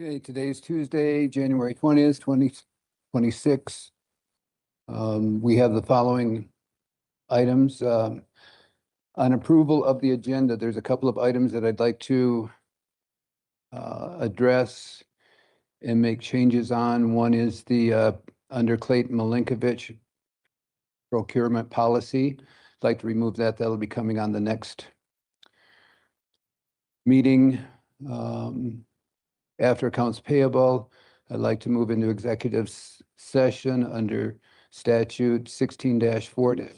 Okay, today's Tuesday, January 20th, 2026. We have the following items. On approval of the agenda, there's a couple of items that I'd like to address and make changes on. One is the under Clayton Malinkovich procurement policy. I'd like to remove that. That'll be coming on the next meeting. After accounts payable, I'd like to move into executive session under statute 16-4-9,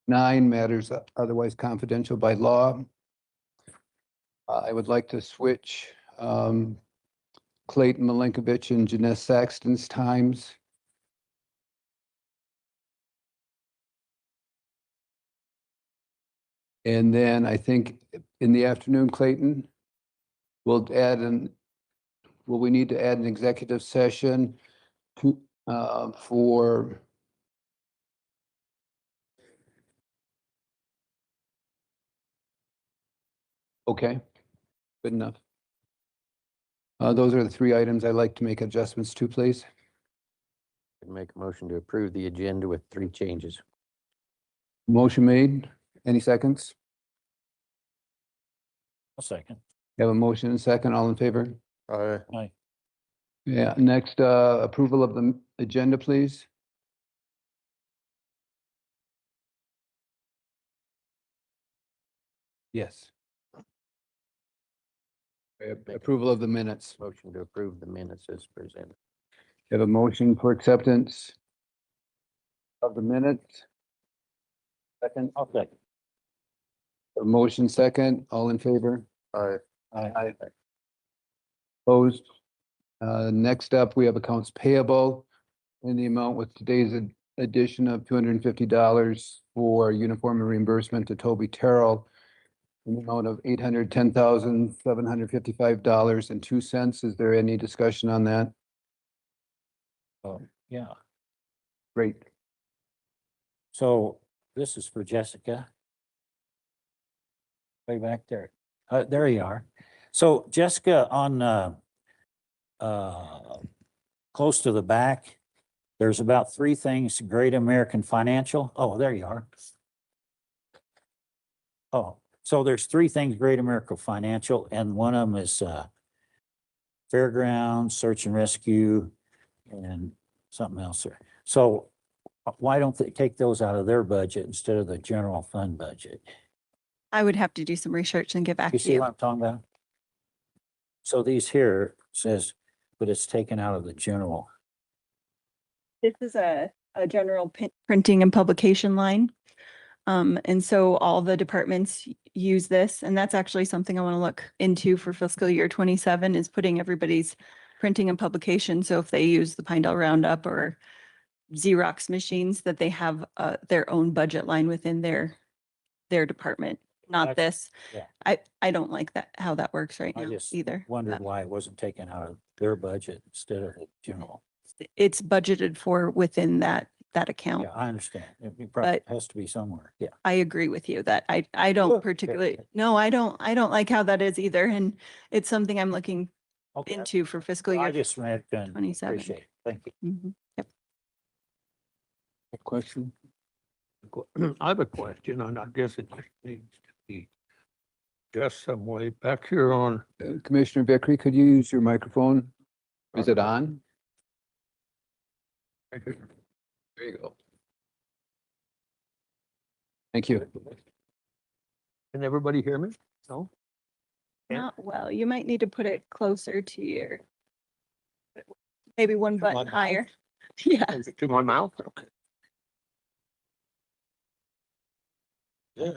matters otherwise confidential by law. I would like to switch Clayton Malinkovich and Janess Saxton's times. And then I think in the afternoon, Clayton, will we need to add an executive session to, for okay, good enough. Those are the three items I'd like to make adjustments to, please. Make a motion to approve the agenda with 3 changes. Motion made. Any seconds? A second. You have a motion and a second. All in favor? Aye. Yeah, next, approval of the agenda, please. Yes. Approval of the minutes. Motion to approve the minutes as presented. You have a motion for acceptance of the minutes. Second. I'll second. A motion second. All in favor? Aye. Aye. Opposed? Next up, we have accounts payable in the amount with today's addition of $250 for uniform reimbursement to Toby Terrell in the amount of $810,755.02. Is there any discussion on that? Yeah. Great. So this is for Jessica. Way back there. There you are. So Jessica, on close to the back, there's about 3 things, Great American Financial. Oh, there you are. Oh, so there's 3 things, Great American Financial, and one of them is Fairgrounds, Search and Rescue, and something else there. So why don't they take those out of their budget instead of the general fund budget? I would have to do some research and get back You to see you. what I'm talking about? So these here says, but it's taken out of the general. This is a general printing and publication line. And so all the departments use this, and that's actually something I want to look into for fiscal year 27 is putting everybody's printing and publication. So if they use the Pinedale Roundup or Xerox machines, that they have their own budget line within their department, not this. Yeah. I don't like that, how that works right I now just either. wondered but why it wasn't taken out of their budget instead of the general. It's budgeted for within that account. Yeah, I understand. It probably But- has to be somewhere. Yeah. I agree with you that I Good, don't good, particularly, good. no, I don't like how that is either. And it's something I'm looking Okay. into for fiscal I year. just read and 27. appreciate it. Thank you. Mhm. Yep. Question? I have a question, and I guess it just needs to be just some way back here on, Commissioner Vickery, could you use your microphone? Is it on? There you go. Thank you. can everybody hear me? No? Yeah. Not well. You might need to put it closer to your, maybe one To my button mouth? higher. Yeah. Is it to my mouth? Okay. Yeah.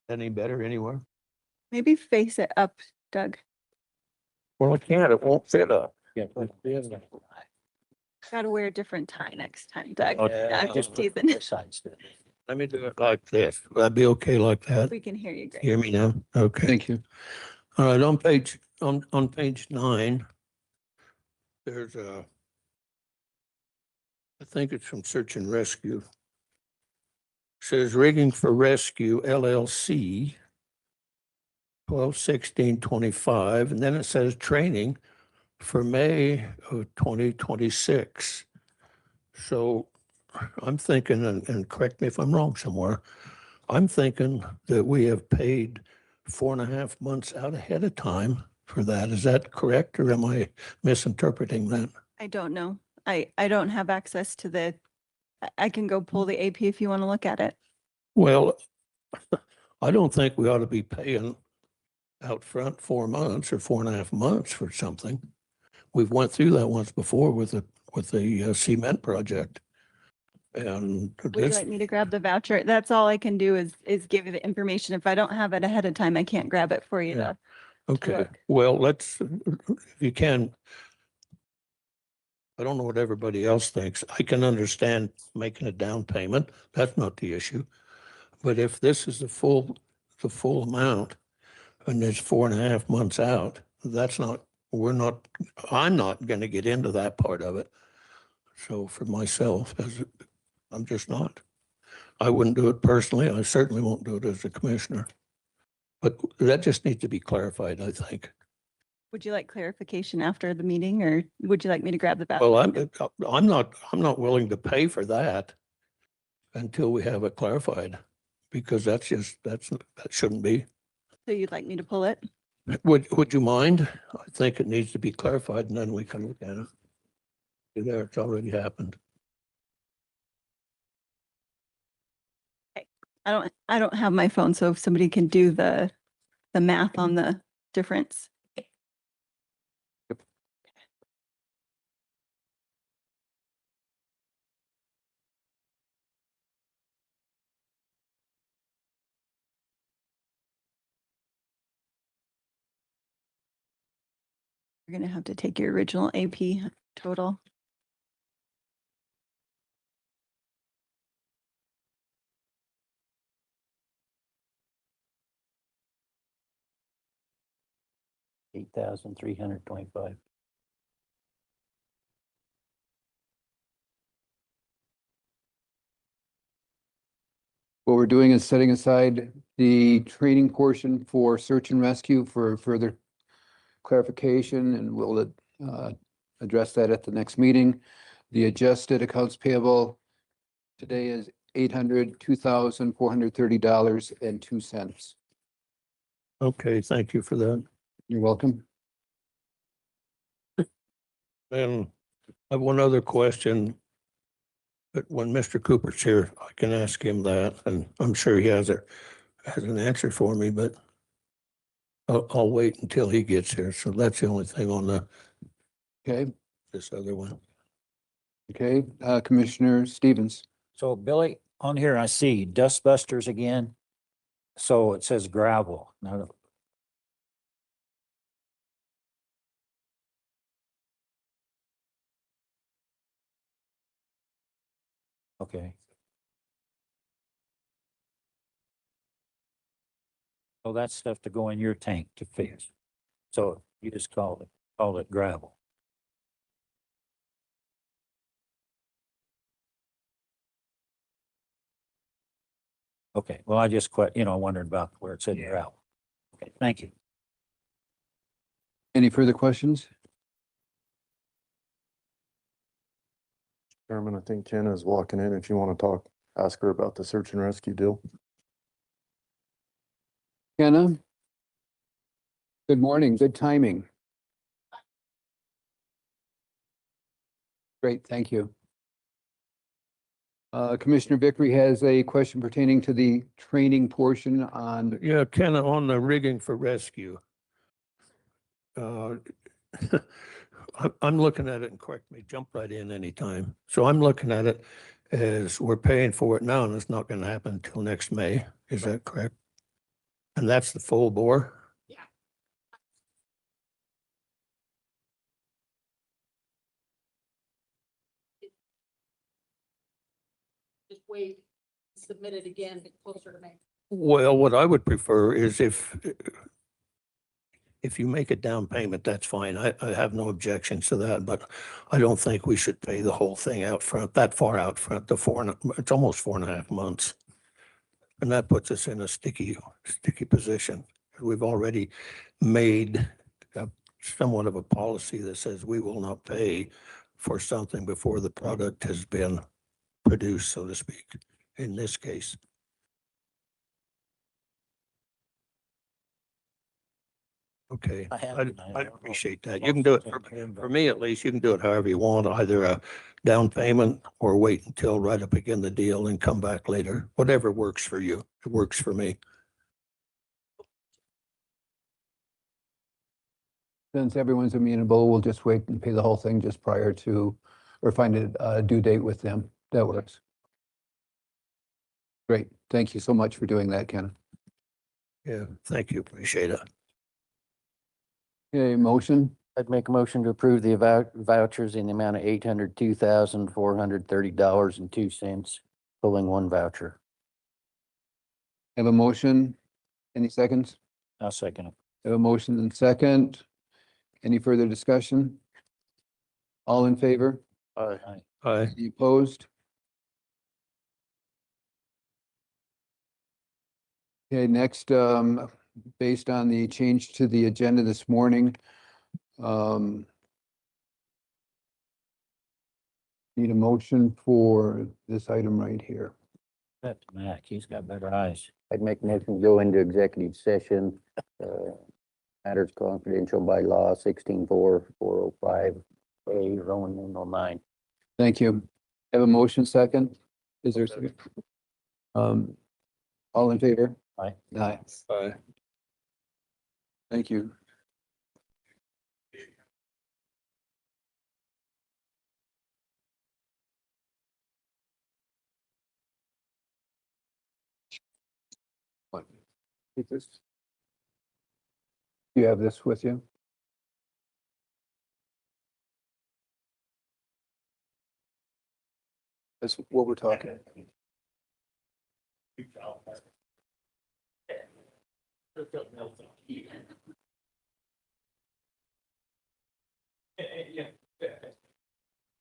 Any better anywhere? Maybe face it up, Doug. Well, I can't, it won't fit up. Yeah. Got to wear a different tie next time, Doug. Oh, I'm yeah. just teasing. Besides that. Let me do it like this. Will that be okay like that? We can hear you great. Hear me now? Okay. Thank you. All right, on page 9, there's a, I think it's from Search and Rescue. says Rigging for Rescue LLC, 12/16/25, and then it says training for May of 2026. So I'm thinking, and correct me if I'm wrong somewhere, I'm thinking that we have paid 4.5 months out ahead of time for that. Is that correct, or am I misinterpreting that? I don't know. I don't have access to I can go pull the AP if you want to look at it. Well, I don't think we ought to be paying out front 4 months or 4.5 months for something. We've went through that once before with the cement project. And Would you this, like me to grab the voucher? That's all I can do is give you the information. If I don't have it ahead of time, I can't grab it for you Yeah. to okay, look. well, let's, if you can, I don't know what everybody else thinks. I can understand making a down payment. That's not the issue. But if this is the full amount and there's 4.5 months out, I'm not going to get into that part of it. So for myself, I'm just not. I wouldn't do it personally. I certainly won't do it as a commissioner. But that just needs to be clarified, I think. Would you like clarification after the meeting or would you like me to grab the voucher? Well, I'm not willing to pay for that until we have it clarified, because that shouldn't be. So you'd like me to pull it? Would you mind? I think it needs to be clarified and then we can look at it. There, it's already happened. I don't have my phone, so if somebody can do the math on the difference. You're gonna have to take your original AP total. $8,325. What we're doing is setting aside the training portion for search and rescue for further clarification, and we'll address that at the next meeting. The adjusted accounts payable today is $802,430.02. Okay, thank you for that. You're welcome. And I have one other question. But when Mr. Cooper's here, I can ask him that, and I'm sure he has an answer for me, but I'll wait until he gets here. So that's the only thing on Okay, this other one. okay, Commissioner Stevens. So Billy, on here, I see dust busters again. So it says gravel. Now, okay. So that's stuff to go in your tank to fix. So you just call it gravel. Okay, well, I just wondered about where it said gravel. Okay, thank you. Any further questions? Chairman, I think Jen is walking in. If you want to talk, ask her about the search and rescue deal. Kenna? Good morning, good timing. Great, thank you. Commissioner Vickery has a question pertaining to the training portion on, Yeah, Ken, on the rigging for rescue. I'm looking at it, and correct me, jump right in anytime. So I'm looking at it as we're paying for it now and it's not going to happen until next May. Is that correct? And that's the full bore? Just wait, submit it again, get closer to May. Well, what I would prefer is if you make a down payment, that's fine. I have no objections to that, but I don't think we should pay the whole thing out front, that far out front, it's almost 4.5 months. And that puts us in a sticky position. We've already made somewhat of a policy that says we will not pay for something before the product has been produced, so to speak, in this case. Okay, I appreciate that. You can do it, for me at least, you can do it however you want, either a down payment or wait until right up again the deal and come back later. Whatever works for you. It works for me. Since everyone's amenable, we'll just wait and pay the whole thing just prior to, or find a due date with them. That works. Great. Thank you so much for doing that, Ken. Yeah, thank you. Appreciate it. Okay, motion, I'd make a motion to approve the vouchers in the amount of $802,430.02, pulling one voucher. have a motion. Any seconds? I'll second it. Have a motion and second. Any further discussion? All in favor? Aye. Aye. Any opposed? Okay, next, based on the change to the agenda this morning, need a motion for this item right here. That Mac, he's got better eyes. I'd make a motion to go into executive session, matters confidential by law 16-4-405A, Roman numeral 9. Thank you. Have a motion second? Is there a second? All in favor? Aye. Aye. Aye. Thank you. What? Take this. Do you have this with you? That's what we're talking.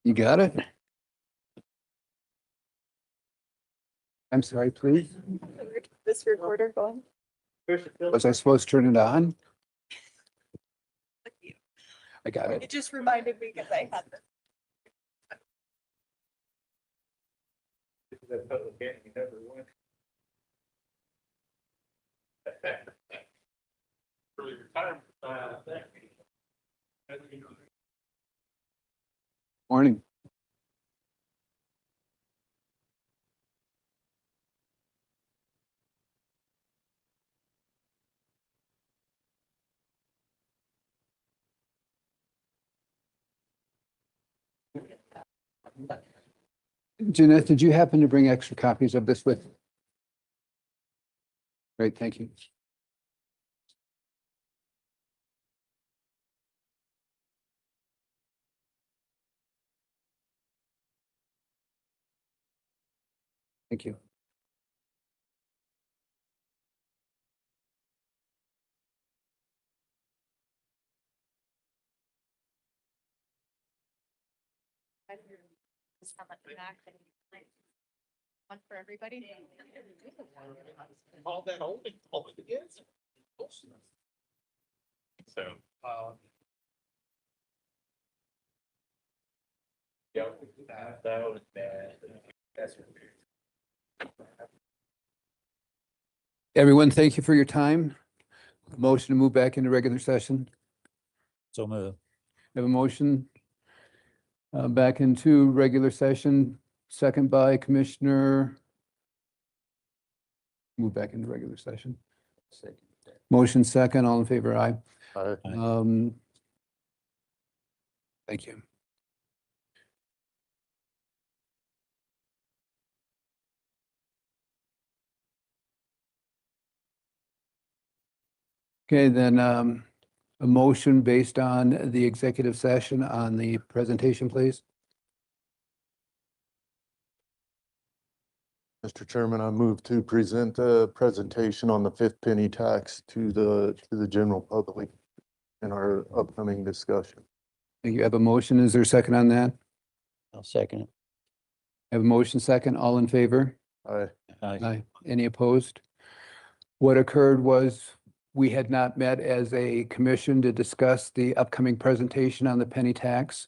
You got it? I'm sorry, please. This recorder going? Was I supposed to turn it on? I got it. It just reminded me because I had this. Morning. Jeanette, did you happen to bring extra copies of this with? Great, thank you. Thank you. One for everybody. All that only against. So, yeah, that was bad. That's Everyone, thank you for your time. Motion to move back into regular session. So move. Have a motion back into regular session, second by Commissioner. Move back into regular session. Motion second, all in favor, aye. Aye. Thank you. Okay, then a motion based on the executive session on the presentation, please. Mr. Chairman, I move to present a presentation on the fifth penny tax to the general public in our upcoming discussion. You have a motion. Is there a second on that? I'll second it. Have a motion second, all in favor? Aye. Aye. Any opposed? What occurred was we had not met as a commission to discuss the upcoming presentation on the penny tax.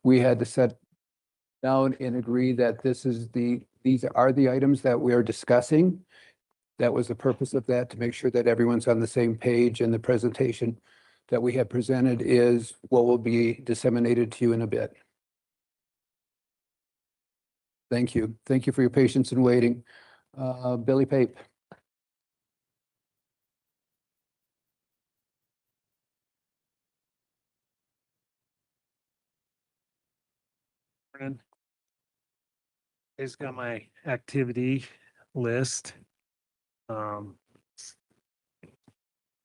We had to set down and agree that these are the items that we are discussing. That was the purpose of that, to make sure that everyone's on the same page, and the presentation that we have presented is what will be disseminated to you in a bit. Thank you. Thank you for your patience in waiting. Billy Pape. Morning. He's got my activity list. Um,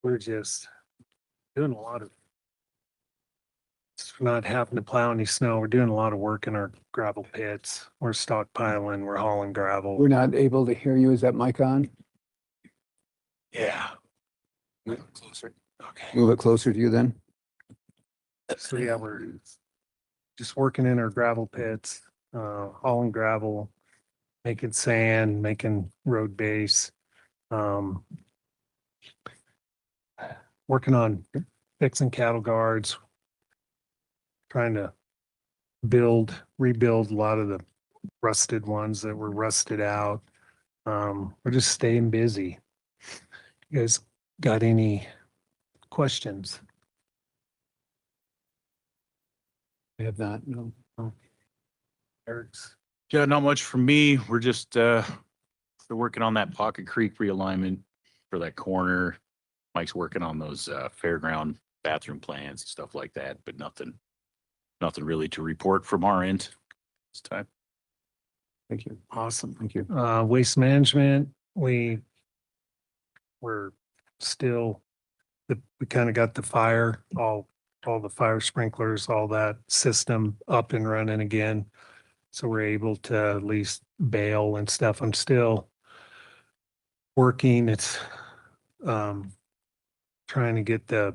we're just doing a lot of, it's not having to plow any snow. We're doing a lot of work in our gravel pits. We're stockpiling, we're hauling gravel. We're not able to hear you. Is that mic on? Yeah, Move it closer. okay. Move it closer to you then. So yeah, we're just working in our gravel pits, hauling gravel, making sand, making road base. Um, working on fixing cattle guards, trying to rebuild a lot of the rusted ones that were rusted out. We're just staying busy. You guys got any questions? We have not, no. Eric's Yeah, not much from me. We're just, we're working on that Pocket Creek realignment for that corner. Mike's working on those, fairground bathroom plans and stuff like that, but nothing really to report from our end this time. Thank you. awesome. Thank you. Waste management, we're still, we kind of got the fire, all the fire sprinklers, all that system up and running again. So we're able to at least bail and stuff. I'm still working. It's trying to get the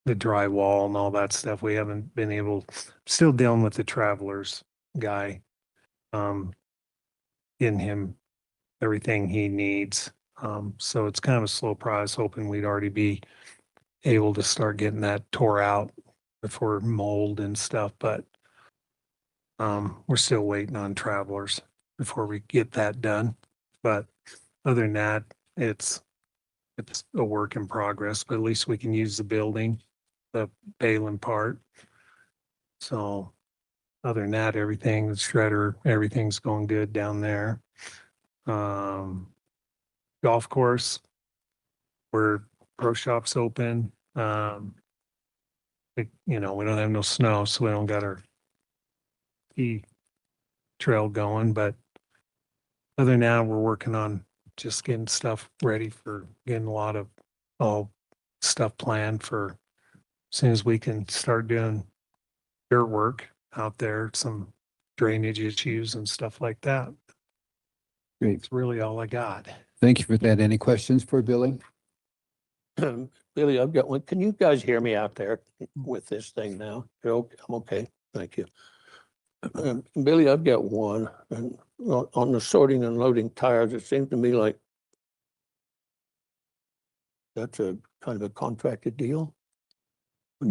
drywall and all that stuff. We haven't been able, still dealing with the travelers guy. Getting him everything he needs. So it's kind of a slow process, hoping we'd already be able to start getting that tore out before mold and stuff, but we're still waiting on travelers before we get that done. But other than that, it's a work in progress, but at least we can use the building, the baling part. So other than that, everything, the shredder, everything's going good down there. Golf course, where pro shop's open. We don't have no snow, so we don't got our ski trail going, but other than that, we're working on just getting stuff ready for getting a lot of stuff planned for as soon as we can start doing dirt work out there, some drainage issues and stuff like that. Great. It's really all I got. Thank you for that. Any questions for Billy? Billy, I've got one. Can you guys hear me out there with this thing now? I'm okay. Thank you. Billy, I've got one. And on the sorting and loading tires, it seems to me like that's a kind of a contracted deal. When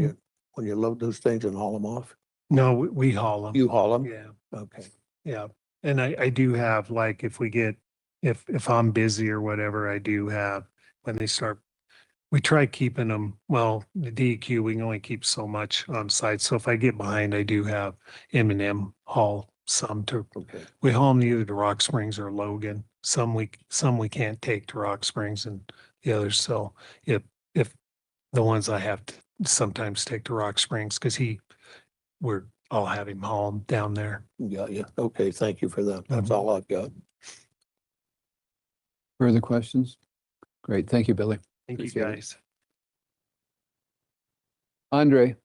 you load those things and haul them off, No, we haul them. you haul them? Yeah. Okay. Yeah, and I do have, like, if we get, if I'm busy or whatever, I do have, when they start, we try keeping them, well, the DEQ, we can only keep so much on site. So if I get behind, I do have M&M haul some to, Okay. we haul them either to Rock Springs or Logan. Some we can't take to Rock Springs and the others. So if the ones I have to sometimes take to Rock Springs, because I'll have him haul them down there. Got you. Okay. Thank you for that. That's all I've got. Further questions? Great. Thank you, Billy. Thank you, Appreciate it. guys. Andre?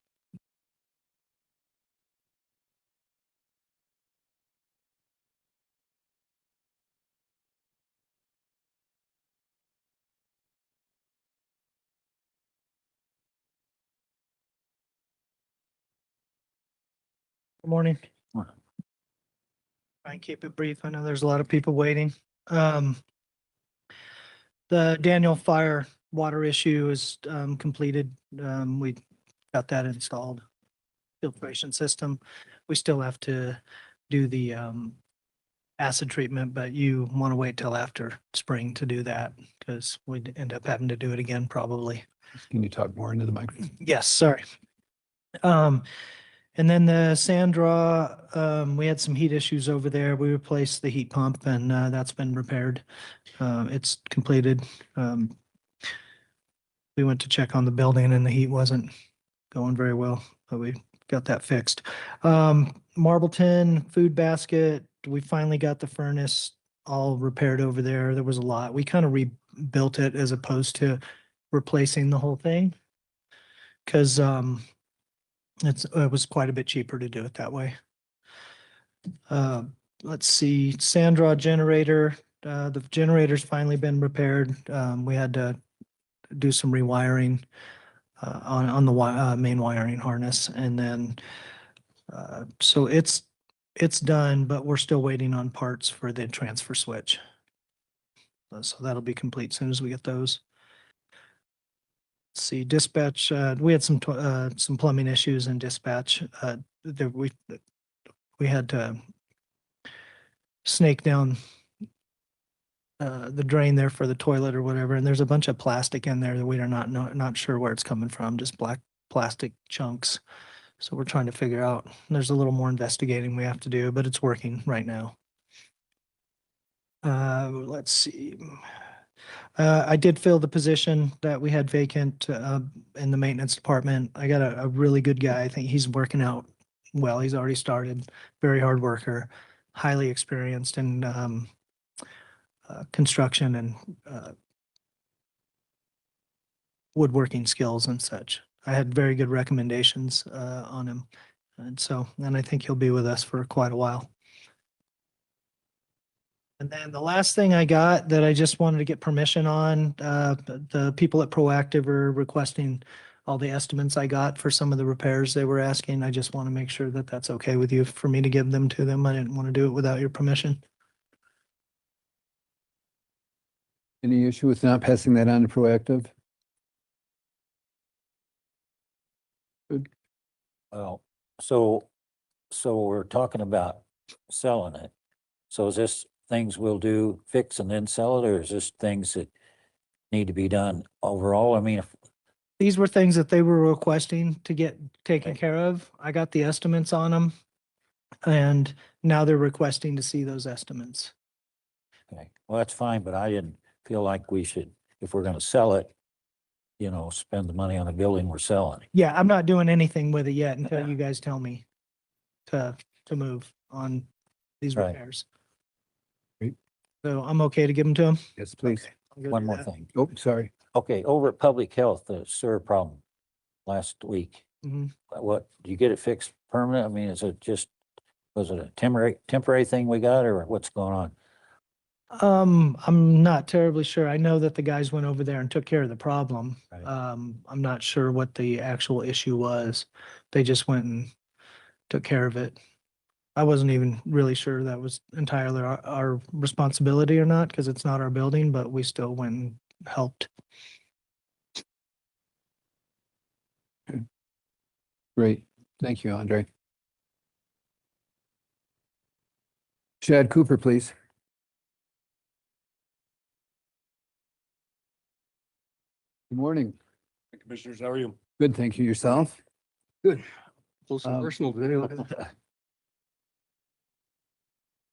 Good morning. Try and keep it brief. I know there's a lot of people waiting. The Daniel Fire water issue is completed. We got that installed. Filtration system. We still have to do the acid treatment, but you want to wait till after spring to do that because we'd end up having to do it again probably. Can you talk more into the microphone? Yes, sorry. And then the sand draw, we had some heat issues over there. We replaced the heat pump and that's been repaired. It's completed. We went to check on the building and the heat wasn't going very well, but we got that fixed. Marbleton food basket, we finally got the furnace all repaired over there. There was a lot. We kind of rebuilt it as opposed to replacing the whole thing. Cause it was quite a bit cheaper to do it that way. Let's see, sand draw generator, the generator's finally been repaired. We had to do some rewiring on the main wiring harness, and then so it's done, but we're still waiting on parts for the transfer switch. So that'll be complete as soon as we get those. Let's see, dispatch, we had some plumbing issues in dispatch. We had to snake down the drain there for the toilet or whatever, and there's a bunch of plastic in there that we are not sure where it's coming from, just black plastic chunks. So we're trying to figure out, there's a little more investigating we have to do, but it's working right now. Let's see. I did fill the position that we had vacant in the maintenance department. I got a really good guy. I think he's working out well. He's already started, very hard worker, highly experienced in construction and woodworking skills and such. I had very good recommendations on him. And I think he'll be with us for quite a while. And then the last thing I got that I just wanted to get permission on, the people at Proactive are requesting all the estimates I got for some of the repairs they were asking. I just want to make sure that that's okay with you for me to give them to them. I didn't want to do it without your permission. Any issue with not passing that on to Proactive? Well, so we're talking about selling it. So is this things we'll do, fix and then sell it, or is this things that need to be done overall? I mean, These were things that they were requesting to get taken Okay. care of. I got the estimates on them. And now they're requesting to see those estimates. okay, well, that's fine, but I didn't feel like we should, if we're gonna sell it, spend the money on a building we're selling. Yeah, I'm not doing anything with it yet until you guys tell me to move on these Right. repairs. Great. So I'm okay to give them to them? Yes, please. One more thing. Oh, sorry. Okay, over at Public Health, the sewer problem last week, Mhm. what, do you get it fixed permanent? I mean, was it a temporary thing we got, or what's going on? I'm not terribly sure. I know that the guys went over there and took care of the problem. Right. I'm not sure what the actual issue was. They just went and took care of it. I wasn't even really sure that was entirely our responsibility or not, because it's not our building, but we still went and helped. Great. Thank you, Andre. Chad Cooper, please. Good morning. Commissioners, how are you? Good, thank you. Yourself? Good. Close and Um, personal today.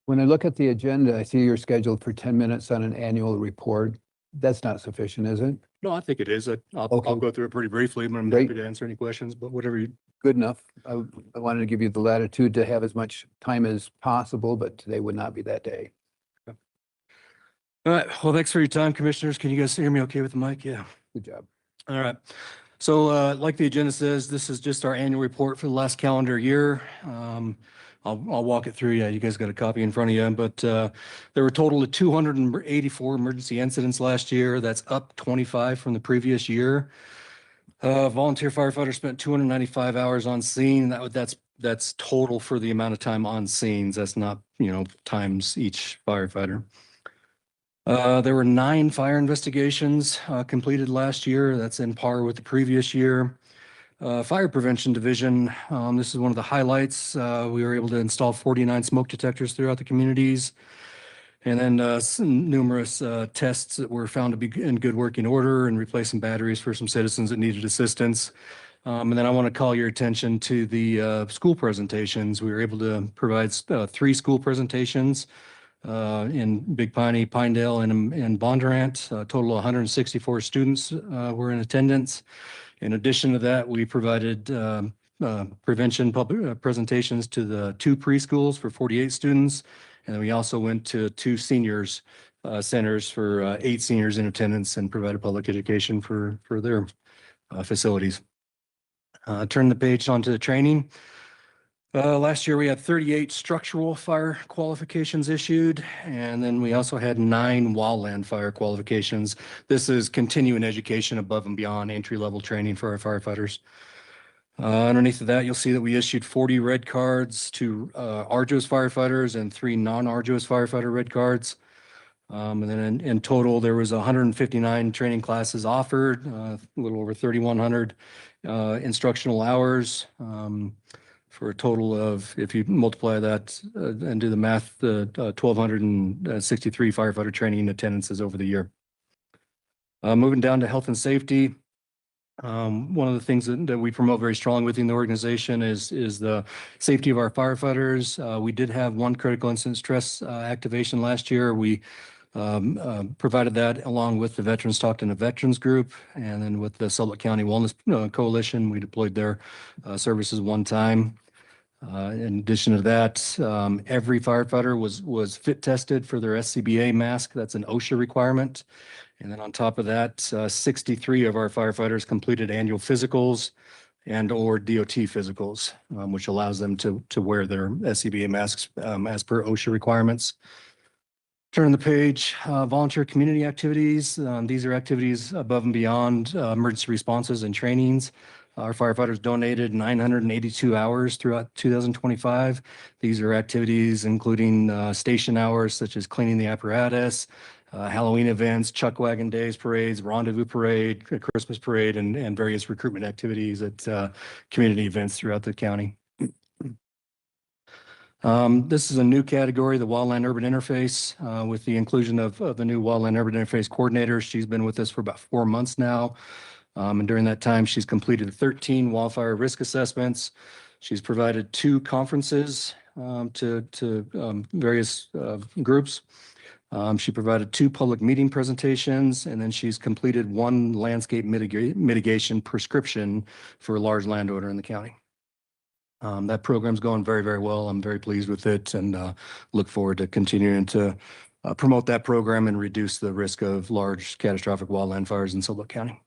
When I look at the agenda, I see you're scheduled for 10 minutes on an annual report. That's not sufficient, is it? No, I think it is. I'll Okay. go through it pretty briefly, but I'm Great. happy to answer any questions, but whatever you, Good enough. I wanted to give you the latitude to have as much time as possible, but today would not be that day. all right. Well, thanks for your time, Commissioners. Can you guys hear me okay with the mic? Yeah. Good job. All right. So like the agenda says, this is just our annual report for the last calendar year. I'll walk it through. Yeah, you guys got a copy in front of you, but there were a total of 284 emergency incidents last year. That's up 25 from the previous year. Volunteer firefighters spent 295 hours on scene. That's total for the amount of time on scenes. That's not times each firefighter. There were 9 fire investigations completed last year. That's in par with the previous year. Fire Prevention Division, this is one of the highlights. We were able to install 49 smoke detectors throughout the communities. And then some numerous tests that were found to be in good working order and replacing batteries for some citizens that needed assistance. And then I want to call your attention to the school presentations. We were able to provide 3 school presentations in Big Piney, Pinedale, and Bondurant. A total of 164 students were in attendance. In addition to that, we provided prevention presentations to the 2 preschools for 48 students. And then we also went to 2 seniors centers for 8 seniors in attendance and provided public education for their facilities. Turn the page onto the training. Last year, we had 38 structural fire qualifications issued, and then we also had 9 wildland fire qualifications. This is continuing education above and beyond entry-level training for our firefighters. Underneath of that, you'll see that we issued 40 red cards to arduous firefighters and 3 non-arduous firefighter red cards. And then in total, there was 159 training classes offered, a little over 3,100 instructional hours, for a total of, if you multiply that and do the math, 1,263 firefighter training attendances over the year. Moving down to health and safety. One of the things that we promote very strongly within the organization is the safety of our firefighters. We did have 1 critical incident stress activation last year. We provided that along with the Veterans Talked in a Veterans Group, and then with the Sublette County Wellness Coalition, we deployed their services 1 time. In addition to that, every firefighter was fit tested for their SCBA mask. That's an OSHA requirement. And then on top of that, 63 of our firefighters completed annual physicals and or DOT physicals, which allows them to wear their SCBA masks as per OSHA requirements. Turn the page, volunteer community activities. These are activities above and beyond emergency responses and trainings. Our firefighters donated 982 hours throughout 2025. These are activities including station hours such as cleaning the apparatus, Halloween events, chuck wagon days, parades, rendezvous parade, Christmas parade, and various recruitment activities at community events throughout the county. This is a new category, the Wildland Urban Interface, with the inclusion of the new Wildland Urban Interface coordinator. She's been with us for about 4 months now. And during that time, she's completed 13 wildfire risk assessments. She's provided 2 conferences to various groups. She provided 2 public meeting presentations, and then she's completed 1 landscape mitigation prescription for a large landowner in the county. That program's going very, very well. I'm very pleased with it and look forward to continuing to promote that program and reduce the risk of large catastrophic wildland fires in Sublette County.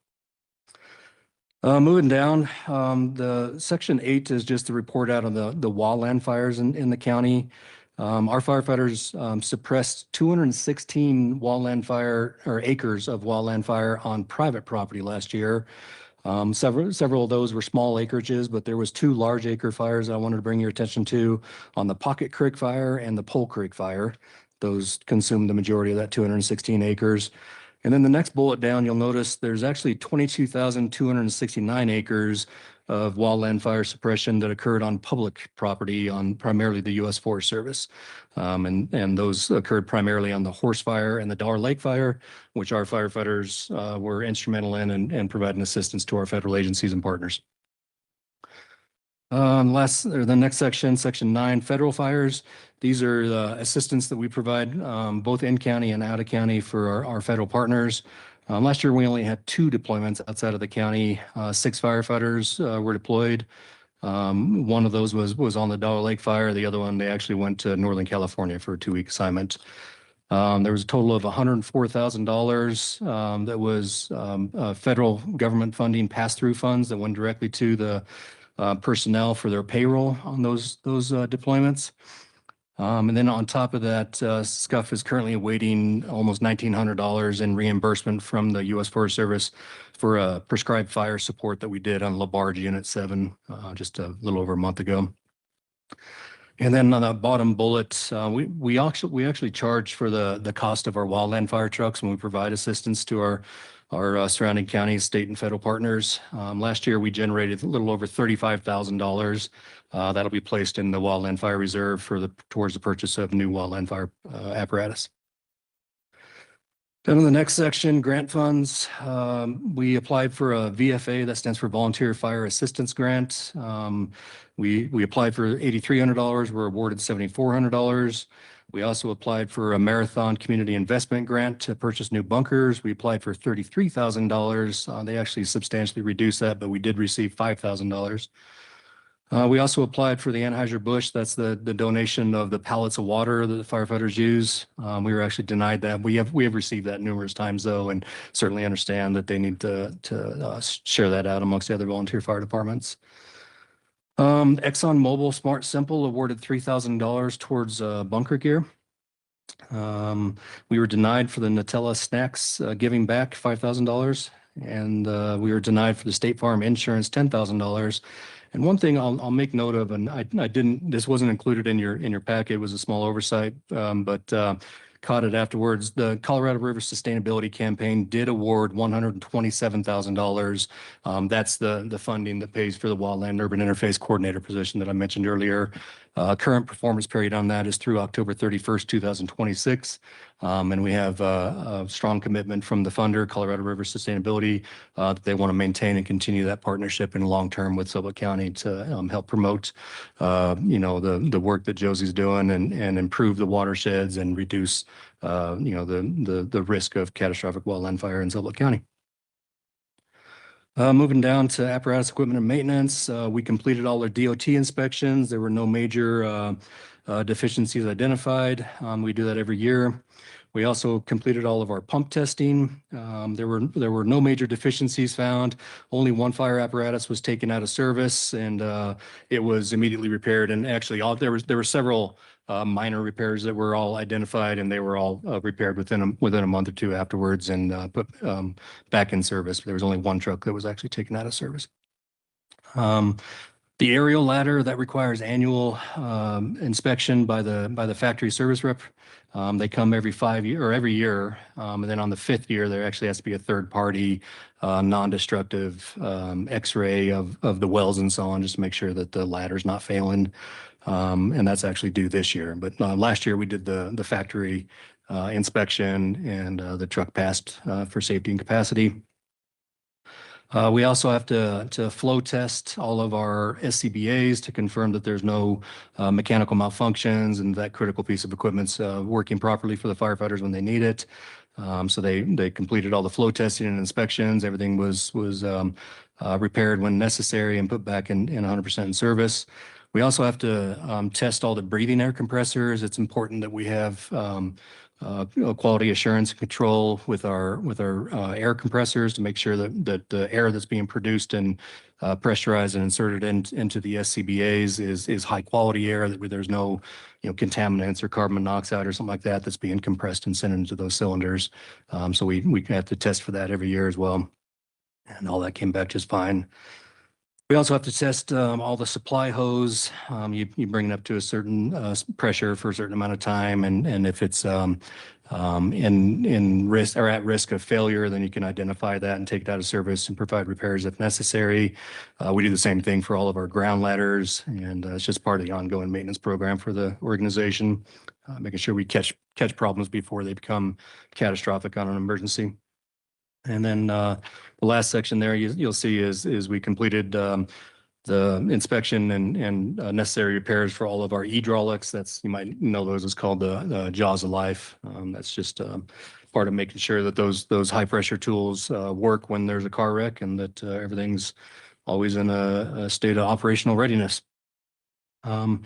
Moving down, the section 8 is just the report out on the wildland fires in the county. Our firefighters suppressed 216 wildland fire or acres of wildland fire on private property last year. Several of those were small acreages, but there was 2 large acre fires I wanted to bring your attention to on the Pocket Creek fire and the Pole Creek fire. Those consumed the majority of that 216 acres. And then the next bullet down, you'll notice there's actually 22,269 acres of wildland fire suppression that occurred on public property on primarily the U.S. Forest Service. And those occurred primarily on the Horse Fire and the Dollar Lake Fire, which our firefighters were instrumental in and providing assistance to our federal agencies and partners. The next section, section 9, federal fires. These are the assistance that we provide both in county and out of county for our federal partners. Last year, we only had 2 deployments outside of the county. 6 firefighters were deployed. One of those was on the Dollar Lake Fire. The other one, they actually went to Northern California for a 2-week assignment. There was a total of $104,000 that was federal government funding pass-through funds that went directly to the personnel for their payroll on those deployments. And then on top of that, SCUF is currently awaiting almost $1,900 in reimbursement from the U.S. Forest Service for a prescribed fire support that we did on LaBarge Unit 7 just a little over a month ago. And then on the bottom bullet, we actually charge for the cost of our wildland fire trucks when we provide assistance to our surrounding counties, state and federal partners. Last year, we generated a little over $35,000. That'll be placed in the wildland fire reserve towards the purchase of new wildland fire apparatus. Then in the next section, grant funds, we applied for a VFA, that stands for Volunteer Fire Assistance Grant. We applied for $8,300, we're awarded $7,400. We also applied for a Marathon Community Investment Grant to purchase new bunkers. We applied for $33,000. They actually substantially reduced that, but we did receive $5,000. We also applied for the Anheuser-Busch. That's the donation of the pallets of water that the firefighters use. We were actually denied that. We have received that numerous times though, and certainly understand that they need to share that out amongst the other volunteer fire departments. ExxonMobil Smart Simple awarded $3,000 towards bunker gear. We were denied for the Nutella snacks giving back $5,000, and we were denied for the State Farm insurance $10,000. And one thing I'll make note of, and I didn't, this wasn't included in your packet, it was a small oversight, but caught it afterwards. The Colorado River Sustainability Campaign did award $127,000. That's the funding that pays for the Wildland Urban Interface Coordinator position that I mentioned earlier. Current performance period on that is through October 31st, 2026. And we have a strong commitment from the funder, Colorado River Sustainability, that they want to maintain and continue that partnership in the long term with Sublette County to help promote, the work that Josie's doing and improve the watersheds and reduce, the risk of catastrophic wildland fire in Sublette County. Moving down to apparatus, equipment, and maintenance, we completed all our DOT inspections. There were no major deficiencies identified. We do that every year. We also completed all of our pump testing. There were no major deficiencies found. Only one fire apparatus was taken out of service, and it was immediately repaired. And actually, there were several minor repairs that were all identified, and they were all repaired within a month or two afterwards and put back in service. There was only one truck that was actually taken out of service. The aerial ladder that requires annual inspection by the factory service rep. They come every 5 years or every year, and then on the 5th year there actually has to be a third party non-destructive X-ray of the wells and so on, just to make sure that the ladder's not failing. And that's actually due this year. But last year we did the factory inspection, and the truck passed for safety and capacity. We also have to flow test all of our SCBAs to confirm that there's no mechanical malfunctions and that critical piece of equipment's working properly for the firefighters when they need it. So they completed all the flow testing and inspections. Everything was repaired when necessary and put back in 100% in service. We also have to test all the breathing air compressors. It's important that we have quality assurance and control with our air compressors to make sure that the air that's being produced and pressurized and inserted into the SCBAs is high quality air, that there's no contaminants or carbon monoxide or something like that that's being compressed and sent into those cylinders. So we have to test for that every year as well, and all that came back just fine. We also have to test all the supply hose. You bring it up to a certain pressure for a certain amount of time, and if it's in risk or at risk of failure, then you can identify that and take it out of service and provide repairs if necessary. We do the same thing for all of our ground ladders, and it's just part of the ongoing maintenance program for the organization, making sure we catch problems before they become catastrophic on an emergency. And then the last section there you'll see is we completed the inspection and necessary repairs for all of our hydraulics. You might know those as called the jaws of life. That's just part of making sure that those high pressure tools work when there's a car wreck, and that everything's always in a state of operational readiness. And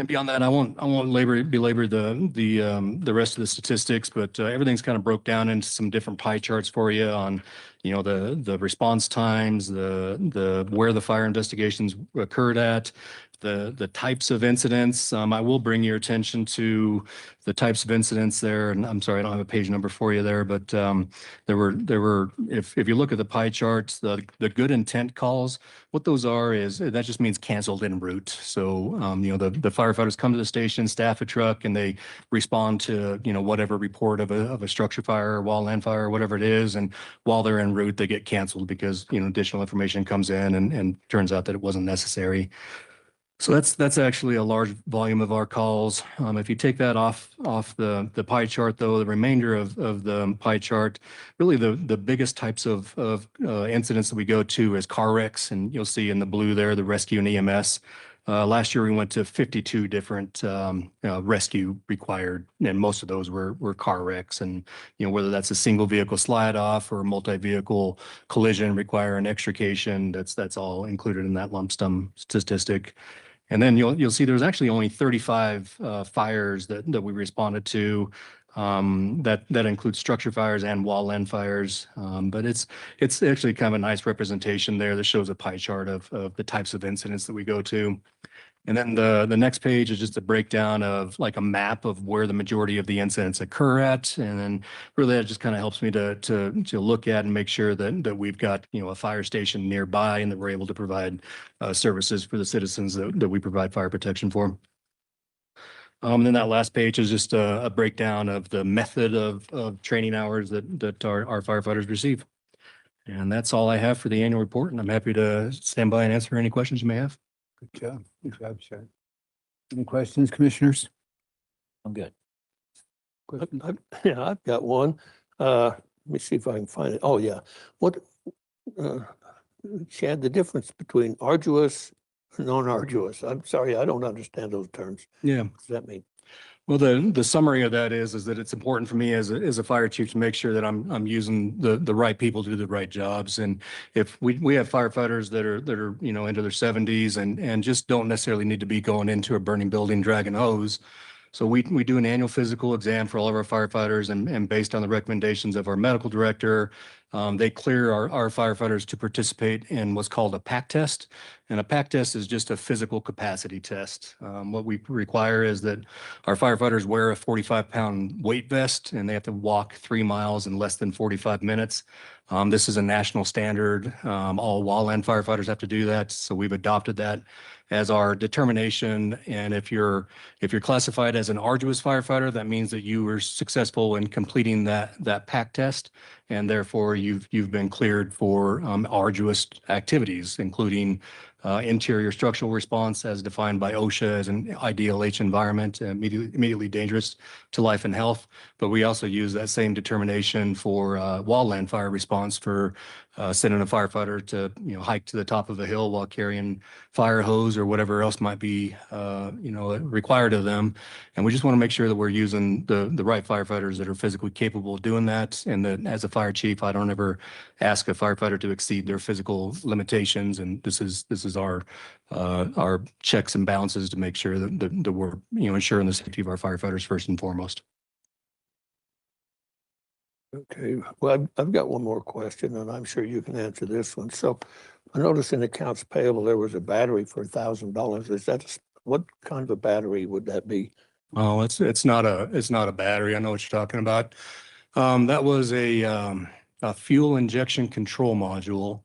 beyond that, I won't belabor the rest of the statistics, but everything's kind of broke down into some different pie charts for you on, the response times, where the fire investigations occurred at, the types of incidents. I will bring your attention to the types of incidents there. And I'm sorry, I don't have a page number for you there, but there were, if you look at the pie charts, the good intent calls, what those are is, that just means canceled en route. So, the firefighters come to the station, staff a truck, and they respond to, whatever report of a structure fire, or wildland fire, whatever it is. And while they're en route, they get canceled because, additional information comes in and turns out that it wasn't necessary. So that's actually a large volume of our calls. If you take that off the pie chart, though, the remainder of the pie chart, really the biggest types of incidents that we go to is car wrecks, and you'll see in the blue there, the rescue and EMS. Last year we went to 52 different rescue required, and most of those were car wrecks. And whether that's a single vehicle slide off or a multi-vehicle collision requiring extrication, that's all included in that lump sum statistic. And then you'll see there's actually only 35 fires that we responded to. That includes structure fires and wildland fires. But it's actually kind of a nice representation there that shows a pie chart of the types of incidents that we go to. And then the next page is just a breakdown of like a map of where the majority of the incidents occur at. And then really that just kind of helps me to look at and make sure that we've got, a fire station nearby and that we're able to provide services for the citizens that we provide fire protection for. And then that last page is just a breakdown of the method of training hours that our firefighters receive. And that's all I have for the annual report, and I'm happy to stand by and answer any questions you may have. Good job. Good job, Chad. Any questions, commissioners? I'm good. Questions? Yeah, I've got one. Let me see if I can find it. Oh, yeah. What, Chad, the difference between arduous and non-arduous? I'm sorry, I don't understand those terms. Yeah. What does that mean? Well, the summary of that is that it's important for me as a fire chief to make sure that I'm using the right people to do the right jobs. And if we have firefighters that are into their 70s and just don't necessarily need to be going into a burning building dragging hose. So we do an annual physical exam for all of our firefighters, and based on the recommendations of our medical director, they clear our firefighters to participate in what's called a PAC test. And a PAC test is just a physical capacity test. What we require is that our firefighters wear a 45-pound weight vest, and they have to walk 3 miles in less than 45 minutes. This is a national standard. All wildland firefighters have to do that. So we've adopted that as our determination. And if you're classified as an arduous firefighter, that means that you were successful in completing that PAC test, and therefore you've been cleared for arduous activities, including interior structural response as defined by OSHA as an IDLH environment, immediately dangerous to life and health. But we also use that same determination for wildland fire response, for sending a firefighter to hike to the top of a hill while carrying fire hose or whatever else might be required of them. And we just want to make sure that we're using the right firefighters that are physically capable of doing that. And that as a fire chief, I don't ever ask a firefighter to exceed their physical limitations. And this is our checks and balances to make sure that we're ensuring the safety of our firefighters first and foremost. Okay, well, I've got one more question, and I'm sure you can answer this one. So I noticed in accounts payable, there was a battery for $1,000. Is that, what kind of a battery would that be? Oh, it's not a battery. I know what you're talking about. That was a fuel injection control module.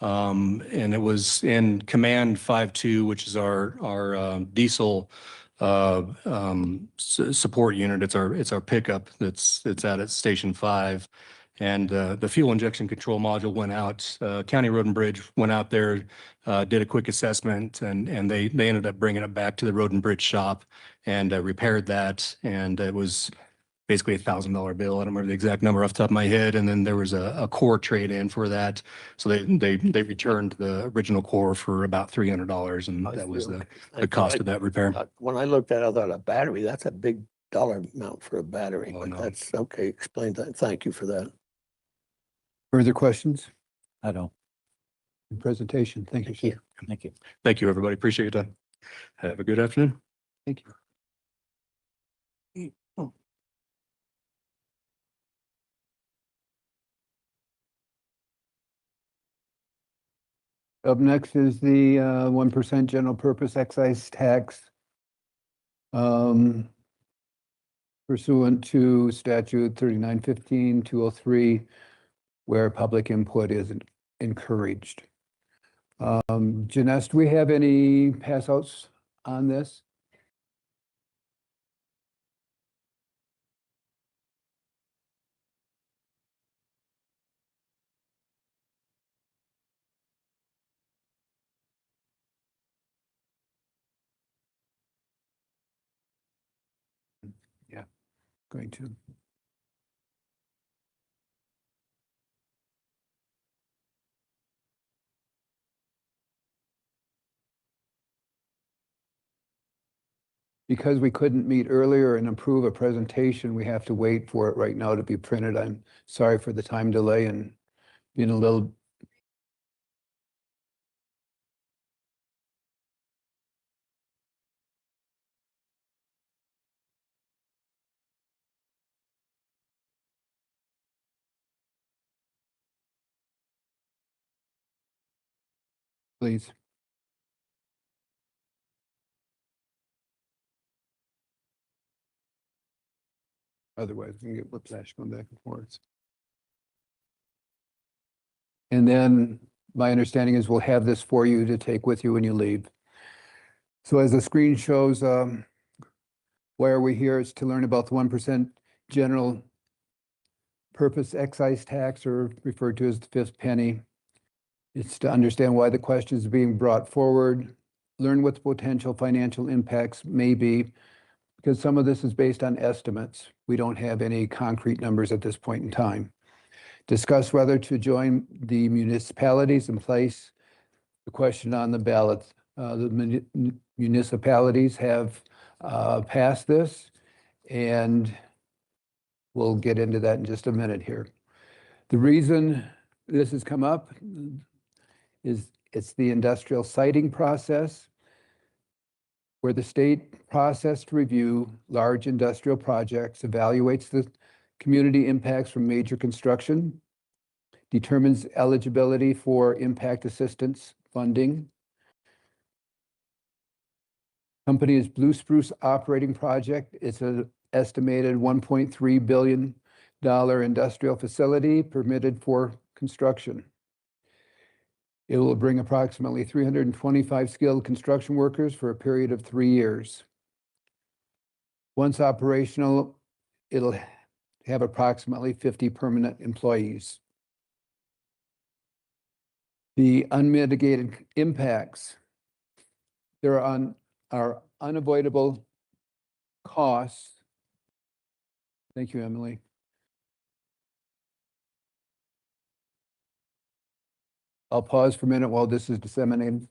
And it was in Command 5.2, which is our diesel support unit. It's our pickup that's out at Station 5. And the fuel injection control module went out. County Road and Bridge went out there, did a quick assessment, and they ended up bringing it back to the Road and Bridge shop and repaired that. And it was basically $1,000 bill. I don't remember the exact number off the top of my head. And then there was a core trade in for that. So they returned the original core for about $300. And that was the cost of that repair. When I looked at it, I thought a battery, that's a big dollar amount for a battery. Oh, But no. that's okay. Explain that. Thank you for that. Further questions? I don't. Presentation. Thank you, sir. Thank you. Thank you, everybody. Appreciate your time. Have a good afternoon. Thank you. Up next is the 1% general purpose excise tax. Pursuant to statute 3915-203, where public input is encouraged. Janess, do we have any pass outs on this? Yeah, going to. Because we couldn't meet earlier and approve a presentation, we have to wait for it right now to be printed. I'm sorry for the time delay and being a little. Please. Otherwise, we can get whiplash going back and forth. And then my understanding is we'll have this for you to take with you when you leave. So as the screen shows, why are we here? It's to learn about the 1% general purpose excise tax, or referred to as the fifth penny. It's to understand why the question is being brought forward, learn what the potential financial impacts may be, because some of this is based on estimates. We don't have any concrete numbers at this point in time. Discuss whether to join the municipalities and place the question on the ballot. The municipalities have passed this, and we'll get into that in just a minute here. The reason this has come up is it's the industrial siting process, where the state process to review large industrial projects evaluates the community impacts from major construction, determines eligibility for impact assistance funding. Company's Blue Spruce operating project, it's an estimated $1.3 billion industrial facility permitted for construction. It will bring approximately 325 skilled construction workers for a period of 3 years. Once operational, it'll have approximately 50 permanent employees. The unmitigated impacts, there are unavoidable costs. Thank you, Emily. I'll pause for a minute while this is disseminated.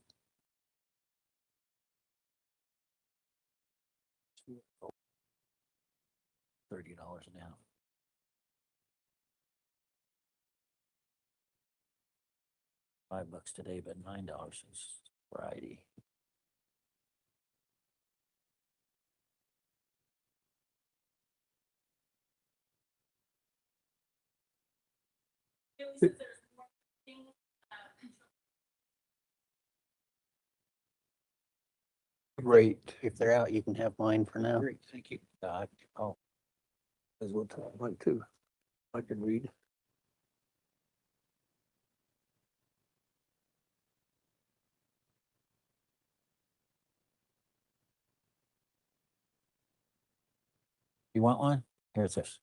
$30 an hour. $5 today, but $9 is Friday. Great. If they're out, you can have mine for now. Great, thank you. Oh, As well, mine too. I can read. you want one? Here's this.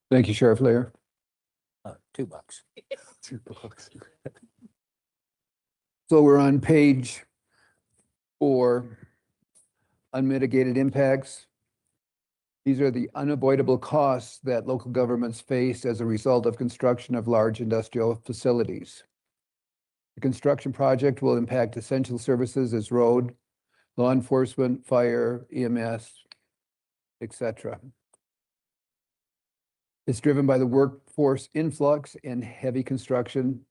Thank you, Sheriff Lair. $2. $2. So we're on page 4, unmitigated impacts. These are the unavoidable costs that local governments face as a result of construction of large industrial facilities. The construction project will impact essential services as road, law enforcement, fire, EMS, etc. It's driven by the workforce influx and heavy construction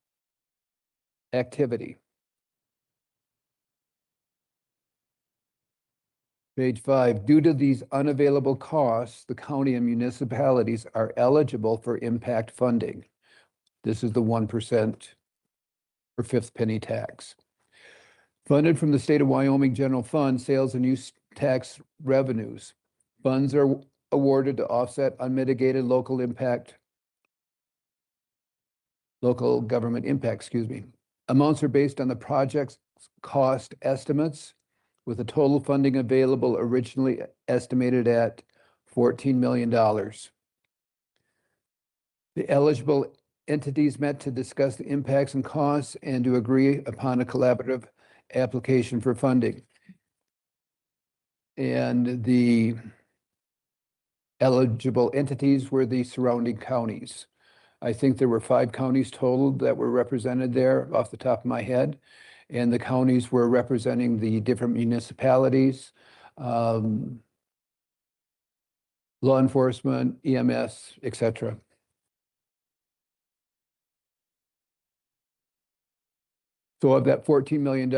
activity. Page 5, due to these unavailable costs, the county and municipalities are eligible for impact funding. This is the 1% for fifth penny tax. Funded from the state of Wyoming General Fund, sales and use tax revenues. Funds are awarded to offset unmitigated local government impact, excuse me. Amounts are based on the project's cost estimates, with a total funding available originally estimated at $14 million. The eligible entities met to discuss the impacts and costs and to agree upon a collaborative application for funding. And the eligible entities were the surrounding counties. I think there were 5 counties total that were represented there off the top of my head. And the counties were representing the different municipalities, law enforcement, EMS, et cetera. So of that $14 million,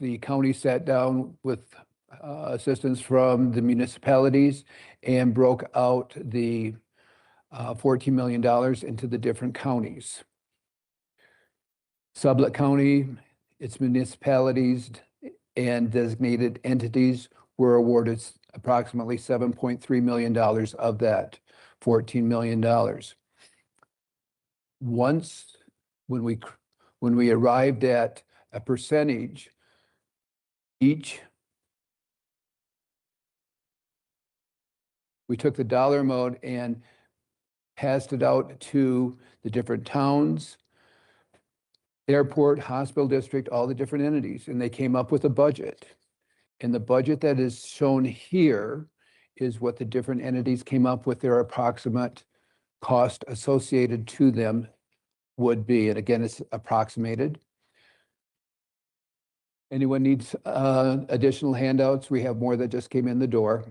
the county sat down with assistance from the municipalities and broke out the $14 million into the different counties. Sublette County, its municipalities and designated entities were awarded approximately $7.3 million of that $14 million. Once, when we arrived at a percentage, we took the dollar amount and passed it out to the different towns, airport, hospital district, all the different entities, and they came up with a budget. And the budget that is shown here is what the different entities came up with their approximate cost associated to them would be. And again, it's approximated. Anyone needs additional handouts? We have more that just came in the door.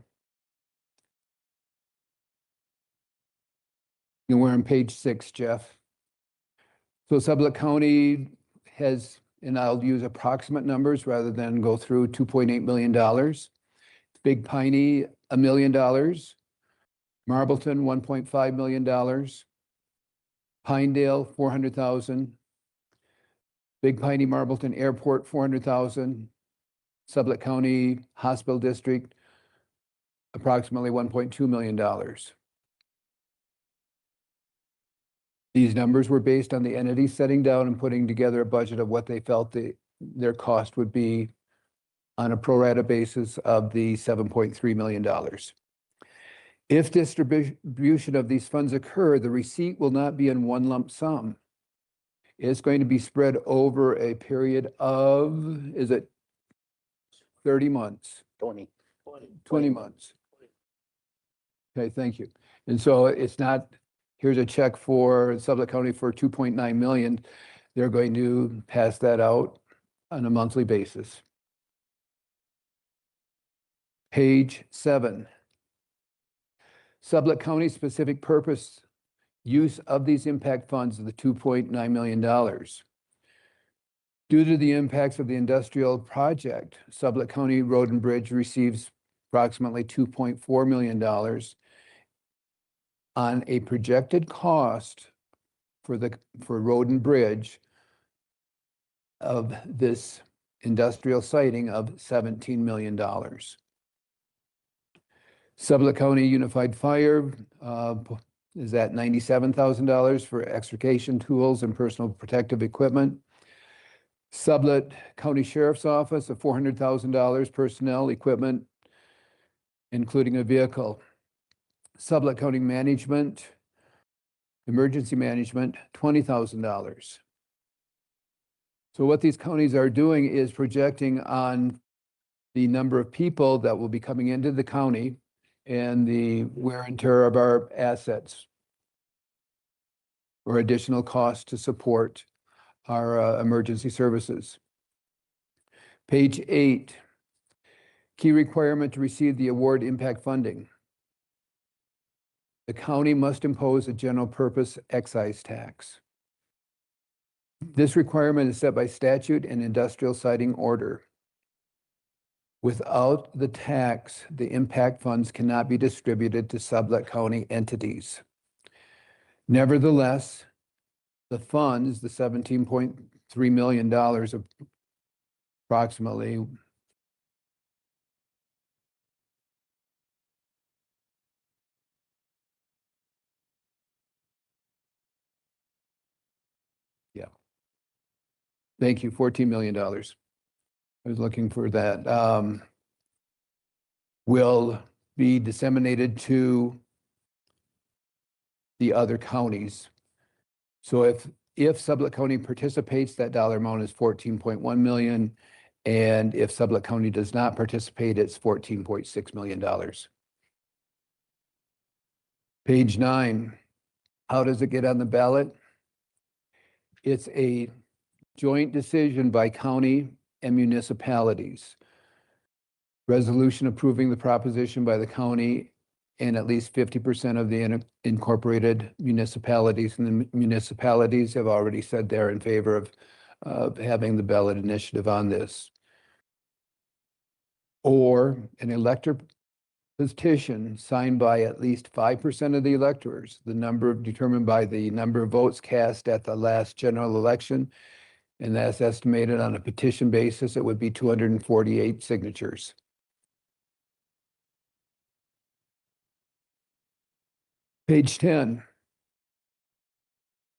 And we're on page 6, Jeff. So Sublette County has, and I'll use approximate numbers rather than go through, $2.8 million. Big Piney, $1 million. Marbleton, $1.5 million. Pinedale, $400,000. Big Piney Marbleton Airport, $400,000. Sublette County Hospital District, approximately $1.2 million. These numbers were based on the entities setting down and putting together a budget of what they felt their cost would be on a pro rata basis of the $7.3 million. If distribution of these funds occur, the receipt will not be in one lump sum. It's going to be spread over a period of, is it 30 months? 20. 20 months. Okay, thank you. And so it's not, here's a check for Sublette County for 2.9 million. They're going to pass that out on a monthly basis. Page 7. Sublette County specific purpose use of these impact funds of the $2.9 million. Due to the impacts of the industrial project, Sublette County Road and Bridge receives approximately $2.4 million on a projected cost for road and bridge of this industrial siting of $17 million. Sublette County Unified Fire is at $97,000 for extrication tools and personal protective equipment. Sublette County Sheriff's Office of $400,000 personnel, equipment, including a vehicle. Sublette County Management, Emergency Management, $20,000. So what these counties are doing is projecting on the number of people that will be coming into the county and the wear and tear of our assets or additional costs to support our emergency services. Page 8, key requirement to receive the award impact funding. The county must impose a general purpose excise tax. This requirement is set by statute and industrial siting order. Without the tax, the impact funds cannot be distributed to Sublette County entities. Nevertheless, the funds, the $17.3 $3 million approximately. Yeah. Thank you, $14 million. I was looking for that. Will be disseminated to the other counties. So if Sublette County participates, that dollar amount is 14.1 million. And if Sublette County does not participate, it's $14.6 million. Page 9, how does it get on the ballot? It's a joint decision by county and municipalities. Resolution approving the proposition by the county and at least 50% of the incorporated municipalities. And the municipalities have already said they're in favor of having the ballot initiative on this. Or an elector petition signed by at least 5% of the electors, the number determined by the number of votes cast at the last general election. And that's estimated on a petition basis, it would be 248 signatures. Page 10.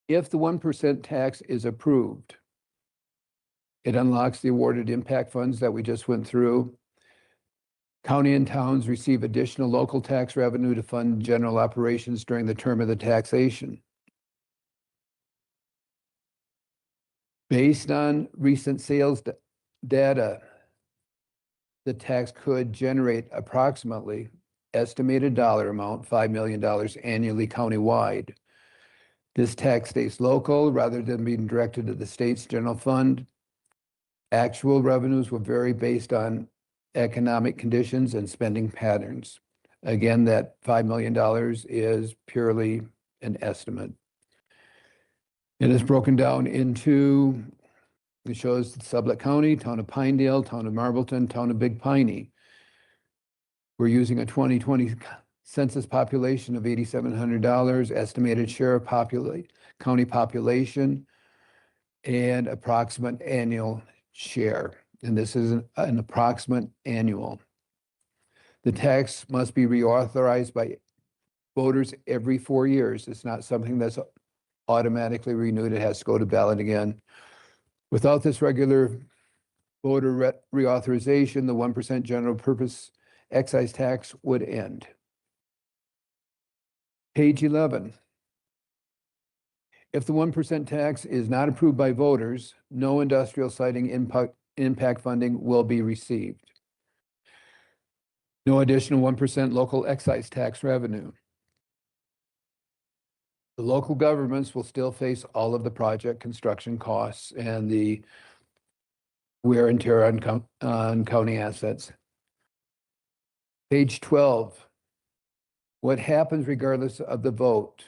If the 1% tax is approved, it unlocks the awarded impact funds that we just went through. County and towns receive additional local tax revenue to fund general operations during the term of the taxation. Based on recent sales data, the tax could generate approximately estimated dollar amount, $5 million annually countywide. This tax stays local rather than being directed to the state's general fund. Actual revenues will vary based on economic conditions and spending patterns. Again, that $5 million is purely an estimate. It is broken down into, it shows Sublette County, Town of Pinedale, Town of Marbleton, Town of Big Piney. We're using a 2020 census population of $8,700, estimated share of county population, and approximate annual share. And this is an approximate annual. The tax must be reauthorized by voters every 4 years. It's not something that's automatically renewed. It has to go to ballot again. Without this regular voter reauthorization, the 1% general purpose excise tax would end. Page 11. If the 1% tax is not approved by voters, no industrial siting impact funding will be received. No additional 1% local excise tax revenue. The local governments will still face all of the project construction costs and the wear and tear on county assets. Page 12. What happens regardless of the vote?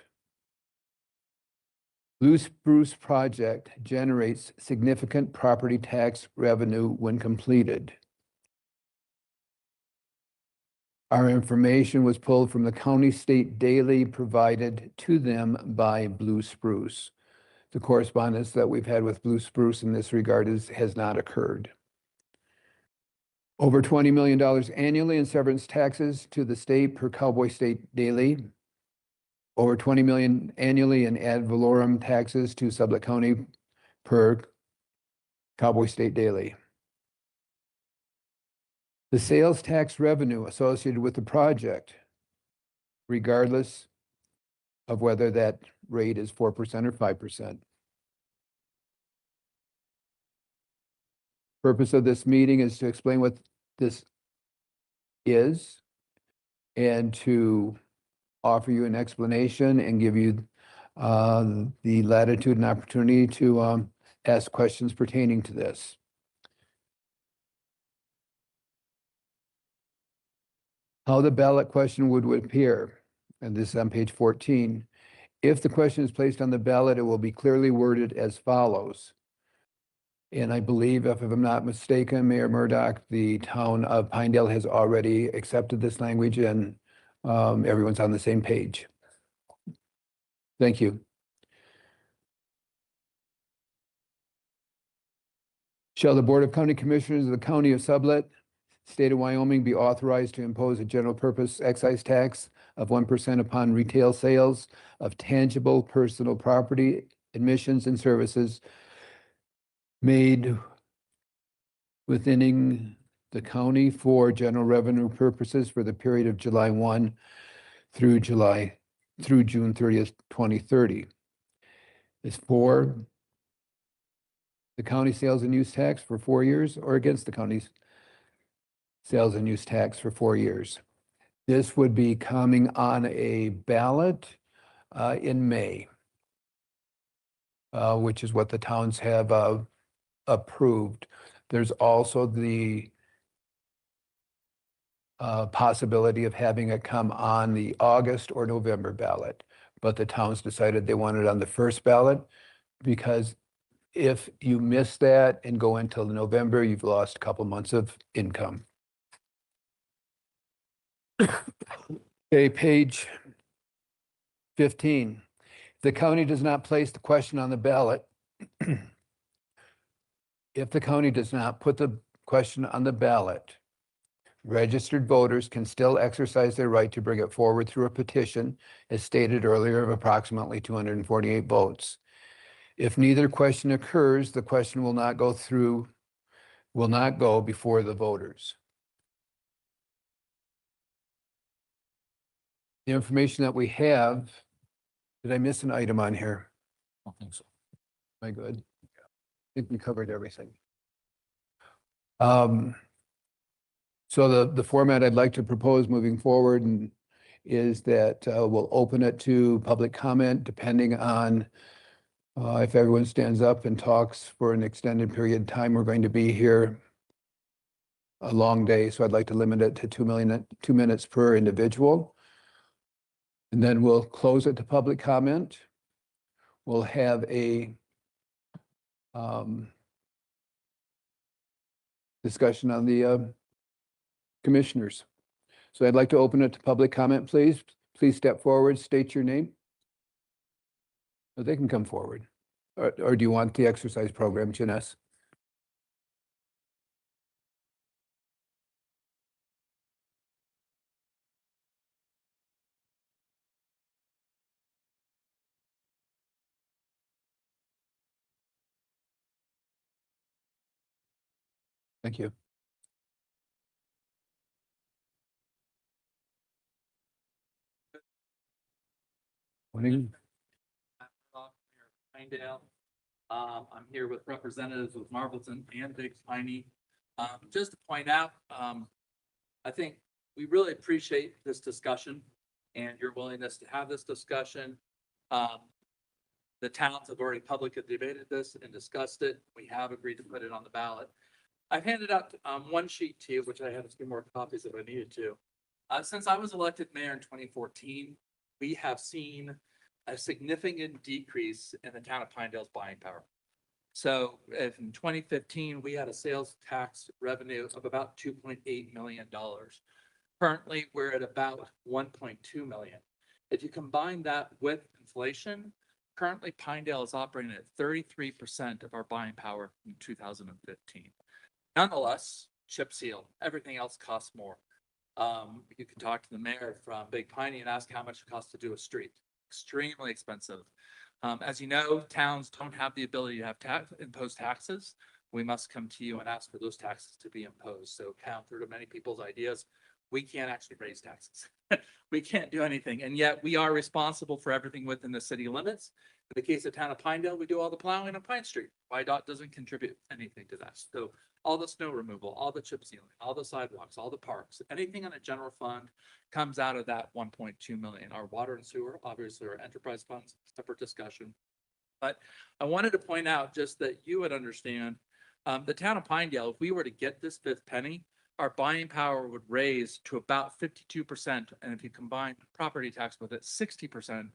Blue Spruce project generates significant property tax revenue when completed. Our information was pulled from the County State Daily provided to them by Blue Spruce. The correspondence that we've had with Blue Spruce in this regard has not occurred. Over $20 million annually in severance taxes to the state per Cowboy State Daily. Over $20 million annually in ad valorem taxes to Sublette County per Cowboy State Daily. The sales tax revenue associated with the project, regardless of whether that rate is 4% or 5%. Purpose of this meeting is to explain what this is and to offer you an explanation and give you the latitude and opportunity to ask questions pertaining to this. How the ballot question would appear, and this is on page 14. If the question is placed on the ballot, it will be clearly worded as follows. And I believe, if I'm not mistaken, Mayor Murdoch, the town of Pinedale has already accepted this language and everyone's on the same page. Thank you. Shall the Board of County Commissioners of the County of Sublette, State of Wyoming, be authorized to impose a general purpose excise tax of 1% upon retail sales of tangible personal property, admissions, and services made within the county for general revenue purposes for the period of July 1 through June 30th, 2030. Is for the county sales and use tax for 4 years or against the county's sales and use tax for 4 years. This would be coming on a ballot in May, which is what the towns have approved. There's also the possibility of having it come on the August or November ballot, but the towns decided they wanted it on the first ballot because if you miss that and go until November, you've lost a couple months of income. Okay, page 15. The county does not place the question on the ballot. If the county does not put the question on the ballot, registered voters can still exercise their right to bring it forward through a petition, as stated earlier, of approximately 248 votes. If neither question occurs, the question will not go before the voters. The information that we have, did I miss an item on here? I don't think so. Am I good? I think we covered everything. So the format I'd like to propose moving forward is that we'll open it to public comment depending on if everyone stands up and talks for an extended period of time. We're going to be here a long day, so I'd like to limit it to 2 minutes per individual. And then we'll close it to public comment. We'll have a discussion on the commissioners. So I'd like to open it to public comment, please. Please step forward, state your name. Or they can come forward. Or do you want the exercise program, Janess? Thank you. Morning. Pinedale. I'm here with representatives of Marvelton and Big Piney. Just to point out, I think we really appreciate this discussion and your willingness to have this discussion. The towns have already publicly debated this and discussed it. We have agreed to put it on the ballot. I've handed out one sheet to you, which I have a few more copies if I needed to. Since I was elected mayor in 2014, we have seen a significant decrease in the town of Pinedale's buying power. So if in 2015, we had a sales tax revenue of about $2.8 million. Currently, we're at about 1.2 million. If you combine that with inflation, currently Pinedale is operating at 33% of our buying power in 2015. Nonetheless, chip seal, everything else costs more. You can talk to the mayor from Big Piney and ask how much it costs to do a street. Extremely expensive. As you know, towns don't have the ability to have impose taxes. We must come to you and ask for those taxes to be imposed. So counter to many people's ideas, we can't actually raise taxes. We can't do anything. And yet we are responsible for everything within the city limits. In the case of town of Pinedale, we do all the plowing on Pine Street. YDOT doesn't contribute anything to that. So all the snow removal, all the chip sealing, all the sidewalks, all the parks, anything on a general fund comes out of that 1.2 million. Our water and sewer, obviously our enterprise funds, separate discussion. But I wanted to point out just that you would understand the town of Pinedale, if we were to get this fifth penny, our buying power would raise to about 52%. And if you combine property tax with it, 60%,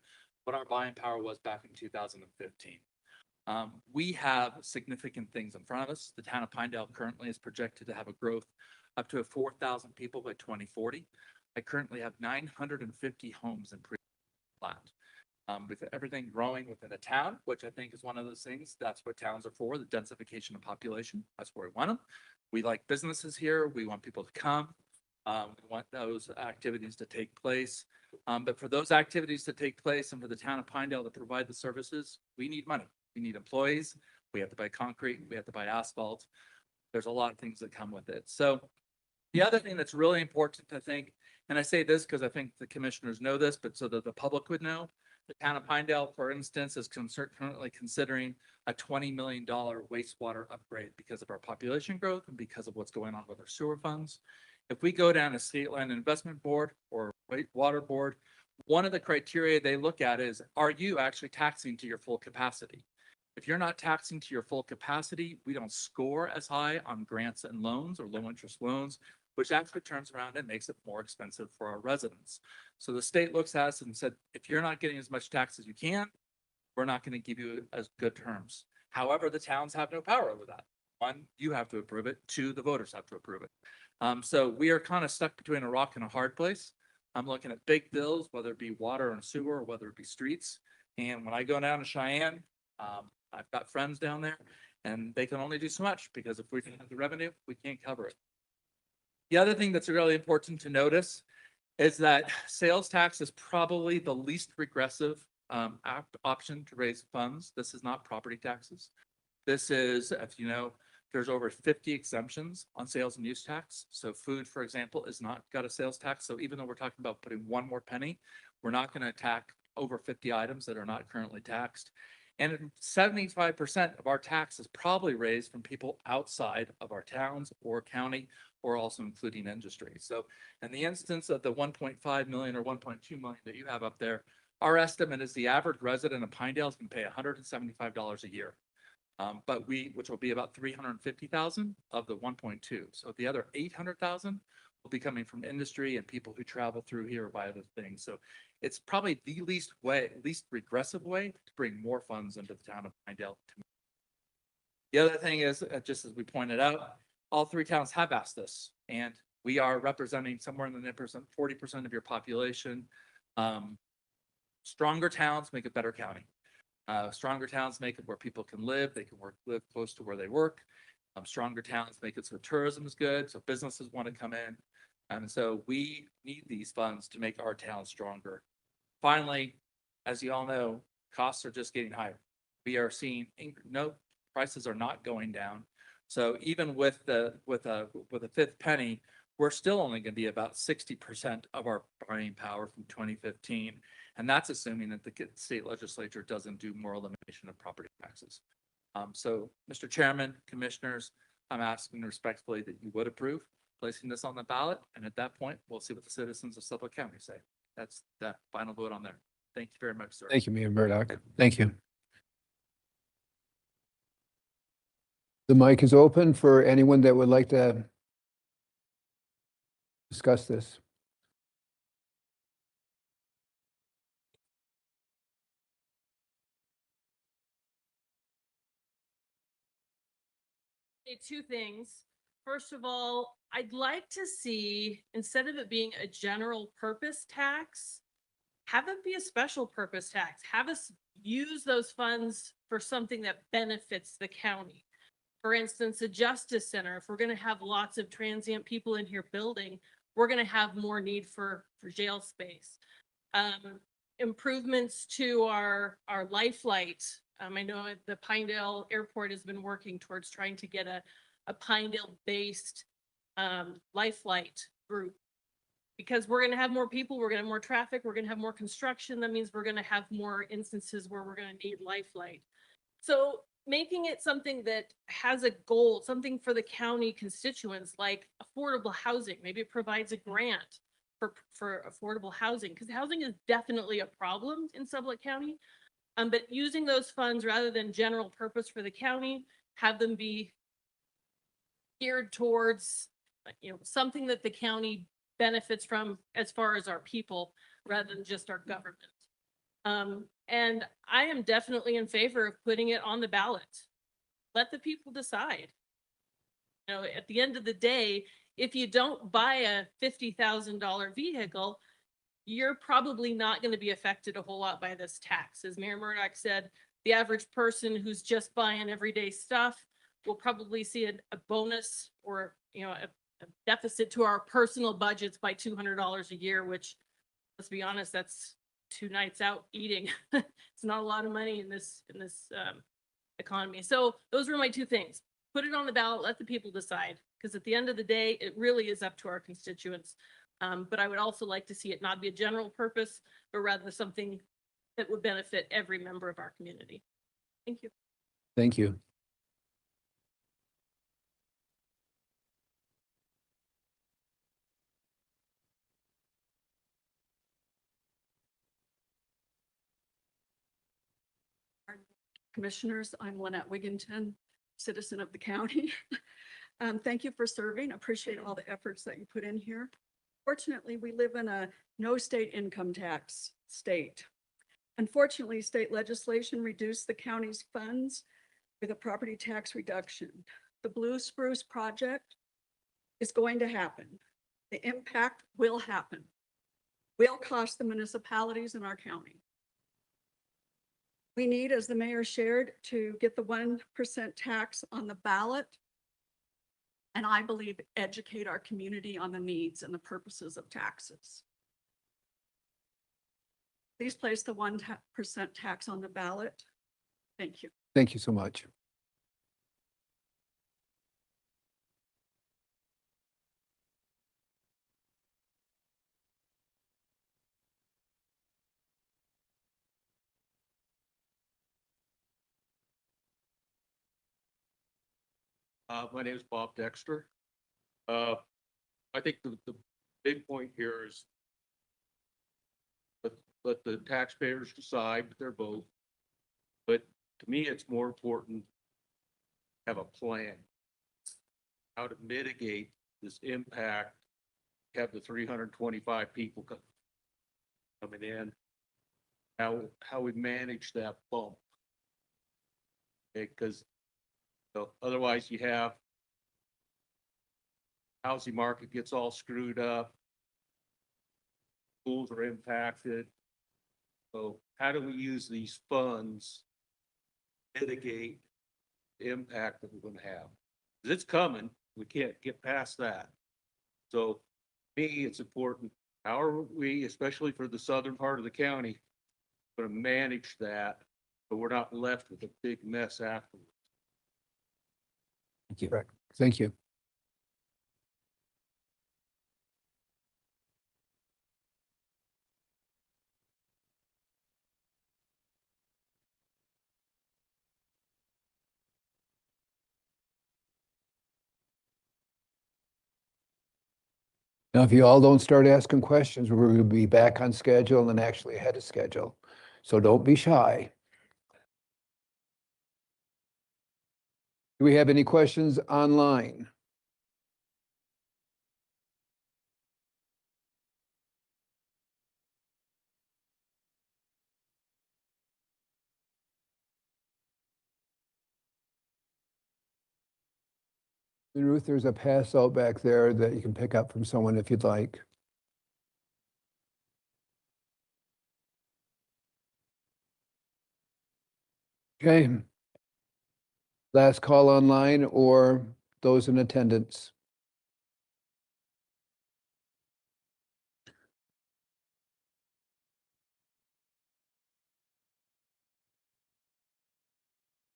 what our buying power was back in 2015. We have significant things in front of us. The town of Pinedale currently is projected to have a growth up to 4,000 people by 2040. I currently have 950 homes in pre-plat. With everything growing within a town, which I think is one of those things, that's what towns are for, the densification of population. That's where we want them. We like businesses here. We want people to come. We want those activities to take place. But for those activities to take place and for the town of Pinedale to provide the services, we need money. We need employees. We have to buy concrete. We have to buy asphalt. There's a lot of things that come with it. So the other thing that's really important, I think, and I say this because I think the commissioners know this, but so that the public would know, the town of Pinedale, for instance, is currently considering a $20 million wastewater upgrade because of our population growth and because of what's going on with our sewer funds. If we go down to State Land Investment Board or Water Board, one of the criteria they look at is, are you actually taxing to your full capacity? If you're not taxing to your full capacity, we don't score as high on grants and loans or low interest loans, which actually turns around and makes it more expensive for our residents. So the state looks at us and said, if you're not getting as much tax as you can, we're not going to give you as good terms. However, the towns have no power over that. One, you have to approve it. Two, the voters have to approve it. So we are kind of stuck between a rock and a hard place. I'm looking at big bills, whether it be water and sewer, or whether it be streets. And when I go down to Cheyenne, I've got friends down there and they can only do so much because if we don't have the revenue, we can't cover it. The other thing that's really important to notice is that sales tax is probably the least regressive option to raise funds. This is not property taxes. This is, if you know, there's over 50 exemptions on sales and use tax. So food, for example, is not got a sales tax. So even though we're talking about putting one more penny, we're not going to attack over 50 items that are not currently taxed. And 75% of our tax is probably raised from people outside of our towns or county, or also including industry. So in the instance of the 1.5 million or 1.2 million that you have up there, our estimate is the average resident of Pinedale is going to pay $175 a year. Which will be about 350,000 of the 1.2. So the other 800,000 will be coming from industry and people who travel through here by other things. So it's probably the least regressive way to bring more funds into the town of Pinedale. The other thing is, just as we pointed out, all three towns have asked this, and we are representing somewhere in the 40% of your population. Stronger towns make a better county. Stronger towns make it where people can live, they can live close to where they work. Stronger towns make it so tourism is good, so businesses want to come in. And so we need these funds to make our town stronger. Finally, as you all know, costs are just getting higher. We are seeing prices are not going down. So even with a fifth penny, we're still only going to be about 60% of our buying power from 2015. And that's assuming that the state legislature doesn't do more elimination of property taxes. So, Mr. Chairman, commissioners, I'm asking respectfully that you would approve placing this on the ballot. And at that point, we'll see what the citizens of Sublette County say. That's that final vote on there. Thank you very much, sir. Thank you, Mayor Murdoch. Thank you. The mic is open for anyone that would like to discuss this. Two things. First of all, I'd like to see, instead of it being a general purpose tax, have it be a special purpose tax. Have us use those funds for something that benefits the county. For instance, a justice center. If we're going to have lots of transient people in here building, we're going to have more need for jail space. Improvements to our life light. I know the Pinedale Airport has been working towards trying to get a Pinedale-based life light group. Because we're going to have more people, we're going to have more traffic, we're going to have more construction. That means we're going to have more instances where we're going to need life light. So making it something that has a goal, something for the county constituents, like affordable housing. Maybe it provides a grant for affordable housing, because housing is definitely a problem in Sublette County. But using those funds rather than general purpose for the county, have them be geared towards, something that the county benefits from as far as our people, rather than just our government. And I am definitely in favor of putting it on the ballot. Let the people decide. At the end of the day, if you don't buy a $50,000 vehicle, you're probably not going to be affected a whole lot by this tax. As Mayor Murdoch said, the average person who's just buying everyday stuff will probably see a bonus or, a deficit to our personal budgets by $200 a year, which, let's be honest, that's 2 nights out eating. It's not a lot of money in this economy. So those were my 2 things. Put it on the ballot, let the people decide, because at the end of the day, it really is up to our constituents. But I would also like to see it not be a general purpose, but rather something that would benefit every member of our community. Thank you. Thank you. Commissioners, I'm Lynette Wigginton, citizen of the county. Thank you for serving. Appreciate all the efforts that you put in here. Fortunately, we live in a no state income tax state. Unfortunately, state legislation reduced the county's funds with a property tax reduction. The Blue Spruce project is going to happen. The impact will happen. Will cost the municipalities in our county. We need, as the mayor shared, to get the 1% tax on the ballot. And I believe educate our community on the needs and the purposes of taxes. Please place the 1% tax on the ballot. Thank you. Thank you so much. My name is Bob Dexter. I think the big point here is let the taxpayers decide their vote. But to me, it's more important to have a plan. How to mitigate this impact, have the 325 people coming in, how we manage that bump. Okay, because otherwise you have housing market gets all screwed up. Schools are impacted. So how do we use these funds to mitigate the impact that we're going to have? 'Cause it's coming. We can't get past that. So to me, it's important. How are we, especially for the southern part of the county, going to manage that so we're not left with a big mess afterwards? Thank you. Correct. Thank you. Now, if you all don't start asking questions, we're going to be back on schedule and actually ahead of schedule. So don't be shy. Do we have any questions online? And Ruth, there's a pass out back there that you can pick up from someone if you'd like. Okay. Last call online or those in attendance.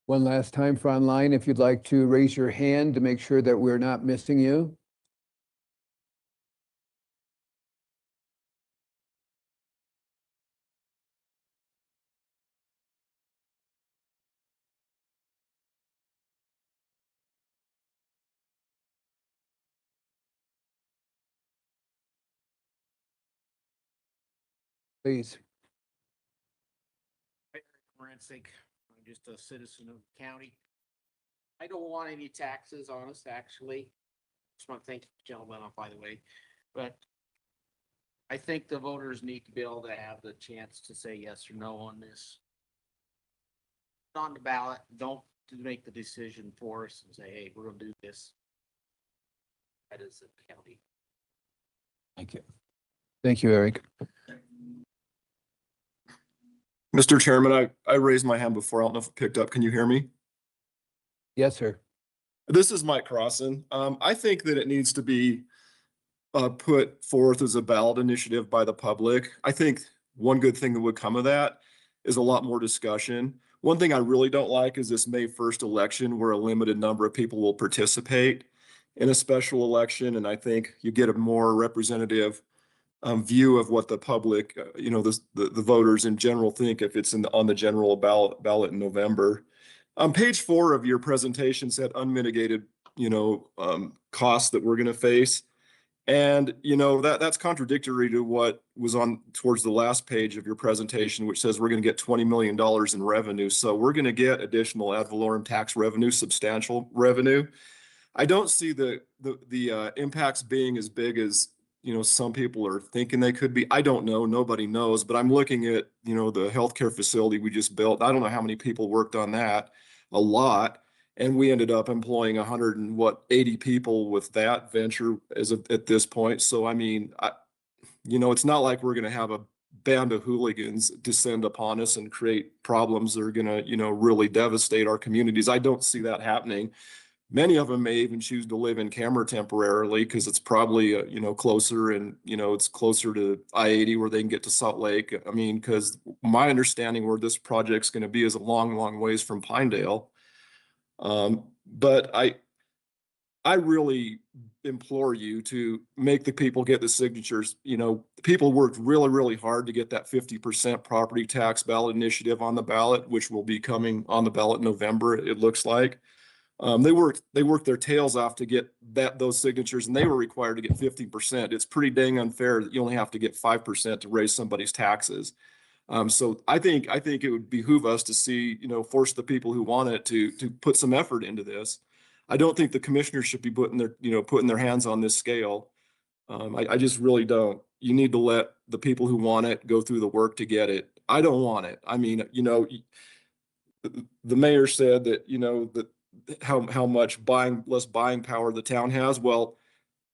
One last time for online, if you'd like to raise your hand to make sure that we're not missing you. Please. Forensic, I'm just a citizen of the county. I don't want any taxes, honest, actually. Just want to thank the gentleman, by the way, but I think the voters need to be able to have the chance to say yes or no on this. On the ballot, don't make the decision for us and say, hey, we're gonna do this. That is the county. Thank you. Thank you, Eric. Mr. Chairman, I raised my hand before. I don't know if it picked up. Can you hear me? Yes, sir. This is Mike Crossan. I think that it needs to be put forth as a ballot initiative by the public. I think one good thing that would come of that is a lot more discussion. One thing I really don't like is this May 1st election where a limited number of people will participate in a special election. And I think you get a more representative view of what the public, the voters in general think if it's on the general ballot in November. Page 4 of your presentation said unmitigated, costs that we're going to face. And, that's contradictory to what was on towards the last page of your presentation, which says we're going to get $20 million in revenue. So we're going to get additional ad valorem tax revenue, substantial revenue. I don't see the impacts being as big as, some people are thinking they could be. I don't know. Nobody knows. But I'm looking at, the healthcare facility we just built. I don't know how many people worked on that. A lot. And we ended up employing 180 people with that venture at this point. So, I mean, it's not like we're going to have a band of hooligans descend upon us and create problems that are going to, really devastate our communities. I don't see that happening. Many of them may even choose to live in Cameron temporarily because it's probably, closer and, it's closer to I-80 where they can get to Salt Lake. I mean, because my understanding where this project's going to be is a long, long ways from Pinedale. But I really implore you to make the people get the signatures. People worked really, really hard to get that 50% property tax ballot initiative on the ballot, which will be coming on the ballot in November, it looks like. They worked their tails off to get those signatures, and they were required to get 50%. It's pretty dang unfair that you only have to get 5% to raise somebody's taxes. So I think it would behoove us to see, force the people who want it to put some effort into this. I don't think the commissioners should be putting their hands on this scale. I just really don't. You need to let the people who want it go through the work to get it. I don't want it. I mean, the mayor said that, that how much less buying power the town has. Well,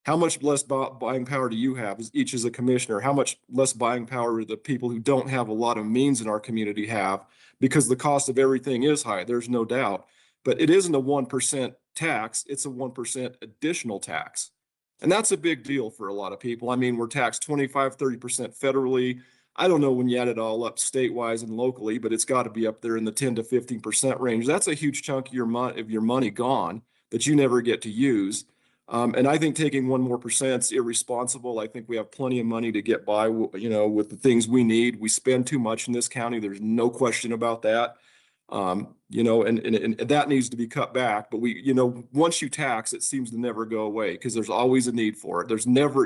how much less buying power do you have each as a commissioner? How much less buying power do the people who don't have a lot of means in our community have? Because the cost of everything is high, there's no doubt. But it isn't a 1% tax, it's a 1% additional tax. And that's a big deal for a lot of people. I mean, we're taxed 25, 30% federally. I don't know when you add it all up statewide and locally, but it's got to be up there in the 10 to 15% range. That's a huge chunk of your money gone that you never get to use. And I think taking 1 more percent is irresponsible. I think we have plenty of money to get by, with the things we need. We spend too much in this county. There's no question about that. And that needs to be cut back. But once you tax, it seems to never go away because there's always a need for it.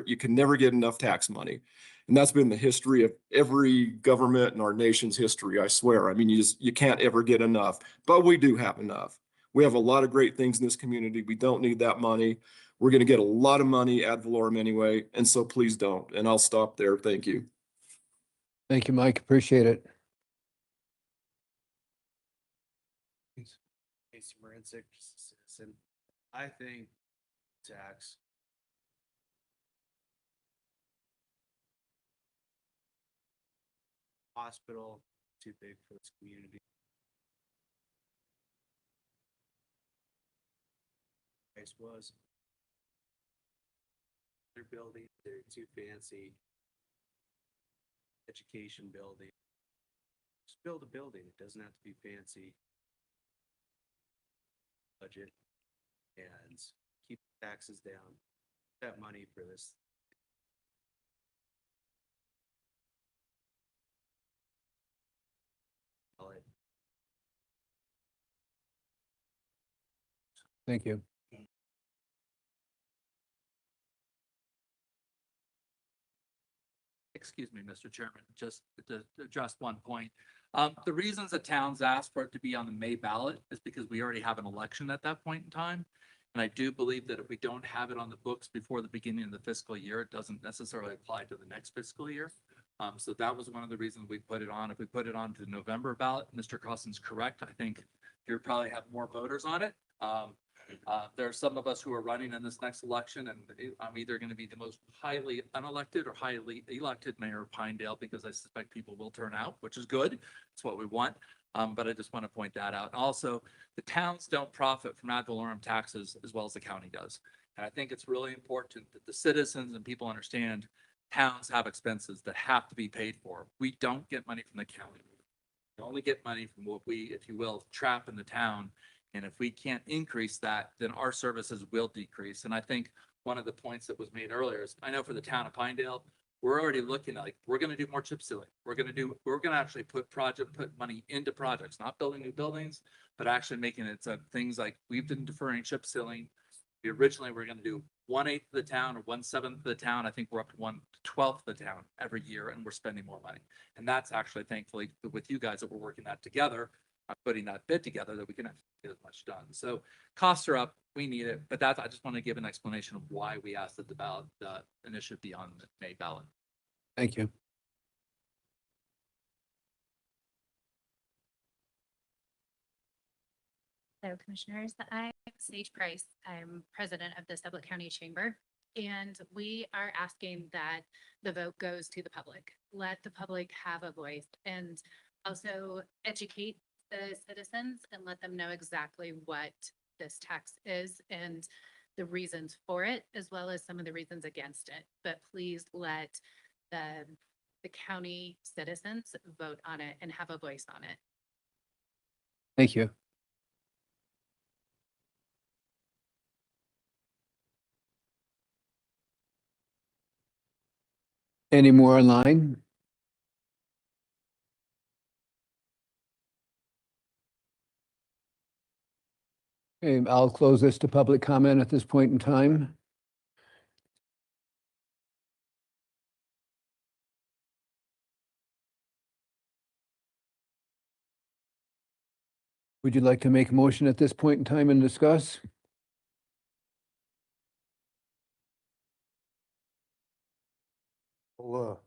You can never get enough tax money. And that's been the history of every government in our nation's history, I swear. I mean, you can't ever get enough, but we do have enough. We have a lot of great things in this community. We don't need that money. We're going to get a lot of money ad valorem anyway. And so please don't. And I'll stop there. Thank you. Thank you, Mike. Appreciate it. Casey Morensic, just a citizen. I think tax. Hospital, too big for this community. Price was. Their building, they're too fancy. Education building. Just build a building. It doesn't have to be fancy. Budget and keep taxes down. That money for this. Thank you. Excuse me, Mr. Chairman, just to address one point. The reasons the towns asked for it to be on the May ballot is because we already have an election at that point in time. And I do believe that if we don't have it on the books before the beginning of the fiscal year, it doesn't necessarily apply to the next fiscal year. So that was one of the reasons we put it on. If we put it on to the November ballot, Mr. Crossan's correct. I think you probably have more voters on it. There are some of us who are running in this next election, and I'm either going to be the most highly unelected or highly elected mayor of Pinedale, because I suspect people will turn out, which is good. It's what we want. But I just want to point that out. Also, the towns don't profit from ad valorem taxes as well as the county does. And I think it's really important that the citizens and people understand towns have expenses that have to be paid for. We don't get money from the county. We only get money from what we, if you will, trap in the town. And if we can't increase that, then our services will decrease. And I think one of the points that was made earlier is, I know for the town of Pinedale, we're already looking at, like, we're going to do more chip sealing. We're going to actually put money into projects, not building new buildings, but actually making it so things like we've been deferring chip sealing. We originally were going to do 1/8 of the town or 1/7 of the town. I think we're up to 1/12 of the town every year, and we're spending more money. And that's actually, thankfully, with you guys that we're working that together, putting that bid together, that we can actually get as much done. So costs are up, we need it, but that's, I just want to give an explanation of why we asked that the initiative be on the May ballot. Thank you. So Commissioners, I'm Sage Price. I'm president of the Sublette County Chamber. And we are asking that the vote goes to the public. Let the public have a voice and also educate the citizens and let them know exactly what this tax is and the reasons for it, as well as some of the reasons against it. But please let the county citizens vote on it and have a voice on it. Thank you. Any more online? Okay, I'll close this to public comment at this point in time. Would you like to make a motion at this point in time and discuss? Well,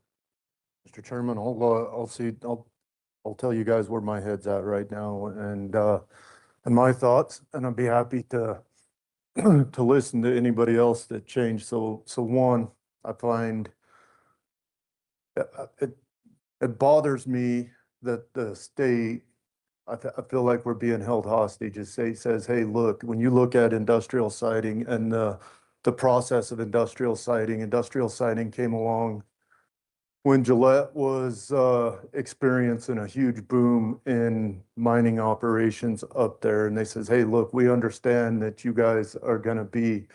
Mr. Chairman, I'll tell you guys where my head's at right now and my thoughts, and I'd be happy to to listen to anybody else that changed. So one, I find it bothers me that the state, I feel like we're being held hostage. It says, hey, look, when you look at industrial siting and the process of industrial siting came along when Gillette was experiencing a huge boom in mining operations up there. And they says, hey, look, we understand that you guys are going to be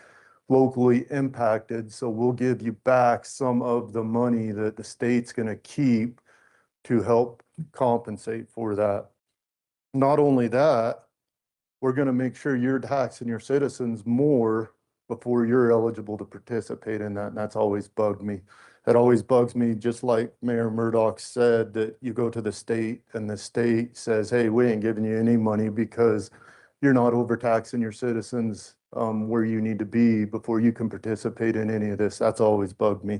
locally impacted, so we'll give you back some of the money that the state's going to keep to help compensate for that. Not only that, we're going to make sure you're taxing your citizens more before you're eligible to participate in that. And that's always bugged me. It always bugs me, just like Mayor Murdoch said, that you go to the state and the state says, hey, we ain't giving you any money because you're not overtaxing your citizens where you need to be before you can participate in any of this. That's always bugged me.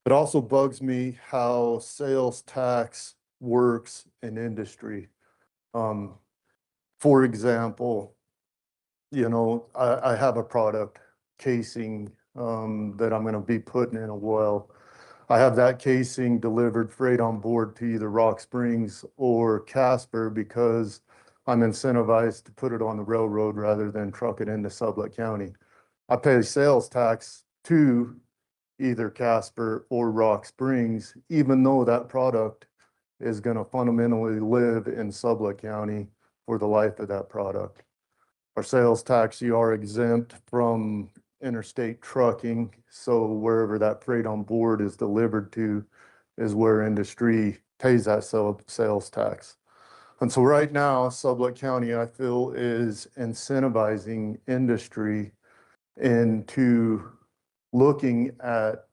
It also bugs me how sales tax works in industry. For example, you know, I have a product casing that I'm going to be putting in a well. I have that casing delivered freight on board to either Rock Springs or Casper because I'm incentivized to put it on the railroad rather than truck it into Sublette County. I pay sales tax to either Casper or Rock Springs, even though that product is going to fundamentally live in Sublette County for the life of that product. Our sales tax, you are exempt from interstate trucking. So wherever that freight on board is delivered to is where industry pays that sales tax. And so right now, Sublette County, I feel, is incentivizing industry into looking at,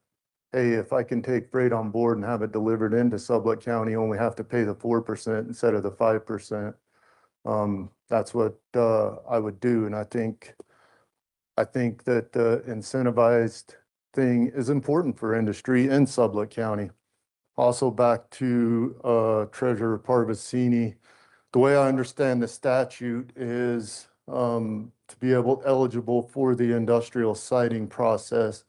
hey, if I can take freight on board and have it delivered into Sublette County, only have to pay the 4% instead of the 5%. That's what I would do. And I think that the incentivized thing is important for industry in Sublette County. Also back to Treasurer Parvasini, the way I understand the statute is to be eligible for the industrial siting process,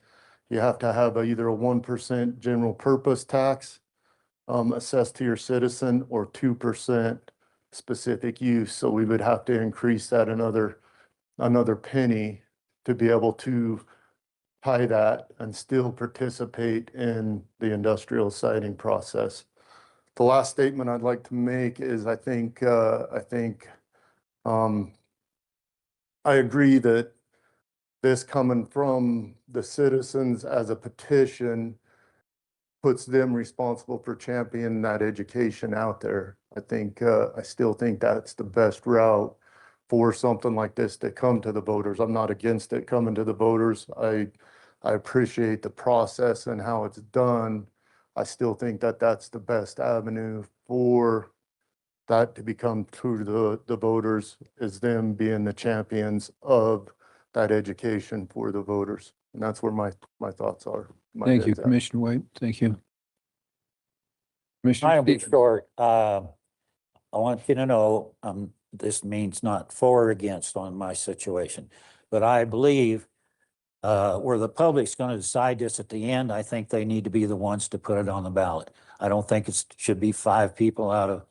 you have to have either a 1% general purpose tax assessed to your citizen or 2% specific use. So we would have to increase that another penny to be able to tie that and still participate in the industrial siting process. The last statement I'd like to make is I think I agree that this coming from the citizens as a petition puts them responsible for championing that education out there. I still think that's the best route for something like this to come to the voters. I'm not against it coming to the voters. I appreciate the process and how it's done. I still think that that's the best avenue for that to become true to the voters, is them being the champions of that education for the voters. And that's where my thoughts are. my Thank you, head's at. Commissioner White. Thank you. Commissioner I'll be Stevens. short. I want you to know, this means not for or against on my situation, but I believe where the public's going to decide this at the end, I think they need to be the ones to put it on the ballot. I don't think it should be 5 people out of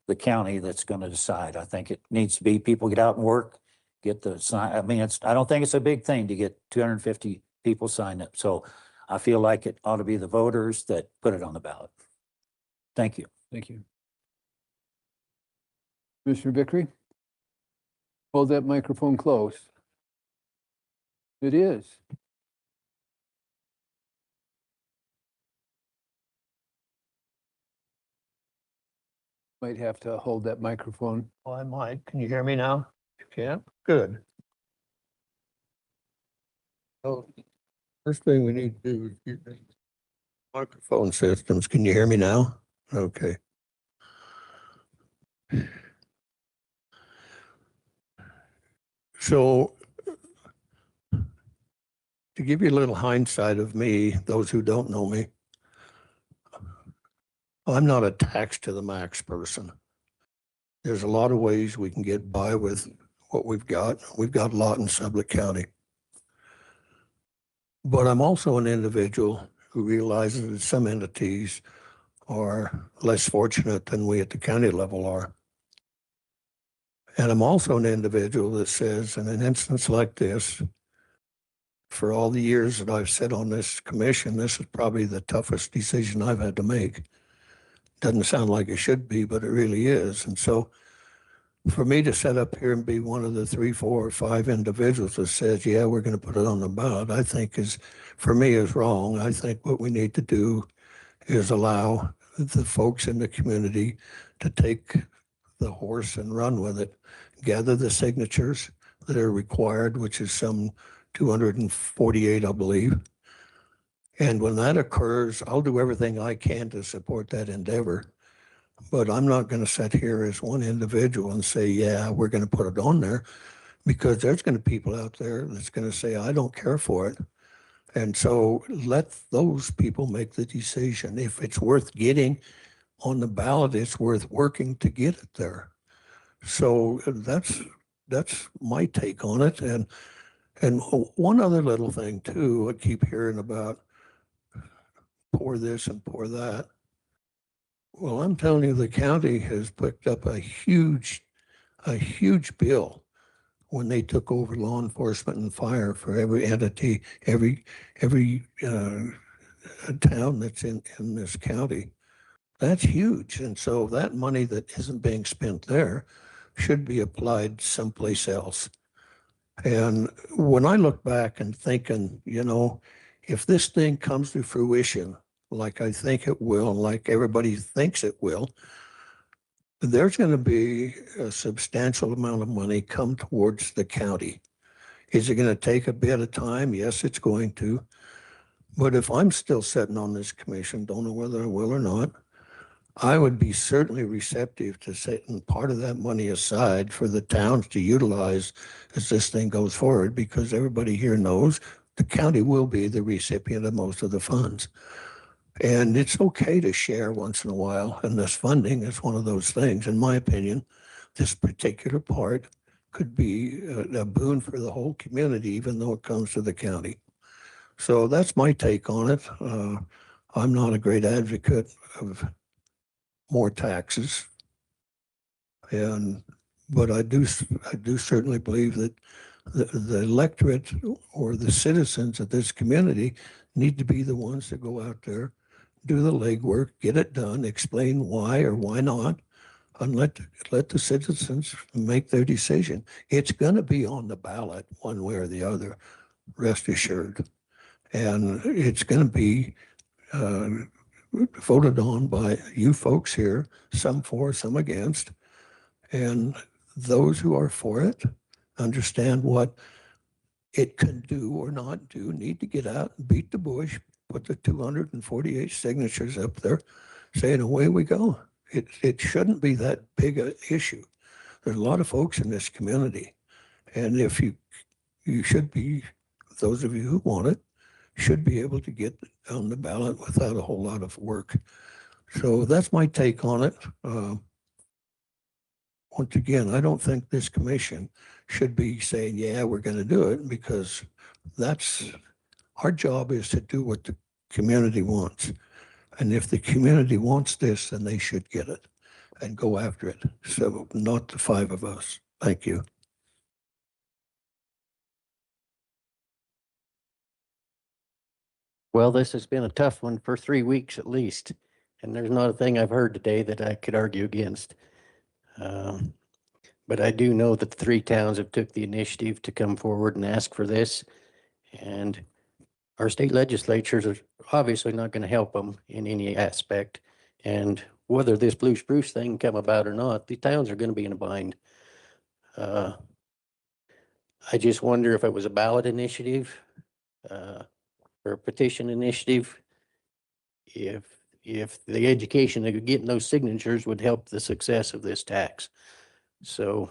the county that's going to decide. I think it needs to be people get out and work, get the sign. I mean, I don't think it's a big thing to get 250 people signed up. So I feel like it ought to be the voters that put it on the ballot. Thank you. Thank you. Commissioner Vickery? Hold that microphone close. It is. Might have to hold that microphone. Well, I might. Can you hear me now? You can? Good. Oh, first thing we need to do is get the microphone systems. Can you hear me now? Okay. So to give you a little hindsight of me, those who don't know me, I'm not a tax to the max person. There's a lot of ways we can get by with what we've got. We've got a lot in Sublette County. But I'm also an individual who realizes that some entities are less fortunate than we at the county level are. And I'm also an individual that says, in an instance like this, for all the years that I've sat on this commission, this is probably the toughest decision I've had to make. Doesn't sound like it should be, but it really is. And so for me to sit up here and be one of the 3, 4, or 5 individuals that says, yeah, we're going to put it on the ballot, I think for me is wrong. I think what we need to do is allow the folks in the community to take the horse and run with it, gather the signatures that are required, which is some 248, I believe. And when that occurs, I'll do everything I can to support that endeavor. But I'm not going to sit here as one individual and say, yeah, we're going to put it on there, because there's going to be people out there that's going to say, I don't care for it. And so let those people make the decision. If it's worth getting on the ballot, it's worth working to get it there. So that's my take on it. And one other little thing too, I keep hearing about pour this and pour that. Well, I'm telling you, the county has picked up a huge bill when they took over law enforcement and fire for every entity, every town that's in this county. That's huge. And so that money that isn't being spent there should be applied someplace else. And when I look back and thinking, if this thing comes to fruition, like I think it will, like everybody thinks it will, there's going to be a substantial amount of money come towards the county. Is it going to take a bit of time? Yes, it's going to. But if I'm still sitting on this commission, don't know whether I will or not, I would be certainly receptive to setting part of that money aside for the towns to utilize as this thing goes forward, because everybody here knows the county will be the recipient of most of the funds. And it's okay to share once in a while, and this funding is one of those things. In my opinion, this particular part could be a boon for the whole community, even though it comes to the county. So that's my take on it. I'm not a great advocate of more taxes. But I do certainly believe that the electorate or the citizens of this community need to be the ones that go out there, do the legwork, get it done, explain why or why not, and let the citizens make their decision. It's going to be on the ballot one way or the other, rest assured. And it's going to be voted on by you folks here, some for, some against. And those who are for it understand what it can do or not do, need to get out and beat the bush, put the 248 signatures up there, saying away we go. It shouldn't be that big an issue. There's a lot of folks in this community. And if you should be, those of you who want it, should be able to get on the ballot without a whole lot of work. So that's my take on it. Once again, I don't think this commission should be saying, yeah, we're going to do it, because our job is to do what the community wants. And if the community wants this, then they should get it and go after it. So not the five of us. Thank you. Well, this has been a tough one for 3 weeks at least, and there's not a thing I've heard today that I could argue against. But I do know that the 3 towns have took the initiative to come forward and ask for this, and our state legislatures are obviously not going to help them in any aspect. And whether this blue spruce thing come about or not, the towns are going to be in a bind. I just wonder if it was a ballot initiative or a petition initiative, if the education of getting those signatures would help the success of this tax. So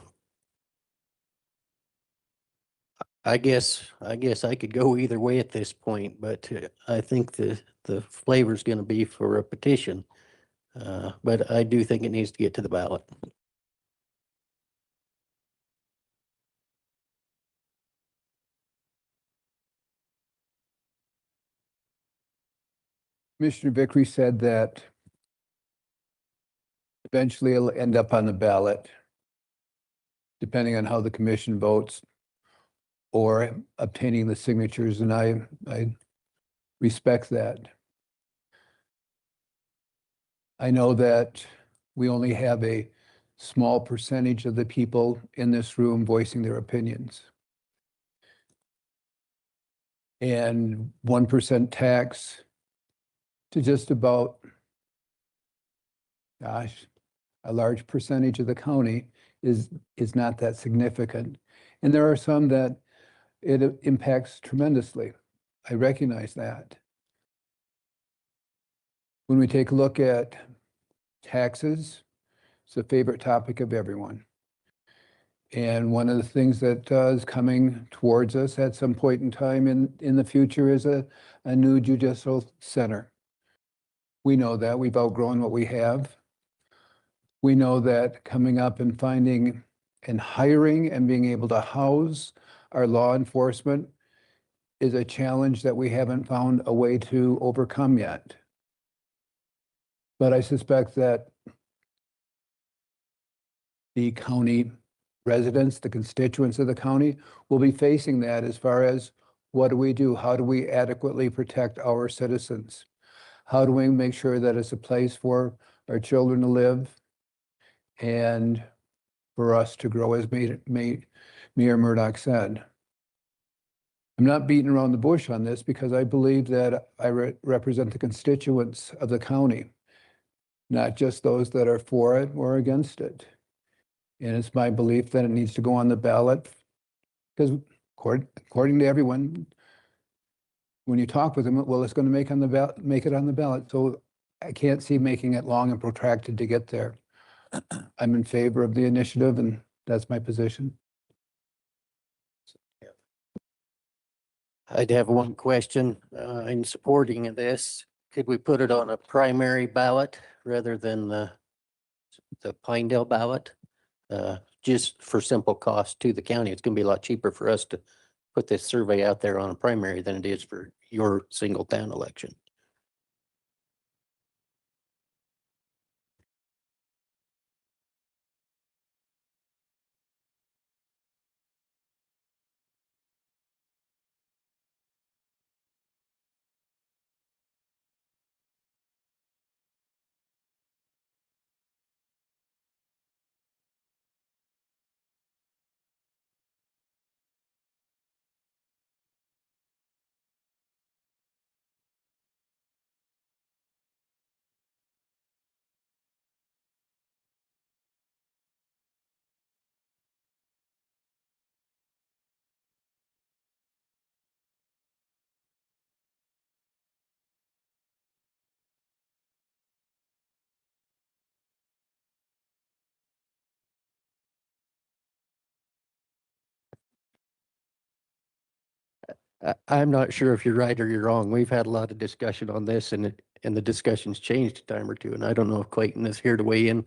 I guess I could go either way at this point, but I think the flavor is going to be for a petition. But I do think it needs to get to the ballot. Commissioner Vickery said that eventually it'll end up on the ballot, depending on how the commission votes or obtaining the signatures, and I respect that. I know that we only have a small percentage of the people in this room voicing their opinions. And 1% tax to just about, gosh, a large percentage of the county is not that significant. And there are some that it impacts tremendously. I recognize that. When we take a look at taxes, it's a favorite topic of everyone. And one of the things that is coming towards us at some point in time in the future is a new judicial center. We know that. We've outgrown what we have. We know that coming up and finding and hiring and being able to house our law enforcement is a challenge that we haven't found a way to overcome yet. But I suspect that the county residents, the constituents of the county, will be facing that as far as what do we do? How do we adequately protect our citizens? How do we make sure that it's a place for our children to live and for us to grow, as Mayor Murdoch said? I'm not beating around the bush on this because I believe that I represent the constituents of the county, not just those that are for it or against it. And it's my belief that it needs to go on the ballot because according to everyone, when you talk with them, well, it's going to make it on the ballot. So I can't see making it long and protracted to get there. I'm in favor of the initiative, and that's my position. I'd have one question in supporting of this. Could we put it on a primary ballot rather than the Pinedale ballot? just for simple cost to the county, it's gonna be a lot cheaper for us to put this survey out there on a primary than it is for your single town election. I'm not sure if you're right or you're wrong. We've had a lot of discussion on this and the discussion's changed a time or two, and I don't know if Clayton is here to weigh in.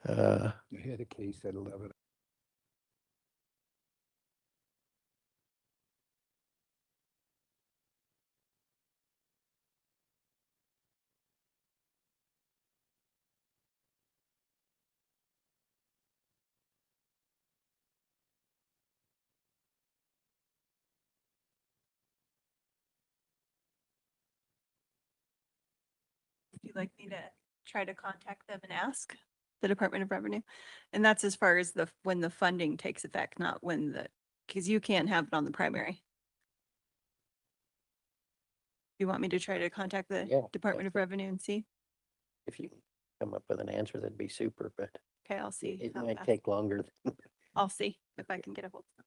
I had a case at 11. Would you like me to try to contact them and ask the Department of Revenue? And that's as far as when the funding takes effect, not when because you can't have it on the primary. You want me to try to contact Yeah, the Department of Revenue and see? If you come up with an answer, that'd be super, but Okay, I'll see. it how might fast- take longer. I'll see if I can get a hold of them.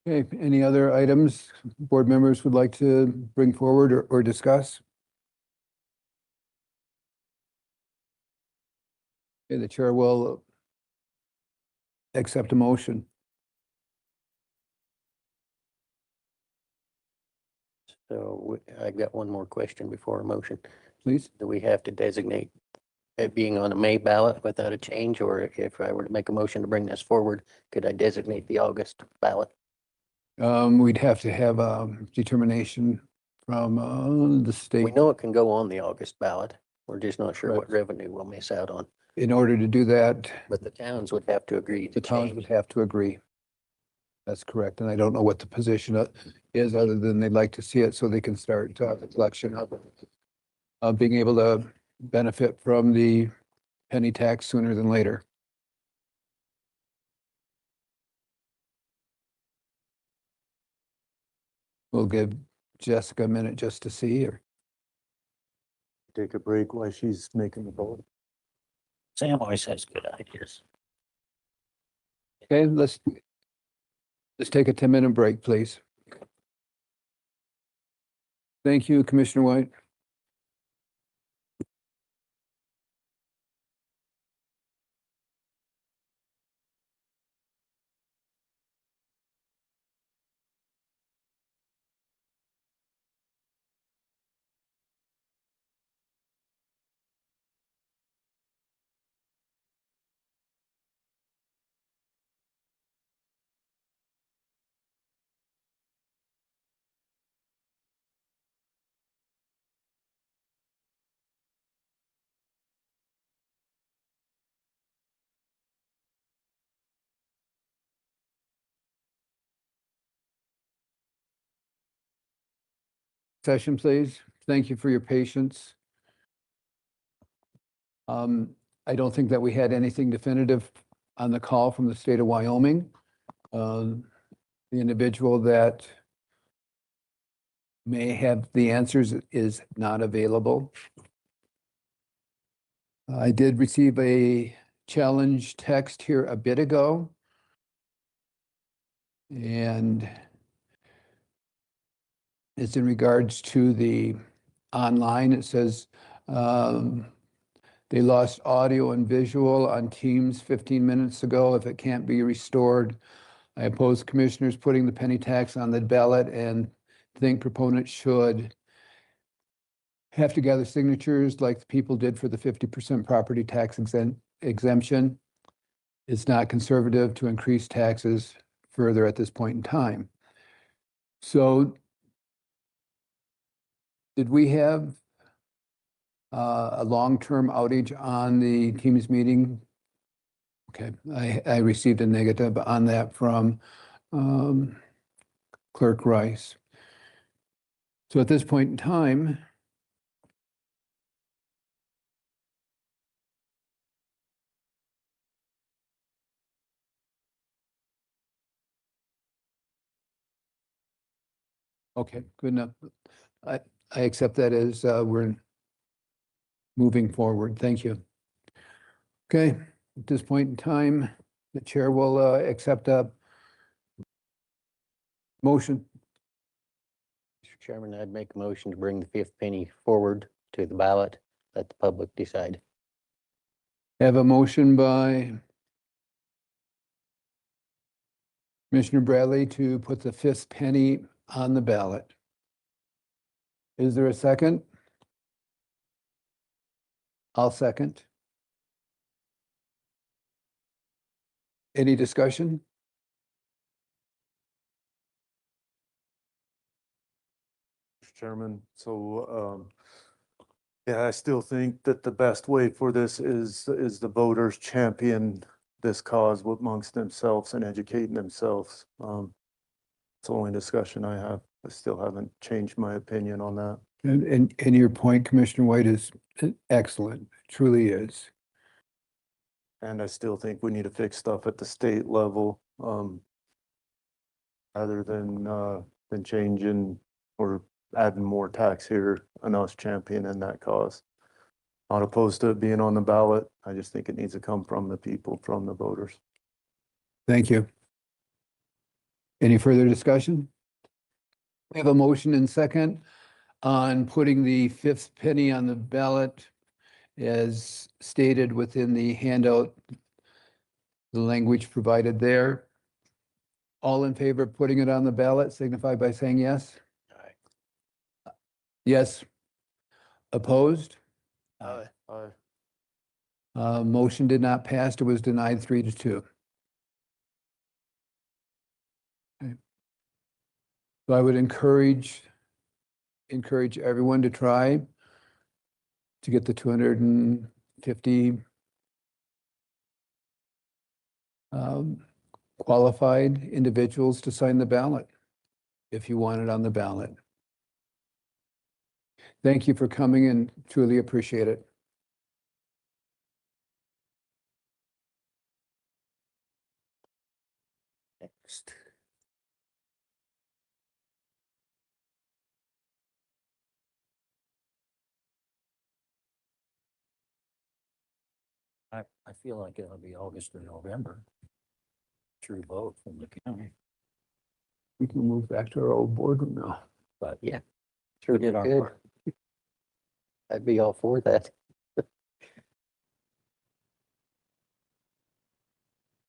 Okay, any other items board members would like to bring forward or discuss? Okay, the chair will accept a motion. So I've got one more question before a motion. Please. Do we have to designate it being on a May ballot without a change? Or if I were to make a motion to bring this forward, could I designate the August ballot? We'd have to have a determination from the We state. know it can go on the August ballot. We're just not sure what Right. revenue we'll miss out on. In order to do that, But the towns would have to agree to the towns would change. have to agree. That's correct. And I don't know what the position is, other than they'd like to see it so they can start the collection of being able to benefit from the penny tax sooner than later. We'll give Jessica a minute just to see her. Take a break while she's making the vote. Sam always has good ideas. Okay, let's take a 10-minute break, please. Thank you, Commissioner White. Session, please. Thank you for your patience. I don't think that we had anything definitive on the call from the state of Wyoming. The individual that may have the answers is not available. I did receive a challenge text here a bit ago. And it's in regards to the online. It says they lost audio and visual on Teams 15 minutes ago. If it can't be restored, I oppose commissioners putting the penny tax on the ballot and think proponents should have to gather signatures like the people did for the 50% property tax exemption. It's not conservative to increase taxes further at this point in time. So did we have a long-term outage on the Teams meeting? Okay, I received a negative on that from Clerk Rice. So at this point in time, okay, good enough. I accept that as we're moving forward. Thank you. Okay, at this point in time, the chair will accept a motion. Mr. Chairman, I'd make a motion to bring the fifth penny forward to the ballot. Let the public decide. Have a motion by Commissioner Bradley to put the fifth penny on the ballot. Is there a second? I'll second. Any discussion? Mr. Chairman, so, yeah, I still think that the best way for this is the voters champion this cause amongst themselves and educating themselves. It's the only discussion I have. I still haven't changed my opinion on that. And your point, Commissioner White, is excellent, truly is. And I still think we need to fix stuff at the state level, rather than changing or adding more tax here and us championing that cause. Not opposed to it being on the ballot. I just think it needs to come from the people, from the voters. Thank you. Any further discussion? We have a motion and second on putting the fifth penny on the ballot as stated within the handout, the language provided there. All in favor of putting it on the ballot signify by saying yes. Aye. Yes. Opposed? Aye. Motion did not pass. It was denied 3-2. Okay. So I would encourage everyone to try to get the 250 qualified individuals to sign the ballot if you want it on the ballot. Thank you for coming and truly appreciate it. Next. I feel like it'll be August or November. True vote from the county, We can move back to our old boardroom now. but Yeah. we Sure did our good. part. I'd be all for that.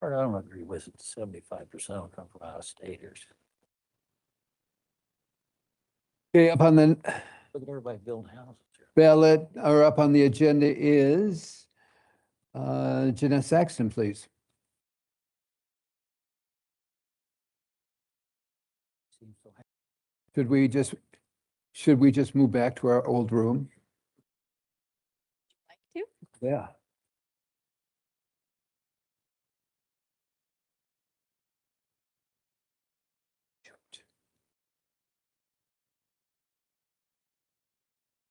Part I don't agree with, 75% will come from out of staters. Okay, up on the Look at everybody building houses here. ballot or up on the agenda is Jeanette Saxton, please. Seems so happy. Should we just move back to our old room? Like to? Yeah.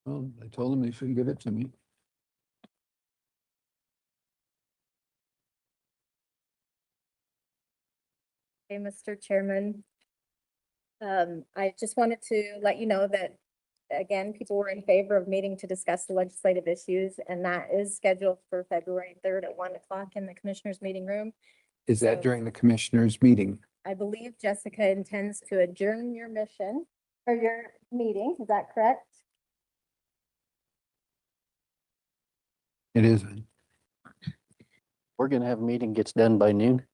Well, I told them they shouldn't give it to me. Hey, Mr. Chairman. I just wanted to let you know that, again, people were in favor of meeting to discuss the legislative issues, and that is scheduled for February 3rd at 1 o'clock in the Commissioners' meeting room. Is that So- during the commissioners' meeting? I believe Jessica intends to adjourn your mission or your meeting. Is that correct? It is. We're gonna have a meeting gets done by noon.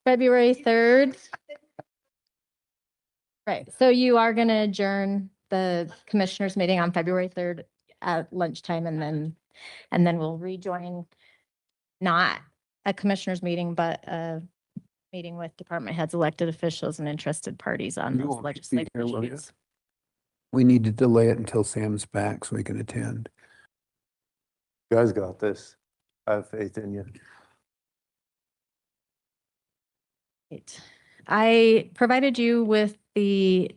February 3rd. Right, so you are gonna adjourn the commissioners meeting on February 3rd at lunchtime, and then we'll rejoin not a commissioners meeting, but a meeting with department heads, elected officials, and interested parties on You those won't be legislative here, will you? issues. We need to delay it until Sam's back so we can attend. You guys got this. I have faith in you. Right. I provided you with the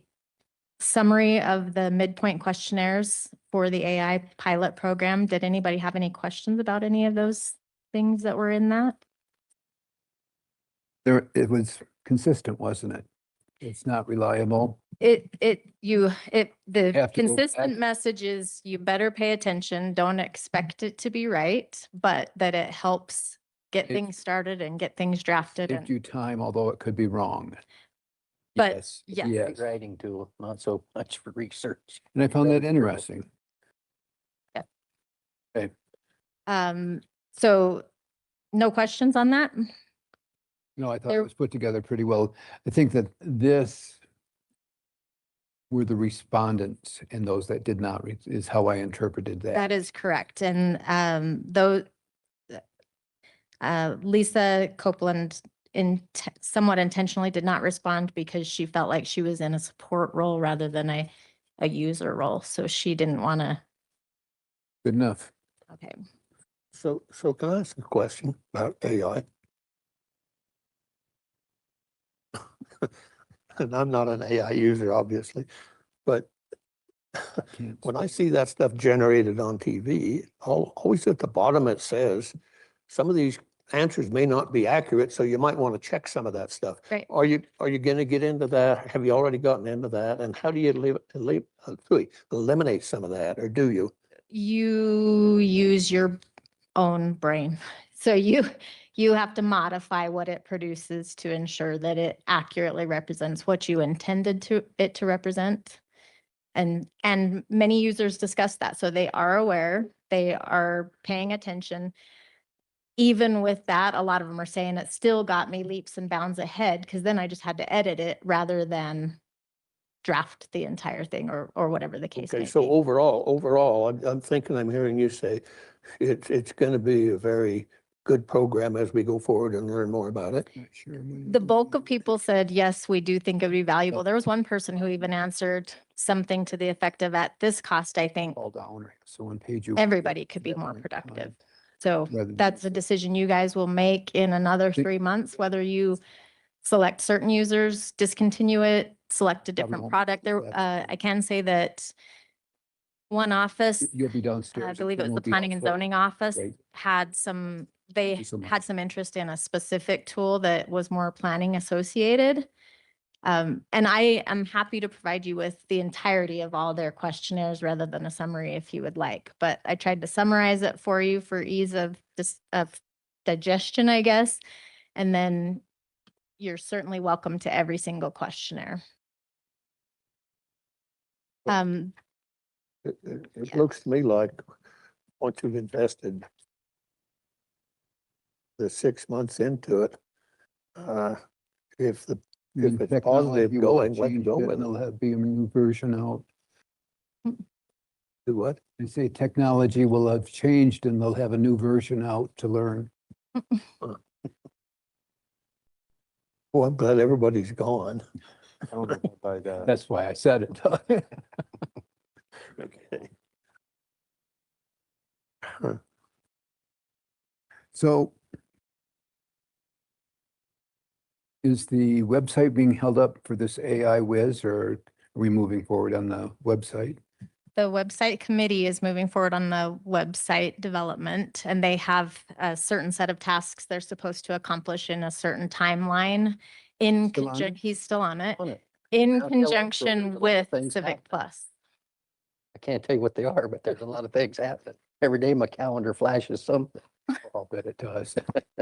summary of the midpoint questionnaires for the AI pilot program. Did anybody have any questions about any of those things that were in that? It was consistent, wasn't it? It's not reliable. The Have to go consistent back. message is you better pay attention. Don't expect it to be right, but that it helps get It- things started and get things drafted. Saved And you time, although it could be wrong. But, Yes, yeah. Yes. Writing tool, not so much for research. And I found that interesting. so no questions on that? No, I thought There- it was put together pretty well. I think that this were the respondents and those that did not is how I interpreted that. That is correct. And though Lisa Copeland somewhat intentionally did not respond because she felt like she was in a support role rather than a user role. So she didn't want to. Good enough. Okay. So can I ask a question about AI? And I'm not an AI user, obviously, but when I see that stuff generated on TV, always at the bottom it says, some of these answers may not be accurate, so you might want to check some of that stuff. Right. Are you going to get into that? Have you already gotten into that? And how do you eliminate some of that, or do you? You use your own brain. So you have to modify what it produces to ensure that it accurately represents what you intended it to represent. And many users discuss that. So they are aware, they are paying attention. Even with that, a lot of them are saying it still got me leaps and bounds ahead, because then I just had to edit it rather than draft the entire thing or whatever the case Okay, may so be. overall, I'm thinking, I'm hearing you say it's going to be a very good program as we go forward and learn more about it. The bulk of people said, yes, we do think it would be valuable. There was one person who even answered something to the effect of, at this cost, I think All down. So one page you. everybody could be more productive. So Rather than that's a decision you guys will make in another 3 months, whether you select certain users, discontinue it, select a different won't product. do There, that. I can say that one office, You'll be downstairs. I believe it was Ken the will be planning and outside. zoning office, Great. they you so much. had some interest in a specific tool that was more planning associated. And I am happy to provide you with the entirety of all their questionnaires rather than a summary if you would like. But I tried to summarize it for you for ease of digestion, I guess. And then you're certainly welcome to every single questionnaire. It looks to me like once you've invested the 6 months into it, if it's Technology positive will going, have let's changed go it, with and it. there'll be a new version out. Do what? I say technology will have changed and they'll have a new version out to learn. Well, I'm glad everybody's gone. I don't know about that. That's why I said it. Okay. So is the website being held up for this AI whiz, or are we moving forward on the website? The website committee is moving forward on the website development, and they have a certain set of tasks they're supposed to accomplish in a certain timeline. Still on it? He's still on it, On it. in I'll tell you, conjunction there's a lot of with things Civic happening. Plus. I can't tell you what they are, but there's a lot of things happening. Every day my calendar flashes something. I'll bet it does.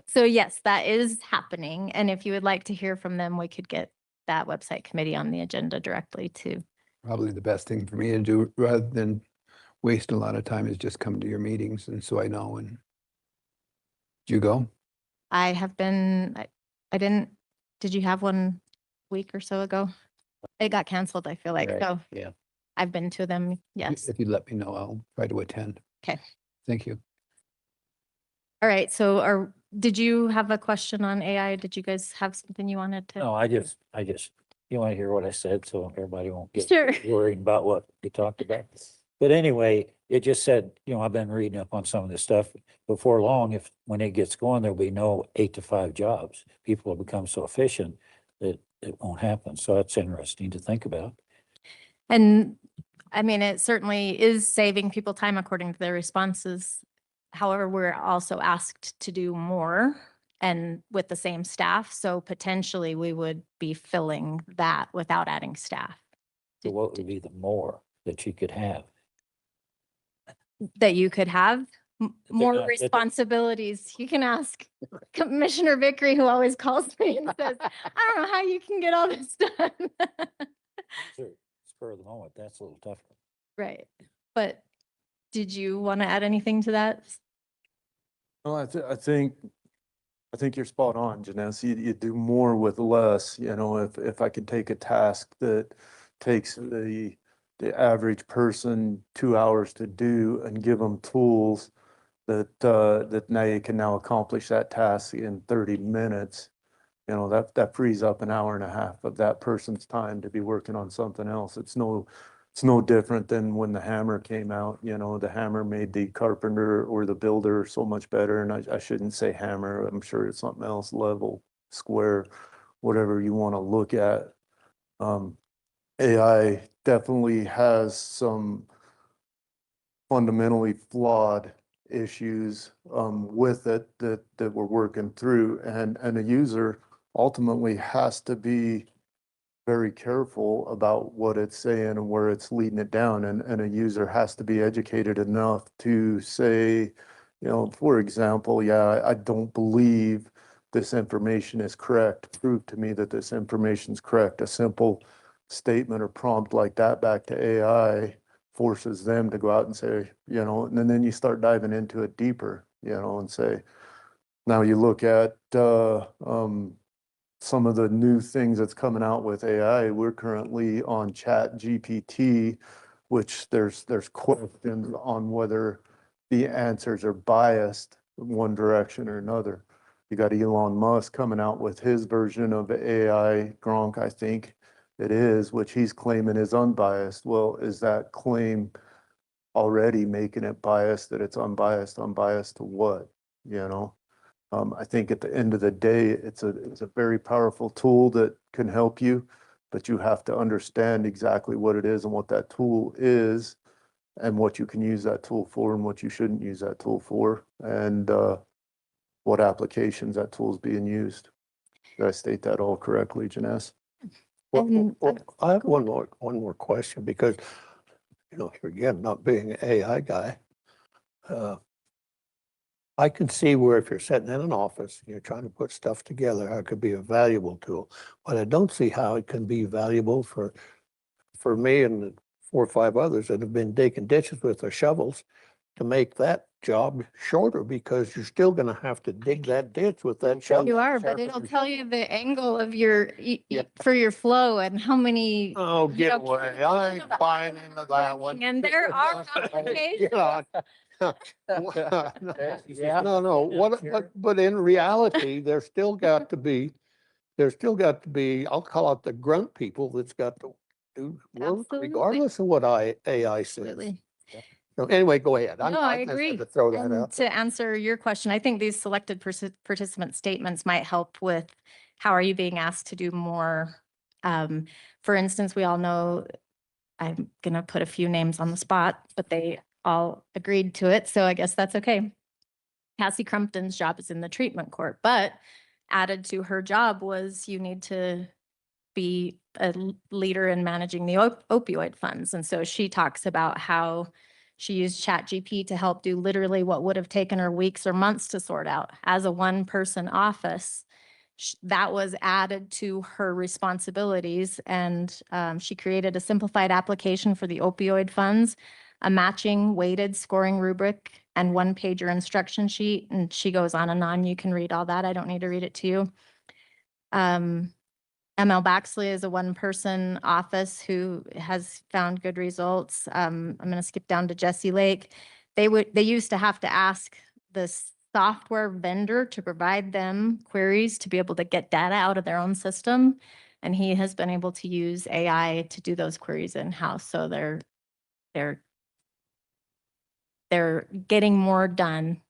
So yes, that is happening. And if you would like to hear from them, we could get that website committee on the agenda directly too. Probably the best thing for me to do rather than waste a lot of time is just come to your meetings, and so I know. And did you go? I have been, I didn't, did you have one week or so ago? It got canceled, I feel like, Right, so. yeah. I've been to them, yes. If you let me know, I'll try to attend. Okay. Thank you. All right, so did you have a question on AI? Did you guys have something you wanted to? No, I just, you want to hear what I said, so everybody won't get Sure. worried about what we talked about. But anyway, it just said, I've been reading up on some of this stuff. Before long, when it gets going, there'll be no 8 to 5 jobs. People will become so efficient that it won't happen. So that's interesting to think about. And I mean, it certainly is saving people time according to their responses. However, we're also asked to do more and with the same staff. So potentially we would be filling that without adding staff So what would be the more that you could have? that you could have. More not- if they're- responsibilities. You can ask Commissioner Vickery, who always calls me and says, I don't know how you can get all this done. Sure, spur of the moment, that's a little tougher. Right. But did you want to add anything to that? No, I think you're spot on, Janessa. You do more with less. If I could take a task that takes the average person 2 hours to do and give them tools that now you can now accomplish that task in 30 minutes, that frees up an hour and a half of that person's time to be working on something else. It's no different than when the hammer came out. The hammer made the carpenter or the builder so much better. And I shouldn't say hammer. I'm sure it's something else, level, square, whatever you want to look at. AI definitely has some fundamentally flawed issues with it that we're working through, and a user ultimately has to be very careful about what it's saying and where it's leading it down, and a user has to be educated enough to say, for example, yeah, I don't believe this information is correct. Prove to me that this information is correct. A simple statement or prompt like that back to AI forces them to go out and say, and then you start diving into it deeper, and say, now you look at some of the new things that's coming out with AI. We're currently on Chat GPT, which there's questions on whether the answers are biased in one direction or another. You got Elon Musk coming out with his version of AI, Gronk, I think it is, which he's claiming is unbiased. Well, is that claim already making it biased, that it's unbiased to what, I think at the end of the day, it's a very powerful tool that can help you, but you have to understand exactly what it is and what that tool is and what you can use that tool for and what you shouldn't use that tool for, and what applications that tool is being used. Did I state that all correctly, Janess? And I have one more question, because, here again, not being an AI guy, I can see where if you're sitting in an office, you're trying to put stuff together, how it could be a valuable tool. But I don't see how it can be valuable for me and the 4 or 5 others that have been digging ditches with their shovels to make that job shorter, because you're still going to have to dig that ditch with that shovel. you are, but it'll tell you the angle of your, for your flow and how many. Oh, get away. I ain't buying into that one. And there are applications. But in reality, there's still got to be, I'll call it the grunt people that's got to do work Absolutely. regardless of what AI says. Absolutely. So anyway, go ahead. No, I just had agree. to throw that And out. to answer your question, I think these selected participant statements might help with how are you being asked to do more? For instance, we all know, I'm gonna put a few names on the spot, but they all agreed to it, so I guess that's okay. Cassie Crumpton's job is in the treatment court, but added to her job was you need to be a leader in managing the opioid funds. And so she talks about how she used ChatGPT to help do literally what would have taken her weeks or months to sort out as a one-person office. That was added to her responsibilities, and she created a simplified application for the opioid funds, a matching weighted scoring rubric, and one-pager instruction sheet. And she goes on and on. You can read all that. I don't need to read it to you. ML Baxley is a one-person office who has found good results. I'm going to skip down to Jesse Lake. They used to have to ask the software vendor to provide them queries to be able to get data out of their own system. And he has been able to use AI to do those queries in-house. So they're getting more done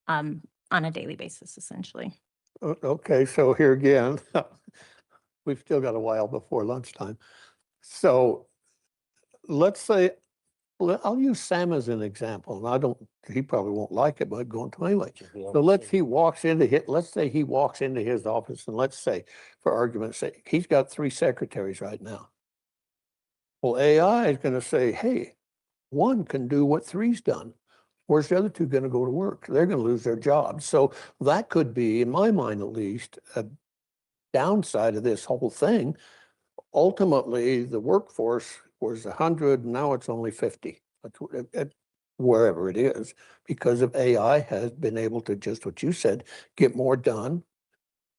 on a daily basis, essentially. Okay, so here again, we've still got a while before lunchtime. So let's say, I'll use Sam as an example, and I don't, he probably won't like it, but I'm going to anyway. So let's say he walks into his office, and let's say, for argument's sake, he's got 3 secretaries right now. Well, AI is going to say, hey, 1 can do what 3's done. Where's the other 2 going to go to work? They're going to lose their jobs. So that could be, in my mind at least, a downside of this whole thing. Ultimately, the workforce was 100, now it's only 50, wherever it is, because of AI has been able to, just what you said, get more done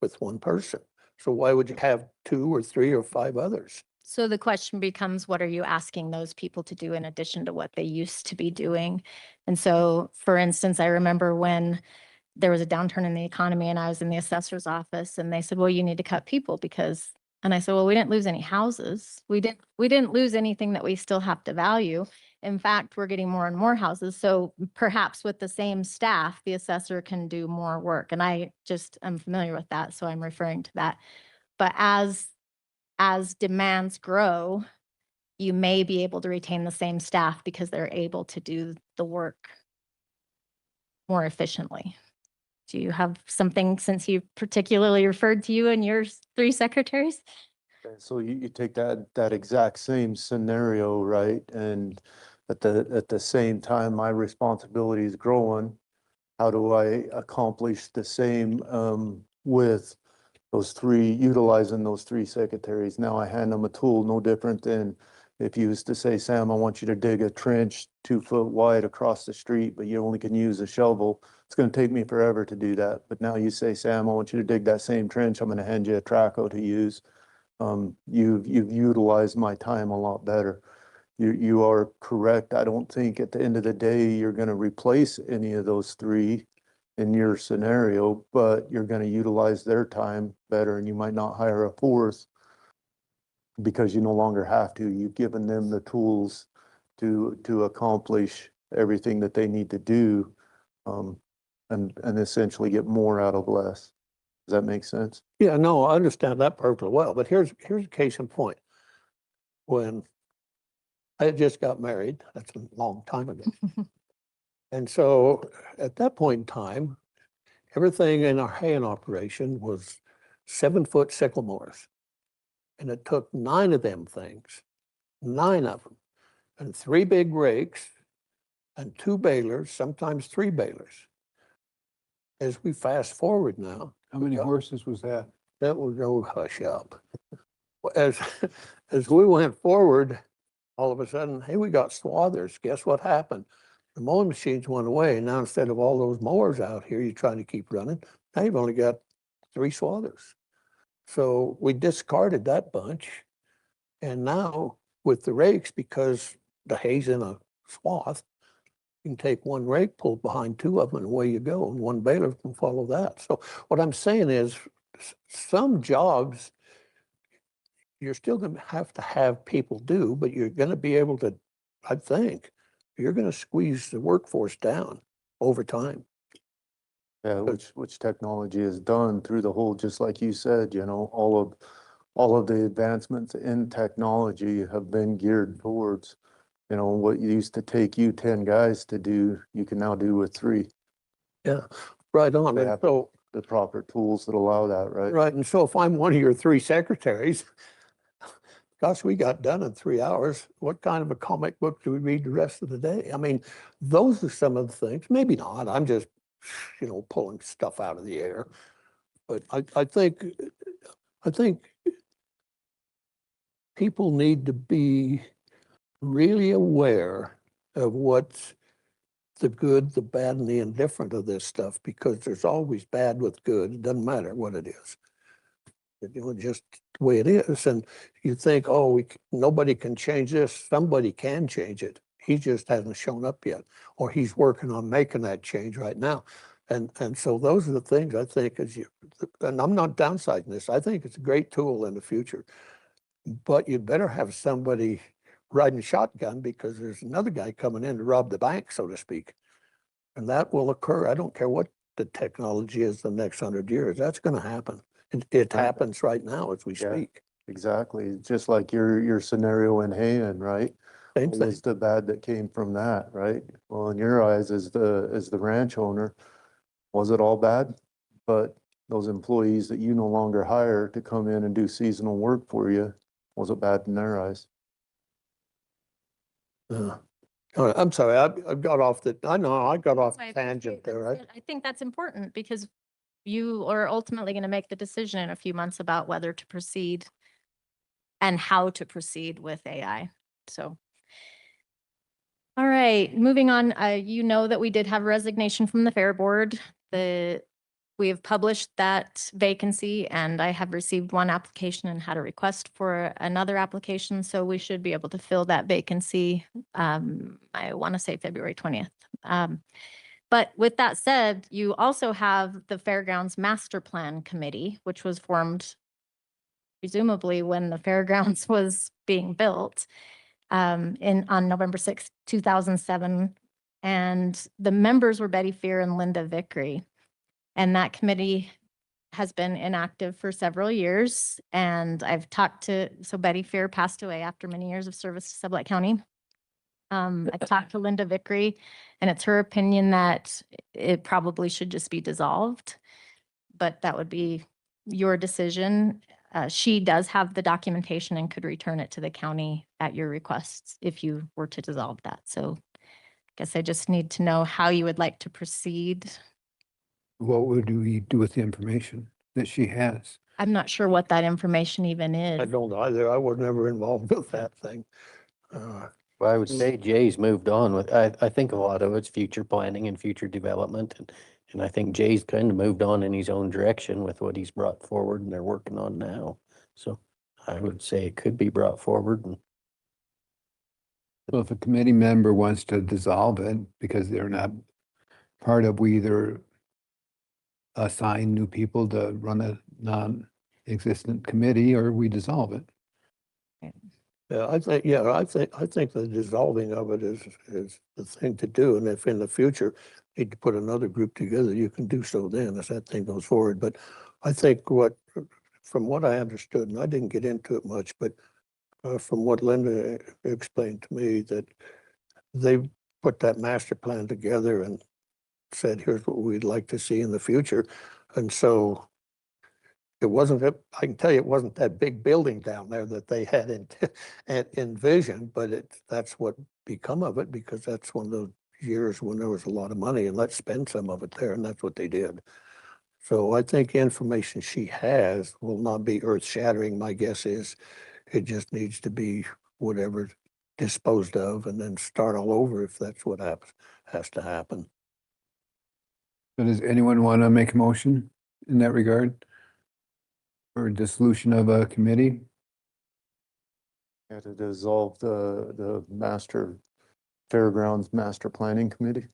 with 1 person. So why would you have 2 or 3 or 5 others? So the question becomes, what are you asking those people to do in addition to what they used to be doing? And so, for instance, I remember when there was a downturn in the economy and I was in the assessor's office and they said, well, you need to cut people because, and I said, well, we didn't lose any houses. We didn't lose anything that we still have to value. In fact, we're getting more and more houses. So perhaps with the same staff, the assessor can do more work. And I just am familiar with that. So I'm referring to that. But as demands grow, you may be able to retain the same staff because they're able to do the work more efficiently. Do you have something, since you particularly referred to you and your 3 secretaries? Okay, so you take that exact same scenario, right? And at the same time, my responsibility is growing. How do I accomplish the same with utilizing those 3 secretaries? Now I hand them a tool no different than if you was to say, Sam, I want you to dig a trench 2 foot wide across the street, but you only can use a shovel. It's going to take me forever to do that. But now you say, Sam, I want you to dig that same trench. I'm going to hand you a traco to use. You've utilized my time a lot better. You are correct. I don't think at the end of the day, you're going to replace any of those 3 in your scenario, but you're going to utilize their time better, and you might not hire a 4th because you no longer have to. You've given them the tools to accomplish everything that they need to do, and essentially get more out of less. Does that make sense? Yeah, no, I understand that perfectly well, but here's a case in point. When I had just got married, that's a long time ago. And so at that point in time, everything in our haying operation was 7-foot sycamores. And it took 9 of them things, 9 of them, and 3 big rakes and 2 balers, sometimes 3 balers. As we fast forward now. How many horses was that? That will go hush up. As we went forward, all of a sudden, hey, we got swathers. Guess what happened? The mowing machines went away. Now, instead of all those mowers out here, you're trying to keep running. Now you've only got 3 swathers. So we discarded that bunch. And now with the rakes, because the hay's in a swath, you can take 1 rake, pull behind 2 of them, and away you go. And 1 baler can follow that. So what I'm saying is some jobs you're still going to have people do, but you're going to be able to, I think, you're going to squeeze the workforce down over time. Yeah, which technology is done through the whole, just like you said, all of the advancements in technology have been geared towards, what used to take you 10 guys to do, you can now do with 3. Yeah, right on. They And have so, the proper tools that allow that, right? right. And so if I'm one of your 3 secretaries, gosh, we got done in 3 hours. What kind of a comic book do we read the rest of the day? I mean, those are some of the things. Maybe not. I'm just, pulling stuff out of the air. But I think people need to be really aware of what's the good, the bad, and the indifferent of this stuff, because there's always bad with good. It doesn't matter what it is. Just the way it is. And you think, oh, nobody can change this. Somebody can change it. He just hasn't shown up yet, or he's working on making that change right now. And so those are the things I think and I'm not downsizing this. I think it's a great tool in the future, but you'd better have somebody riding shotgun because there's another guy coming in to rob the bank, so to speak. And that will occur. I don't care what the technology is the next 100 years. That's going to happen. It happens right now as we Yeah. speak. Exactly, just like your scenario in Hayan, right? Same What thing. was the bad that came from that, right? Well, in your eyes, as the ranch owner, was it all bad? But those employees that you no longer hire to come in and do seasonal work for you, was it bad in their eyes? I'm sorry, I got off I know I got off That's why I tangent appreciate there, that. right? I think that's important because you are ultimately going to make the decision in a few months about whether to proceed and how to proceed with AI. So. All right, moving on, you know that we did have a resignation from the Fair Board. We have published that vacancy and I have received one application and had a request for another application. So we should be able to fill that vacancy. I want to say February 20th. But with that said, you also have the Fairgrounds Master Plan Committee, which was formed presumably when the fairgrounds was being built on November 6th, 2007. And the members were Betty Fear and Linda Vickery. And that committee has been inactive for several years. And I've talked so Betty Fear passed away after many years of service to Sublette County. I've talked to Linda Vickery, and it's her opinion that it probably should just be dissolved, but that would be your decision. She does have the documentation and could return it to the county at your request if you were to dissolve that. So I guess I just need to know how you would like to proceed. What would we do with the information that she has? I'm not sure what that information even I is. don't either. I was never involved with that thing. Well, I would say Jay's moved on with, I think a lot of it's future planning and future development. And I think Jay's kind of moved on in his own direction with what he's brought forward and they're working on now. So I would say it could be brought forward and Well, if a committee member wants to dissolve it because they're not part of, we either assign new people to run a non-existent committee or we dissolve it. Yeah, I think the dissolving of it is the thing to do. And if in the future you need to put another group together, you can do so then as that thing goes forward. But I think from what I understood, and I didn't get into it much, but from what Linda explained to me, that they put that master plan together and said, here's what we'd like to see in the future. And so it wasn't, I can tell you, it wasn't that big building down there that they had envisioned, but that's what become of it, because that's one of those years when there was a lot of money and let's spend some of it there, and that's what they did. So I think information she has will not be earth shattering. My guess is it just needs to be whatever disposed of and then start all over if that's what has to happen. So does anyone want to make a motion in that regard? For dissolution of a committee? Yeah, to dissolve the Fairgrounds Master Planning Committee.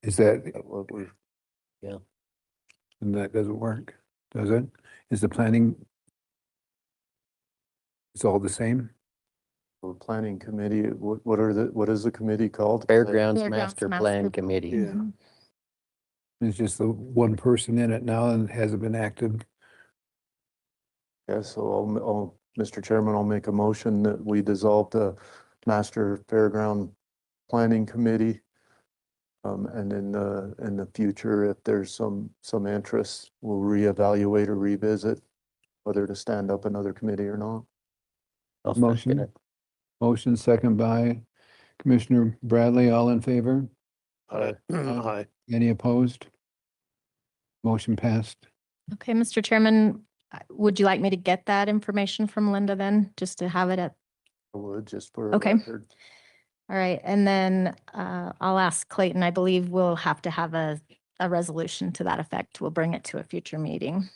Is that, What we're, and that doesn't work, does it? Is the planning? It's all the same? the planning committee, what is the committee called? Fairgrounds Fairgrounds Master Master Plan Committee. Yeah. There's just the one person in it now and hasn't been active. Yeah, so Mr. Chairman, I'll make a motion that we dissolve the Master Fairground Planning Committee. And in the future, if there's some interest, we'll reevaluate or revisit whether to stand up another committee or not. I'll second Motion, it. motion second by Commissioner Bradley, all in favor? Aye. Any opposed? Motion passed. Okay, Mr. Chairman, would you like me to get that information from Linda then, just to have it at? I would, just for a Okay. record. All right, and then I'll ask Clayton, I believe we'll have to have a resolution to that effect. We'll bring it to a future meeting.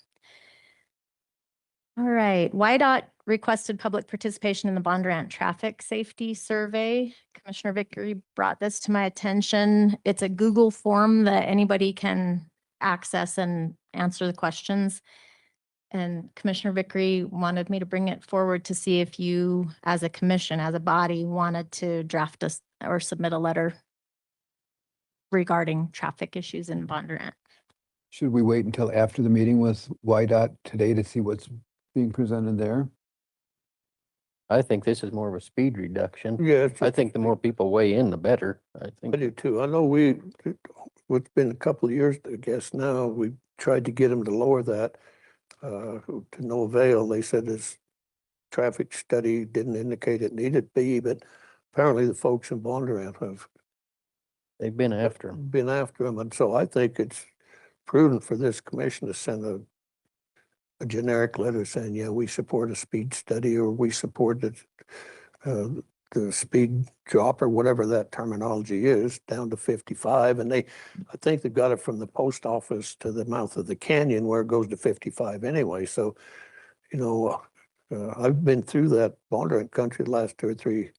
All right, YDOT requested public participation in the Bondurant Traffic Safety Survey. Commissioner Vickery brought this to my attention. It's a Google form that anybody can access and answer the questions. And Commissioner Vickery wanted me to bring it forward to see if you, as a commission, as a body, wanted to draft us or submit a letter regarding traffic issues in Bondurant. Should we wait until after the meeting with YDOT today to see what's being presented there? I think this is more of a speed reduction. Yeah, I think the more people weigh in, the better. I I think. do too. I know it's been a couple of years, I guess now, we tried to get them to lower that, to no avail. They said this traffic study didn't indicate it needed to be, but apparently the folks in Bondurant have They've been after them. been after them. And so I think it's prudent for this commission to send a generic letter saying, yeah, we support a speed study, or we support the speed drop, or whatever that terminology is, down to 55. And I think they got it from the post office to the mouth of the canyon, where it goes to 55 anyway. So, I've been through that Bondurant country the last 2 or 3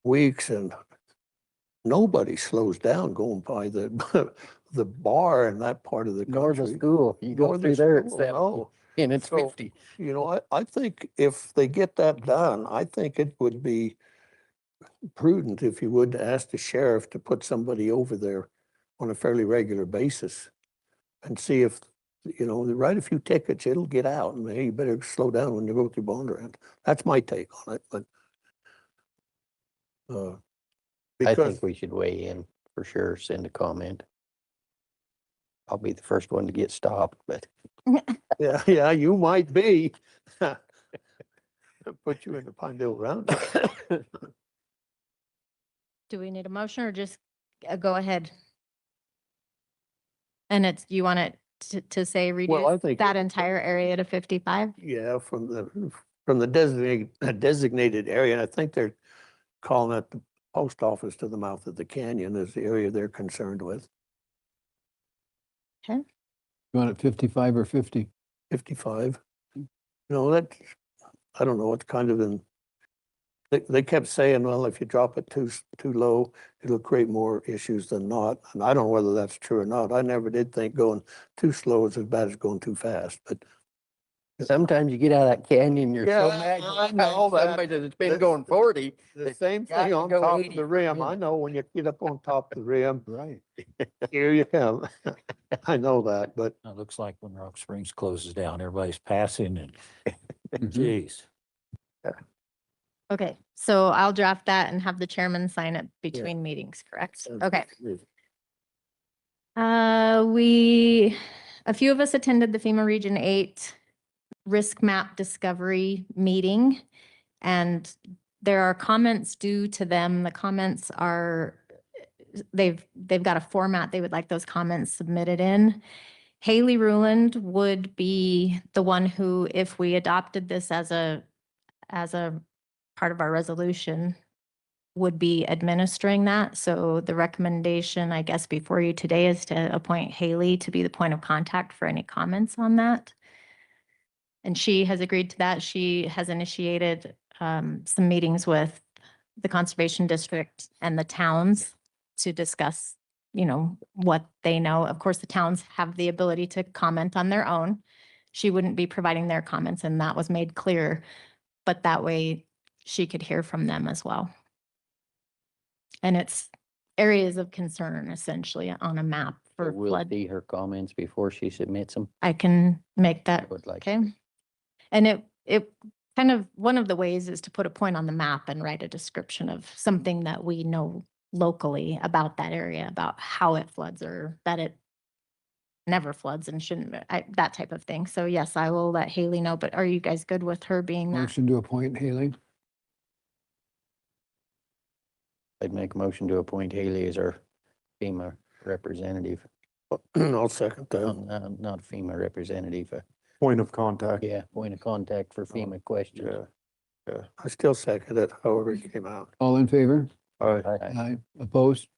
weeks, and nobody slows down going by the the bar in that part of the Nor the country. school. You go Nor the through there, it's school, 70, no. and it's So, 50. I think if they get that done, I think it would be prudent, if you would, to ask the sheriff to put somebody over there on a fairly regular basis and see if, they write a few tickets, it'll get out, and hey, you better slow down when you go through Bondurant. That's my take on it, but I because, think we should weigh in for sure, send a comment. I'll be the first one to get stopped, but yeah, you might be. Put you in the Pinedale Roundup. Do we need a motion or just go ahead? And you want it to say Well, reduce I think that entire area to 55? Yeah, from the designated area, and I think they're calling it the post office to the mouth of the canyon is the area they're concerned with. Okay. You want it 55 or 50? 55. That, I don't know, it's kind of they kept saying, well, if you drop it too low, it'll create more issues than not. And I don't know whether that's true or not. I never did think going too slow is as bad as going too fast, but sometimes you get out of that canyon, you're so Yeah, mad. I know that. Somebody that's been going 40. the they same got thing to on go top 80 of the per rim. I minute. know when you get up on top of the rim, Right. here you come. I know that, but It looks like when Rock Springs closes down, everybody's passing and Mhm. geez. Okay, so I'll draft that and have the chairman sign it between meetings, correct? Okay. A few of us attended the FEMA Region 8 Risk Map Discovery meeting, and there are comments due to them. The comments are, they've got a format they would like those comments submitted in. Haley Ruland would be the one who, if we adopted this as a part of our resolution, would be administering that. So the recommendation, I guess, before you today is to appoint Haley to be the point of contact for any comments on that. And she has agreed to that. She has initiated some meetings with the Conservation District and the towns to discuss, what they know. Of course, the towns have the ability to comment on their own. She wouldn't be providing their comments, and that was made clear, but that way she could hear from them as well. And it's areas of concern essentially on a map for We'll flood. see her comments before she submits them. I can make that, I would like. okay? And it kind of, one of the ways is to put a point on the map and write a description of something that we know locally about that area, about how it floods or that it never floods and shouldn't, that type of thing. So yes, I will let Haley know, but are you guys good with her being that? Motion to appoint Haley. I'd make a motion to appoint Haley as our FEMA representative. I'll second that. Not FEMA representative. Point of contact. Yeah, point of contact for FEMA questions. Yeah, I still second it, however it came out. All in favor? Aye. Aye. Opposed?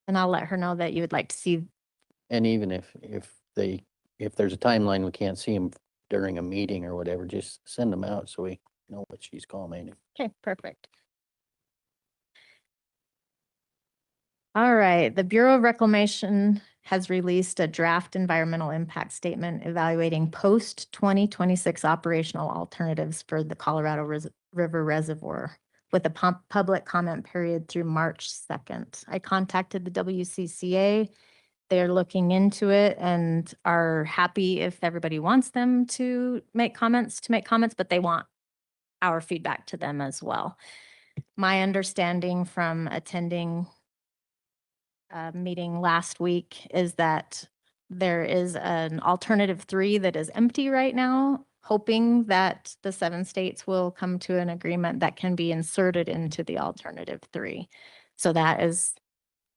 And I'll let her know that you would like to see, And even if there's a timeline, we can't see them during a meeting or whatever, just send them out so we know what she's commenting. Okay, perfect. All right, the Bureau of Reclamation has released a draft environmental impact statement evaluating post-2026 operational alternatives for the Colorado River Reservoir with a public comment period through March 2nd. I contacted the WCCA. They're looking into it and are happy if everybody wants them to make comments, but they want our feedback to them as well. My understanding from attending a meeting last week is that there is an alternative 3 that is empty right now, hoping that the 7 states will come to an agreement that can be inserted into the alternative 3. So that is,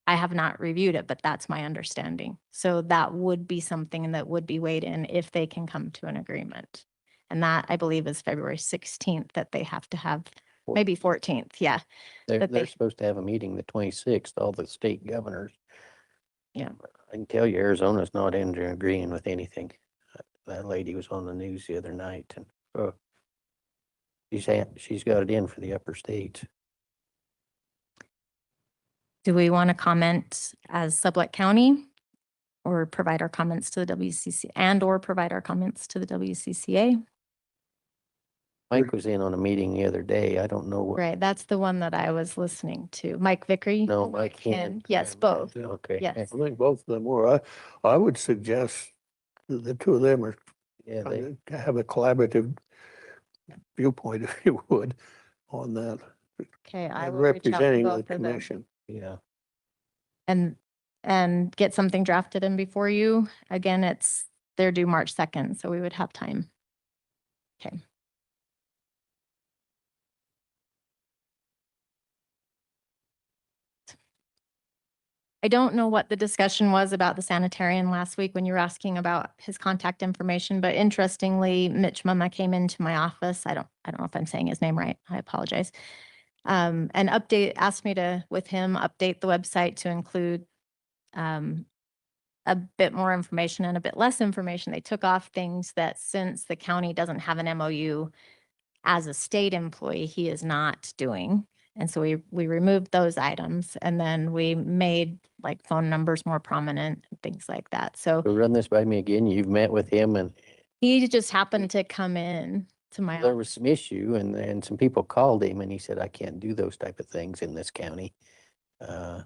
I have not reviewed it, but that's my understanding. So that would be something that would be weighed in if they can come to an agreement. And that, I believe, is February 16th that they have to have, maybe 14th, yeah. They're, that they're they- supposed to have a meeting the 26th, all the state governors. Yeah. I can tell you Arizona's not agreeing with anything. That lady was on the news the other night and she's got it in for the upper states. Do we want to comment as Sublette County or provide our comments to the WCC or provide our comments to the WCCA? Mike was in on a meeting the other day. I don't know what. Right, that's the one that I was listening to. Mike Vickery? No, Mike Ken, Hen. yes, both. Okay. Yes. I think both of them were. I would suggest that the two of them are Yeah, trying to have a collaborative viewpoint, if you would, on that. Okay, I and will reach out to representing the both of them commission. Yeah. and get something drafted in before you. Again, they're due March 2nd, so we would have time. Okay. I don't know what the discussion was about the sanitarian last week when you were asking about his contact information, but interestingly, Mitch Mama came into my office. I don't know if I'm saying his name right. I apologize. And asked me to, with him, update the website to include a bit more information and a bit less information. They took off things that since the county doesn't have an MOU as a state employee, he is not doing. And so we removed those items and then we made like phone numbers more prominent, and things like that. So Run this by me again. You've met with him and he just happened to come in to my there office. was some issue and some people called him and he said, I can't do those type of things in this county. I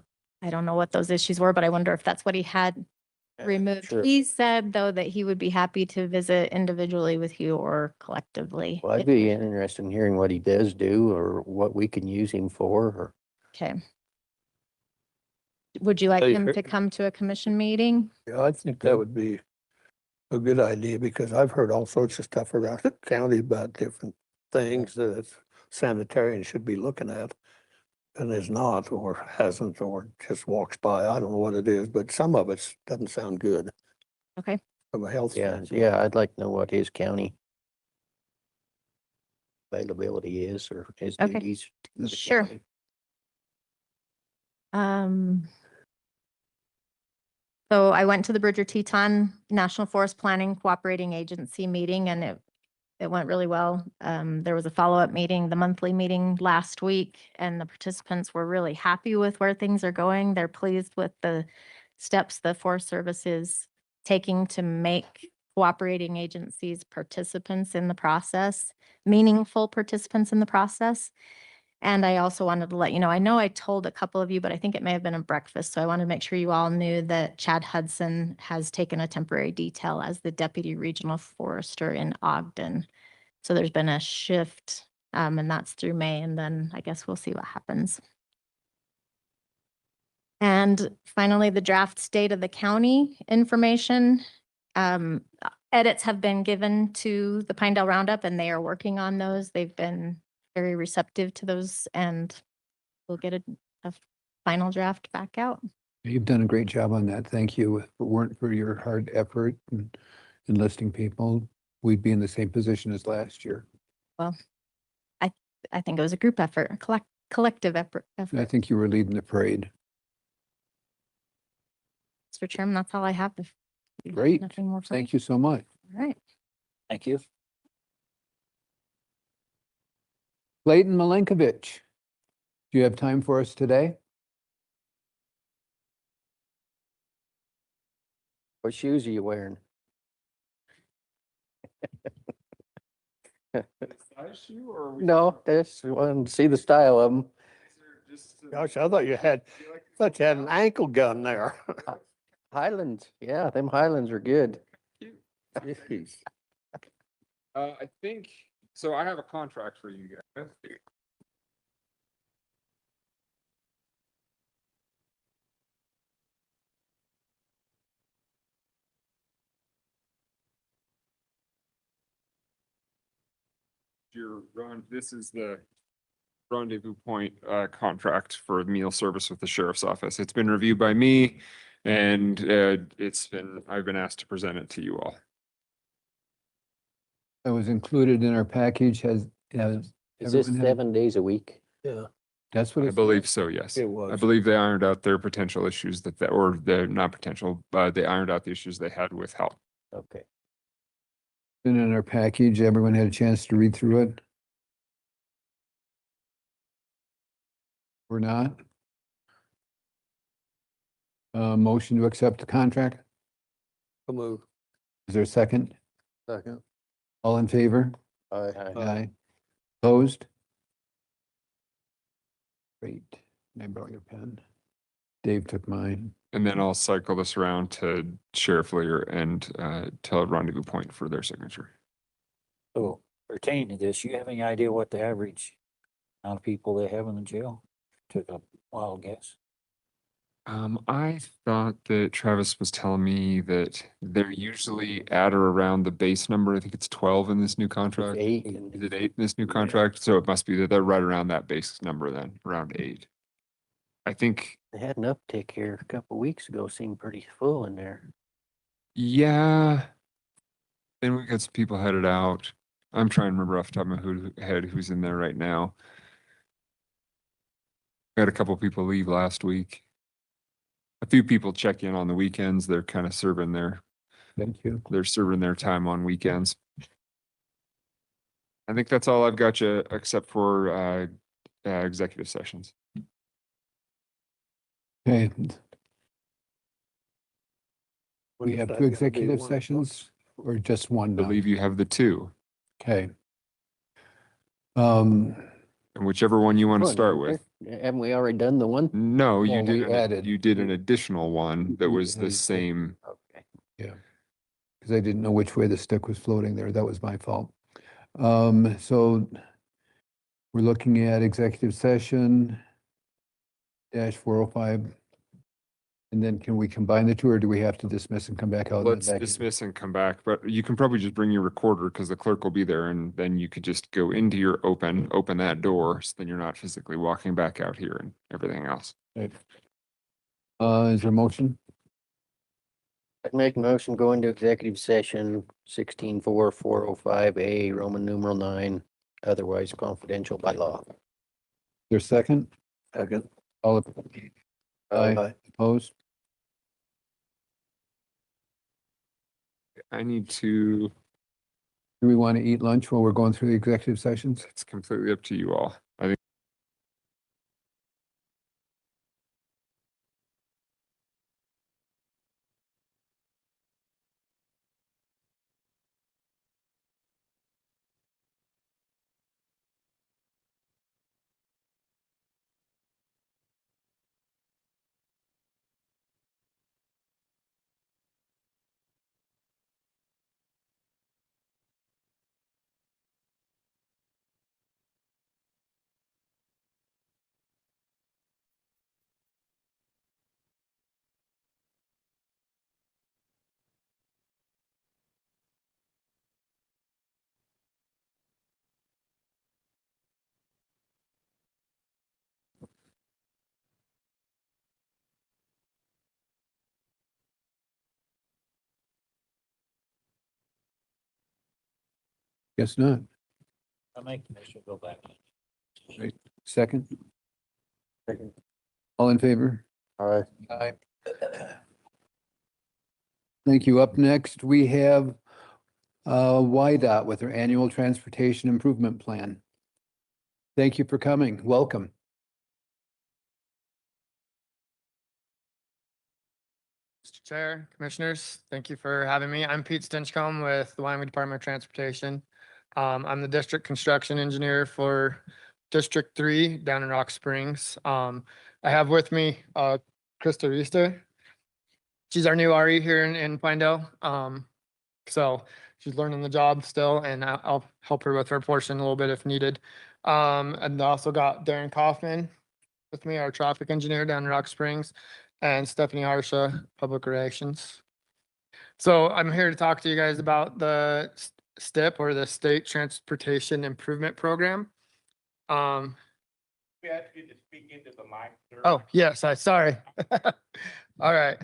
don't know what those issues were, but I wonder if that's what he had removed. Sure. He said, though, that he would be happy to visit individually with you or collectively. Well, I'd be interested in hearing what he does do or what we can use him for or. Okay. Would you like Hey, him to come to a commission meeting? Yeah, I think that would be a good idea because I've heard all sorts of stuff around the county about different things that sanitarian should be looking at. And is not, or hasn't, or just walks by. I don't know what it is, but some of it doesn't sound good Okay. from a health Yeah, standpoint. yeah, I'd like to know what his county availability is or his Okay. duties. to the Sure. county. So I went to the Bridger Teton National Forest Planning Cooperating Agency meeting and it went really well. There was a follow-up meeting, the monthly meeting last week, and the participants were really happy with where things are going. They're pleased with the steps the Forest Service is taking to make cooperating agencies participants in the process, meaningful participants in the process. And I also wanted to let you know, I know I told a couple of you, but I think it may have been a breakfast. So I wanted to make sure you all knew that Chad Hudson has taken a temporary detail as the Deputy Regional Forester in Ogden. So there's been a shift, and that's through May, and then I guess we'll see what happens. And finally, the draft state of the county information. Edits have been given to the Pinedale Roundup and they are working on those. They've been very receptive to those and we'll get a final draft back out. You've done a great job on that. Thank you. If it weren't for your hard effort and enlisting people, we'd be in the same position as last year. Well, I think it was a group effort, a collective effort. I think you were leading the parade. Mr. Chairman, that's all I have. Great. Nothing more. Thank you so much. All right. Thank you. Clayton Malenkovich, do you have time for us today? What shoes are you wearing? No, that's, I wanted to see the style of them. Gosh, I thought you had an ankle gun there. Highlands, yeah, them Highlands are good. Jeez. I think, so I have a contract for you guys. This is the rendezvous point contract for meal service with the sheriff's office. It's been reviewed by me and I've been asked to present it to you all. That was included in our package, Is this everyone had- 7 days a week? Yeah. That's what I it's. believe so, yes. It was. I believe they ironed out their potential issues or the not potential, but they ironed out the issues they had with help. Okay. Been in our package. Everyone had a chance to read through it? Or not? Motion to accept the contract? I'll move. Is there a second? Second. All in favor? Aye. Aye. Opposed? Great. Can I borrow your pen? Dave took mine. And then I'll cycle this around to Sheriff Lear and tell Rendezvous Point for their signature. So pertaining to this, you have any idea what the average amount of people they have in the jail? Took a wild guess. I thought that Travis was telling me that they're usually at or around the base number. I think it's 12 in this new contract. 8. Is it 8 in this new contract? So it must be that they're right around that base number then, around 8. I think, They had an uptick here a couple of weeks ago, seemed pretty full in there. yeah. Then we got some people headed out. I'm trying to remember off the top of my head who's in there right now. Had a couple people leave last week. A few people check in on the weekends. They're kind of serving their, Thank you. they're serving their time on weekends. I think that's all I've got you, except for executive sessions. Okay. When We is have that two gonna be? executive 1 o'clock? sessions or just one I now? believe you have the 2, Okay. and whichever one you want to One, start isn't with. there? Haven't we already done the one? No, you Well, we did, added- you did an additional one that We was the added six. same. Okay. Yeah. Because I didn't know which way the stick was floating there. That was my fault. So we're looking at executive session -405. And then can we combine the two or do we have to dismiss and come back out? and then Let's back in? dismiss and come back, but you can probably just bring your recorder because the clerk will be there and then you could just go into your open that door. So then you're not physically walking back out here and everything else. Right. Is there a motion? I'd make a motion, go into executive session 16-4-405A, Roman numeral 9, otherwise confidential by law. There's second? Second. All, aye, opposed? I need to, Do we want to eat lunch while we're going through the executive sessions? it's completely up to you all. I think Guess not. I make the motion go back. Right. Second? Second. All in favor? All right. Aye. Thank you. Up next, we have YDOT with their annual transportation improvement plan. Thank you for coming. Welcome. Mr. Chair, Commissioners, thank you for having me. I'm Pete Stinchcomb with the Wyoming Department of Transportation. I'm the district construction engineer for District 3 down in Rock Springs. I have with me Krista Riester. She's our new RE here in Pinedale. So she's learning the job still, and I'll help her with her portion a little bit if needed. And I also got Darren Kaufman with me, our traffic engineer down in Rock Springs, and Stephanie Harsha, public relations. So I'm here to talk to you guys about the STIP, or the State Transportation Improvement Program. We have to speak into the mic. Sir. Oh, yes, sorry. All right.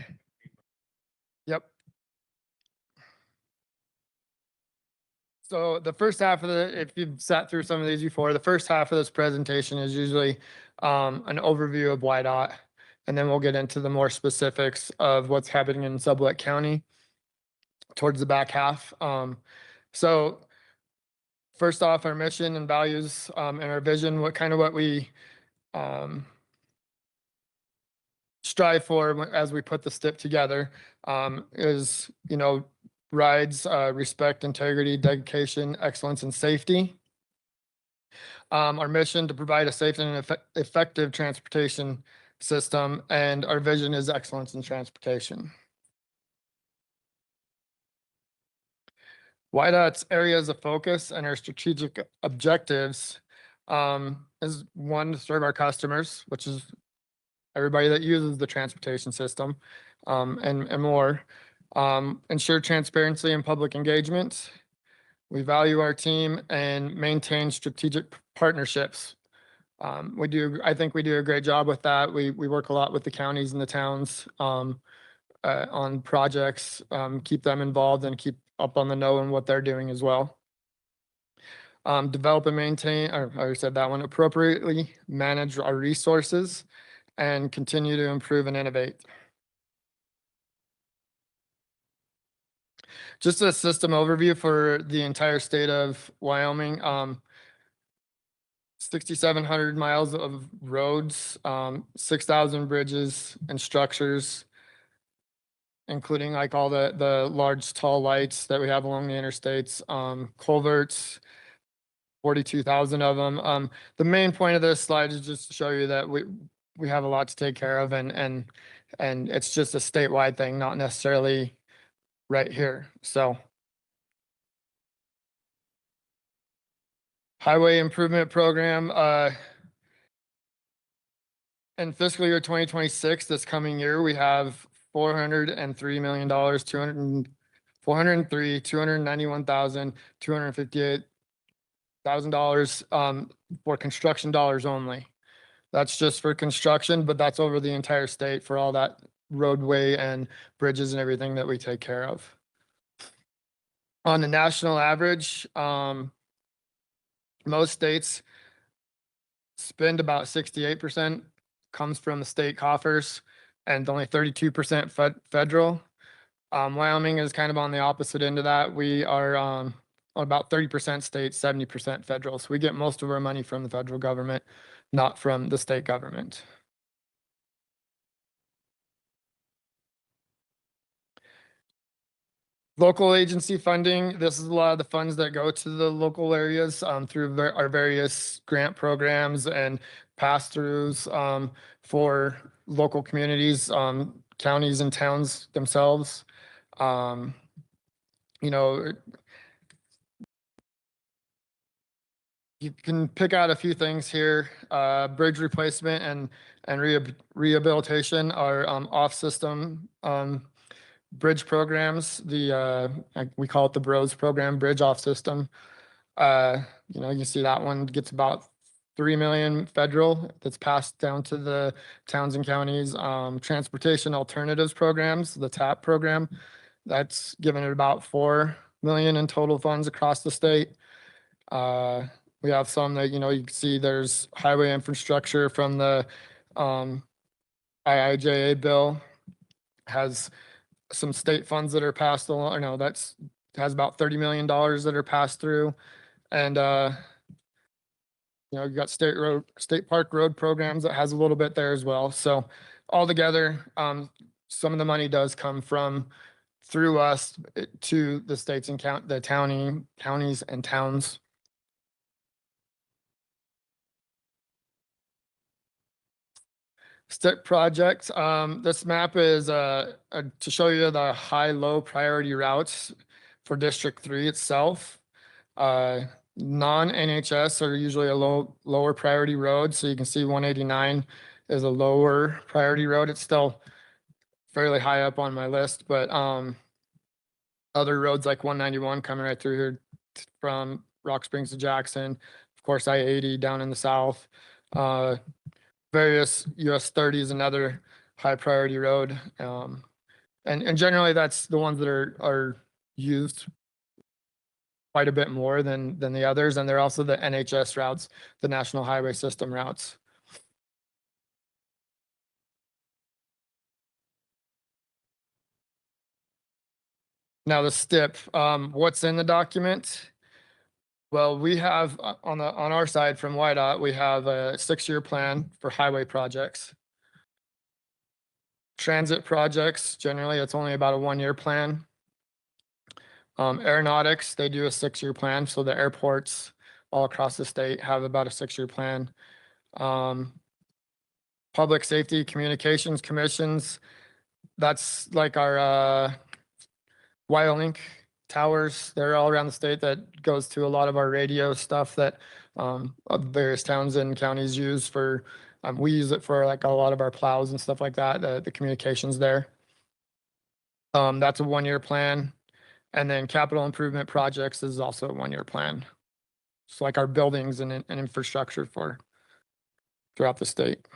Yep. So the first half of if you've sat through some of these before, the first half of this presentation is usually an overview of YDOT. And then we'll get into the more specifics of what's happening in Sublette County towards the back half. So first off, our mission and values and our vision, what we strive for as we put the STIP together is, rides, respect, integrity, dedication, excellence, and safety. Our mission to provide a safe and effective transportation system, and our vision is excellence in transportation. YDOT's areas of focus and our strategic objectives is one, to serve our customers, which is everybody that uses the transportation system, and more. Ensure transparency and public engagement. We value our team and maintain strategic partnerships. I think we do a great job with that. We work a lot with the counties and the towns on projects, keep them involved and keep up on the know and what they're doing as well. Develop and maintain, or I already said that one, appropriately manage our resources and continue to improve and innovate. Just a system overview for the entire state of Wyoming. 6,700 miles of roads, 6,000 bridges and structures, including like all the large tall lights that we have along the interstates, culverts, 42,000 of them. The main point of this slide is just to show you that we have a lot to take care of, and it's just a statewide thing, not necessarily right here. So highway improvement program, in fiscal year 2026, this coming year, we have $403 million, $291,258,000 for construction dollars only. That's just for construction, but that's over the entire state for all that roadway and bridges and everything that we take care of. On the national average, most states spend about 68% comes from the state coffers, and only 32% federal. Wyoming is kind of on the opposite end of that. We are about 30% state, 70% federal. So we get most of our money from the federal government, not from the state government. Local agency funding, this is a lot of the funds that go to the local areas through our various grant programs and pass-throughs for local communities, counties and towns themselves. You can pick out a few things here. Bridge replacement and rehabilitation are off-system bridge programs. We call it the BROS program, bridge off system. You see that one gets about 3 million federal that's passed down to the towns and counties. Transportation alternatives programs, the TAP program, that's given it about 4 million in total funds across the state. We have some that, you can see there's highway infrastructure from the IIJA bill, has some state funds that are passed along. No, that's has about $30 million that are passed through. And, you know, you got state park road programs that has a little bit there as well. So altogether, some of the money does come from through us to the states and counties and towns. STIP projects. This map is to show you the high, low priority routes for District 3 itself. Non-NHS are usually a lower priority road. So you can see 189 is a lower priority road. It's still fairly high up on my list, but other roads like 191 coming right through here from Rock Springs to Jackson. Of course, I-80 down in the south. Various US 30 is another high priority road. And generally that's the ones that are used quite a bit more than the others. And they're also the NHS routes, the National Highway System routes. Now the STIP, what's in the document? Well, we have on our side from YDOT, we have a 6-year plan for highway projects. Transit projects, generally, it's only about a 1-year plan. Aeronautics, they do a 6-year plan. So the airports all across the state have about a 6-year plan. Public safety communications commissions, that's like our Link towers. They're all around the state that goes to a lot of our radio stuff that various towns and counties use for. We use it for like a lot of our plows and stuff like that, the communications there. That's a 1-year plan. And then capital improvement projects is also a 1-year plan. So like our buildings and infrastructure for throughout the state.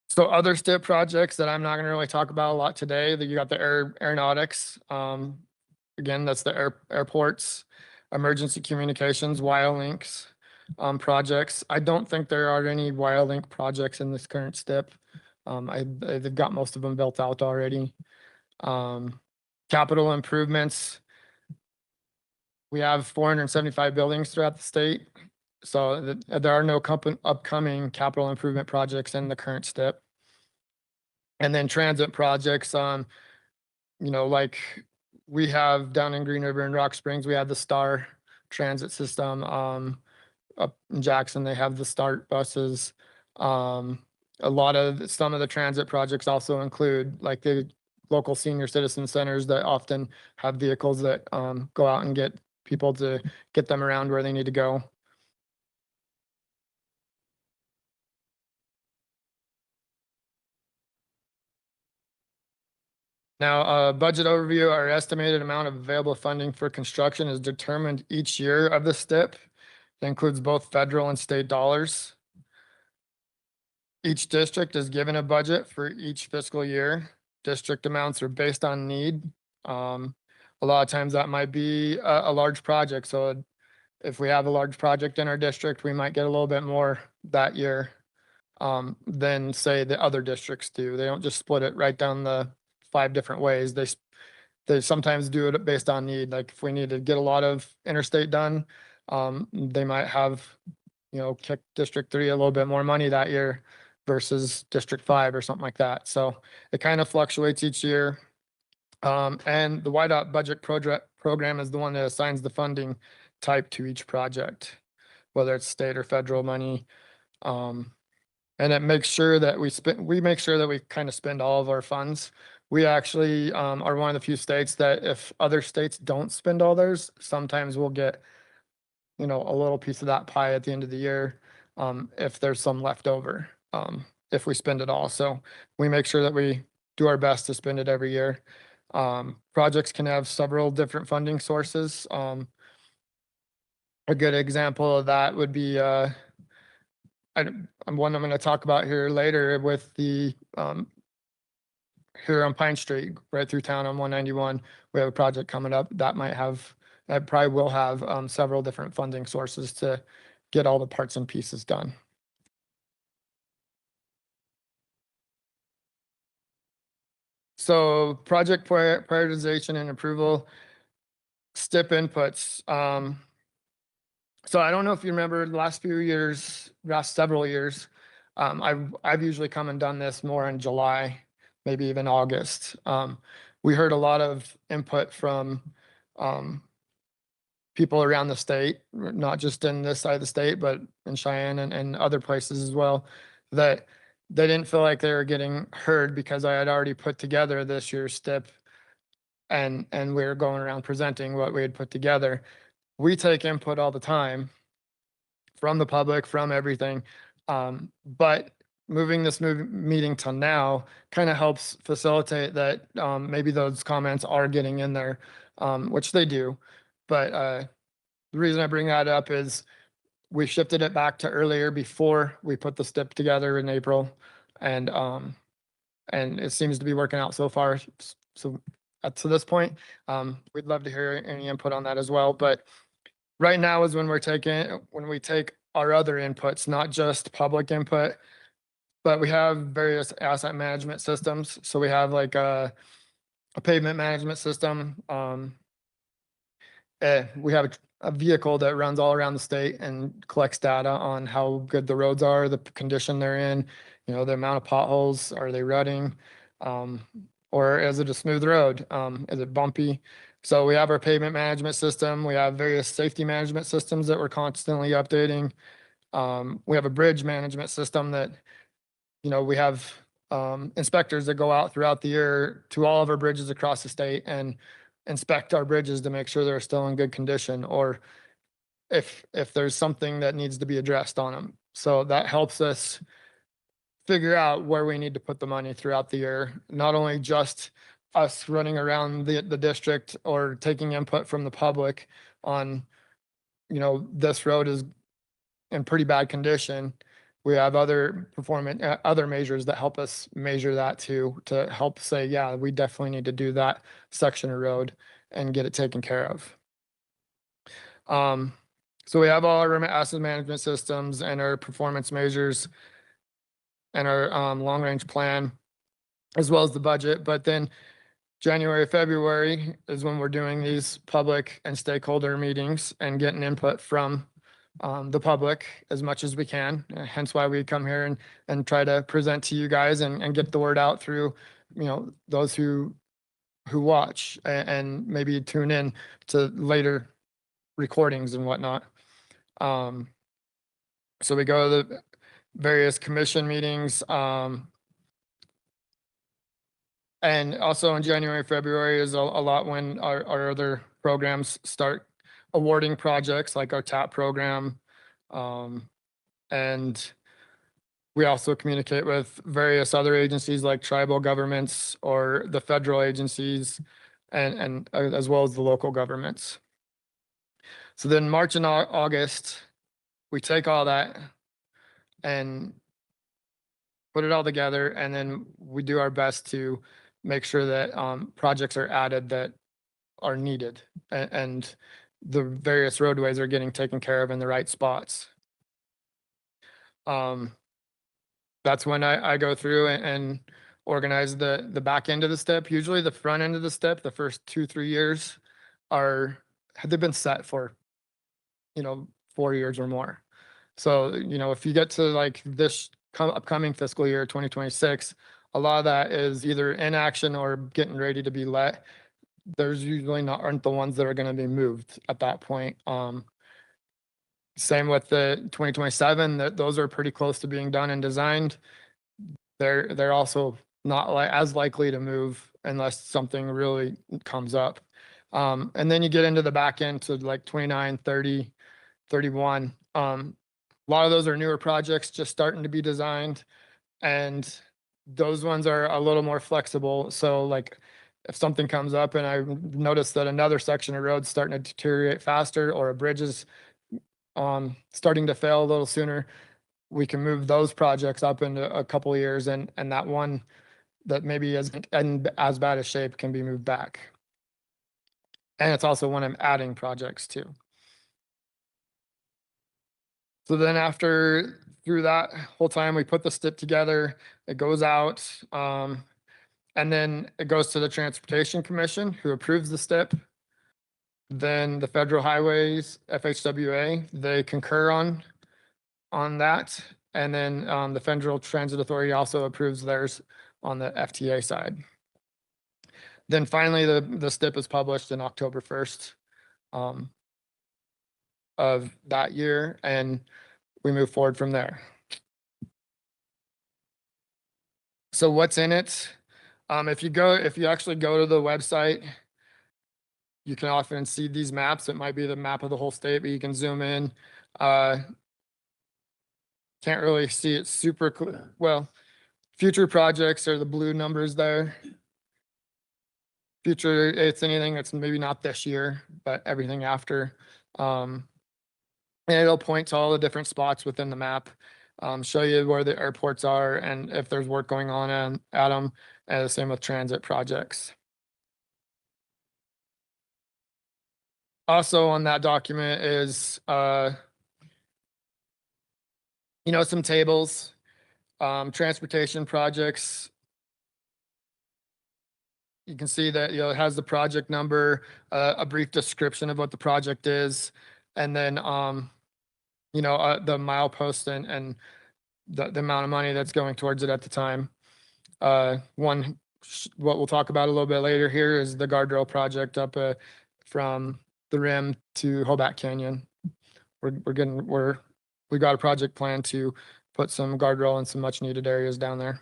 So other STIP projects that I'm not going to really talk about a lot today, that you got the aeronautics. Again, that's the airports, emergency communications, links projects. I don't think there are any link projects in this current STIP. They've got most of them built out already. Capital improvements. We have 475 buildings throughout the state. So there are no upcoming capital improvement projects in the current STIP. And then transit projects, you know, like we have down in Green River and Rock Springs, we have the STAR transit system. Up in Jackson, they have the START buses. Some of the transit projects also include like the local senior citizen centers that often have vehicles that go out and get people to get them around where they need to go. Now, budget overview, our estimated amount of available funding for construction is determined each year of the STIP. That includes both federal and state dollars. Each district is given a budget for each fiscal year. District amounts are based on need. A lot of times that might be a large project. So if we have a large project in our district, we might get a little bit more that year than say the other districts do. They don't just split it right down the 5 different ways. They sometimes do it based on need. Like if we need to get a lot of interstate done, they might have, you know, kick District 3 a little bit more money that year versus District 5 or something like that. So it kind of fluctuates each year. And the YDOT budget program is the one that assigns the funding type to each project, whether it's state or federal money. And it makes sure that we make sure that we kind of spend all of our funds. We actually are one of the few states that if other states don't spend all theirs, sometimes we'll get, you know, a little piece of that pie at the end of the year if there's some left over, if we spend it all. So we make sure that we do our best to spend it every year. Projects can have several different funding sources. A good example of that would be one I'm going to talk about here later with the here on Pine Street, right through town on 191. We have a project coming up that probably will have several different funding sources to get all the parts and pieces done. So project prioritization and approval, STIP inputs. So I don't know if you remember the last few years, last several years, I've usually come and done this more in July, maybe even August. We heard a lot of input from people around the state, not just in this side of the state, but in Cheyenne and other places as well, that they didn't feel like they were getting heard because I had already put together this year's STIP and we were going around presenting what we had put together. We take input all the time from the public, from everything. But moving this meeting till now kind of helps facilitate that maybe those comments are getting in there, which they do. But the reason I bring that up is we shifted it back to earlier before we put the STIP together in April. And it seems to be working out so far. So to this point, we'd love to hear any input on that as well. But right now is when we take our other inputs, not just public input, but we have various asset management systems. So we have like a pavement management system. We have a vehicle that runs all around the state and collects data on how good the roads are, the condition they're in, the amount of potholes, are they rutting? Or is it a smooth road? Is it bumpy? So we have our pavement management system. We have various safety management systems that we're constantly updating. We have a bridge management system that, we have inspectors that go out throughout the year to all of our bridges across the state and inspect our bridges to make sure they're still in good condition, or if there's something that needs to be addressed on them. So that helps us figure out where we need to put the money throughout the year, not only just us running around the district or taking input from the public on, this road is in pretty bad condition. We have other other measures that help us measure that too, to help say, yeah, we definitely need to do that section of road and get it taken care of. So we have all our asset management systems and our performance measures and our long-range plan, as well as the budget. But then January, February is when we're doing these public and stakeholder meetings and getting input from the public as much as we can. Hence why we come here and try to present to you guys and get the word out through, those who watch and maybe tune in to later recordings and whatnot. So we go to the various commission meetings. And also in January, February is a lot when our other programs start awarding projects like our TAP program. And we also communicate with various other agencies like tribal governments or the federal agencies and as well as the local governments. So then March and August, we take all that and put it all together, and then we do our best to make sure that projects are added that are needed and the various roadways are getting taken care of in the right spots. That's when I go through and organize the back end of the STIP. Usually the front end of the STIP, the first 2-3 years they've been set for, 4 years or more. So, if you get to like this upcoming fiscal year, 2026, a lot of that is either in action or getting ready to be let. There's usually aren't the ones that are going to be moved at that point. Same with the 2027, those are pretty close to being done and designed. They're also not as likely to move unless something really comes up. And then you get into the back end to like 29, 30, 31. A lot of those are newer projects just starting to be designed, and those ones are a little more flexible. So like if something comes up and I notice that another section of road's starting to deteriorate faster, or a bridge is starting to fail a little sooner, we can move those projects up into a couple of years, and that one that maybe isn't in as bad a shape can be moved back. And it's also when I'm adding projects too. So then through that whole time, we put the STIP together, it goes out. And then it goes to the Transportation Commission, who approves the STIP. Then the Federal Highways, FHWA, they concur on that. And then the Federal Transit Authority also approves theirs on the FTA side. Then finally, the STIP is published in October 1st of that year, and we move forward from there. So what's in it? If you actually go to the website, you can often see these maps. It might be the map of the whole state, but you can zoom in. Can't really see it super well. Future projects are the blue numbers there. Future, it's anything that's maybe not this year, but everything after. And it'll point to all the different spots within the map, show you where the airports are and if there's work going on at them, and the same with transit projects. Also on that document is, some tables, transportation projects. You can see that, it has the project number, a brief description of what the project is, and then, the milepost and the amount of money that's going towards it at the time. What we'll talk about a little bit later here is the guardrail project up from the rim to Hoback Canyon. We got a project plan to put some guardrail in some much needed areas down there.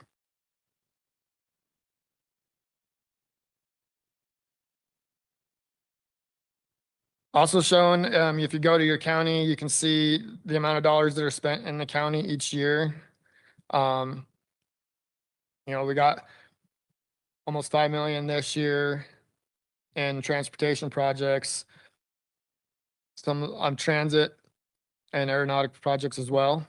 Also shown, if you go to your county, you can see the amount of dollars that are spent in the county each year. We got almost 5 million this year in transportation projects, some on transit and aeronautic projects as well.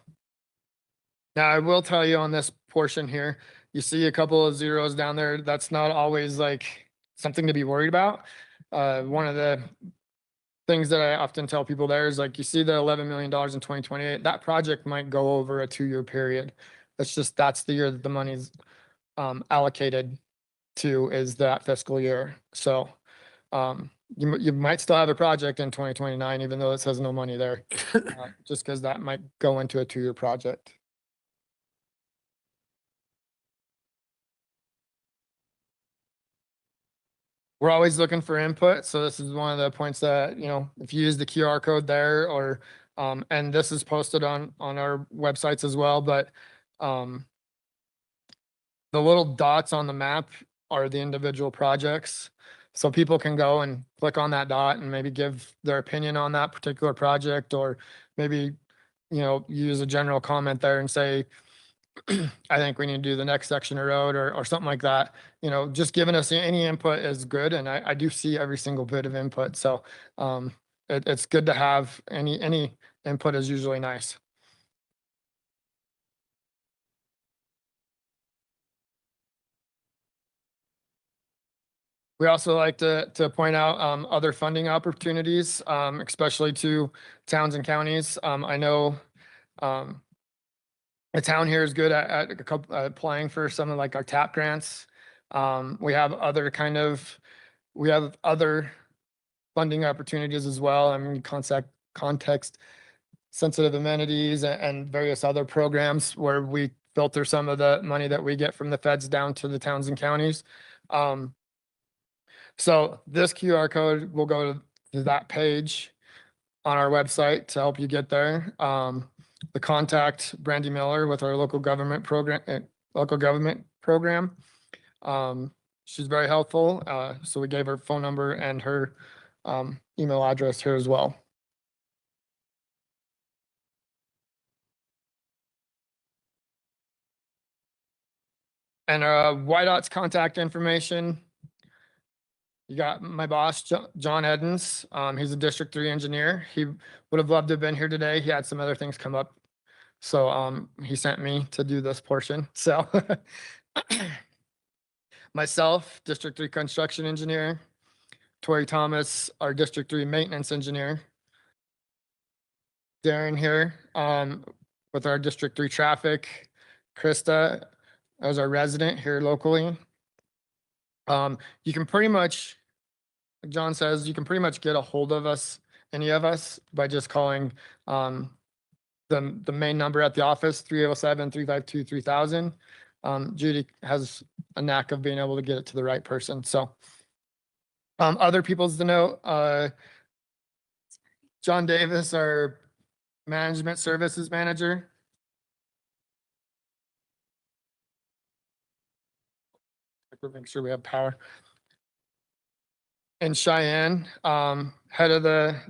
Now, I will tell you on this portion here, you see a couple of zeros down there. That's not always like something to be worried about. One of the things that I often tell people there is like, you see the $11 million in 2028, that project might go over a 2-year period. That's the year that the money's allocated to, is that fiscal year. So you might still have a project in 2029, even though it says no money there, just because that might go into a 2-year project. We're always looking for input. So this is one of the points that, if you use the QR code there, or, and this is posted on our websites as well, but the little dots on the map are the individual projects. So people can go and click on that dot and maybe give their opinion on that particular project, or maybe, use a general comment there and say, I think we need to do the next section of road, or something like that. Just giving us any input is good. And I do see every single bit of input. So it's good to have any input is usually nice. We also like to point out other funding opportunities, especially to towns and counties. I know the town here is good at applying for some of like our TAP grants. We have other funding opportunities as well. I mean, context sensitive amenities and various other programs where we filter some of the money that we get from the feds down to the towns and counties. So this QR code will go to that page on our website to help you get there. The contact Brandy Miller with our local government program. She's very helpful. So we gave her phone number and her email address here as well. And YDOT's contact information. You got my boss, John Edens. He's a District 3 engineer. He would have loved to have been here today. He had some other things come up. So he sent me to do this portion. So myself, District 3 construction engineer. Tori Thomas, our District 3 maintenance engineer. Darren here with our District 3 traffic. Krista as our resident here locally. You can pretty much, like John says, you can pretty much get a hold of us, any of us, by just calling the main number at the office, 307-352-3000. Judy has a knack of being able to get it to the right person. So other people's to know, John Davis, our management services manager. We're making sure we have power. In Cheyenne, head of the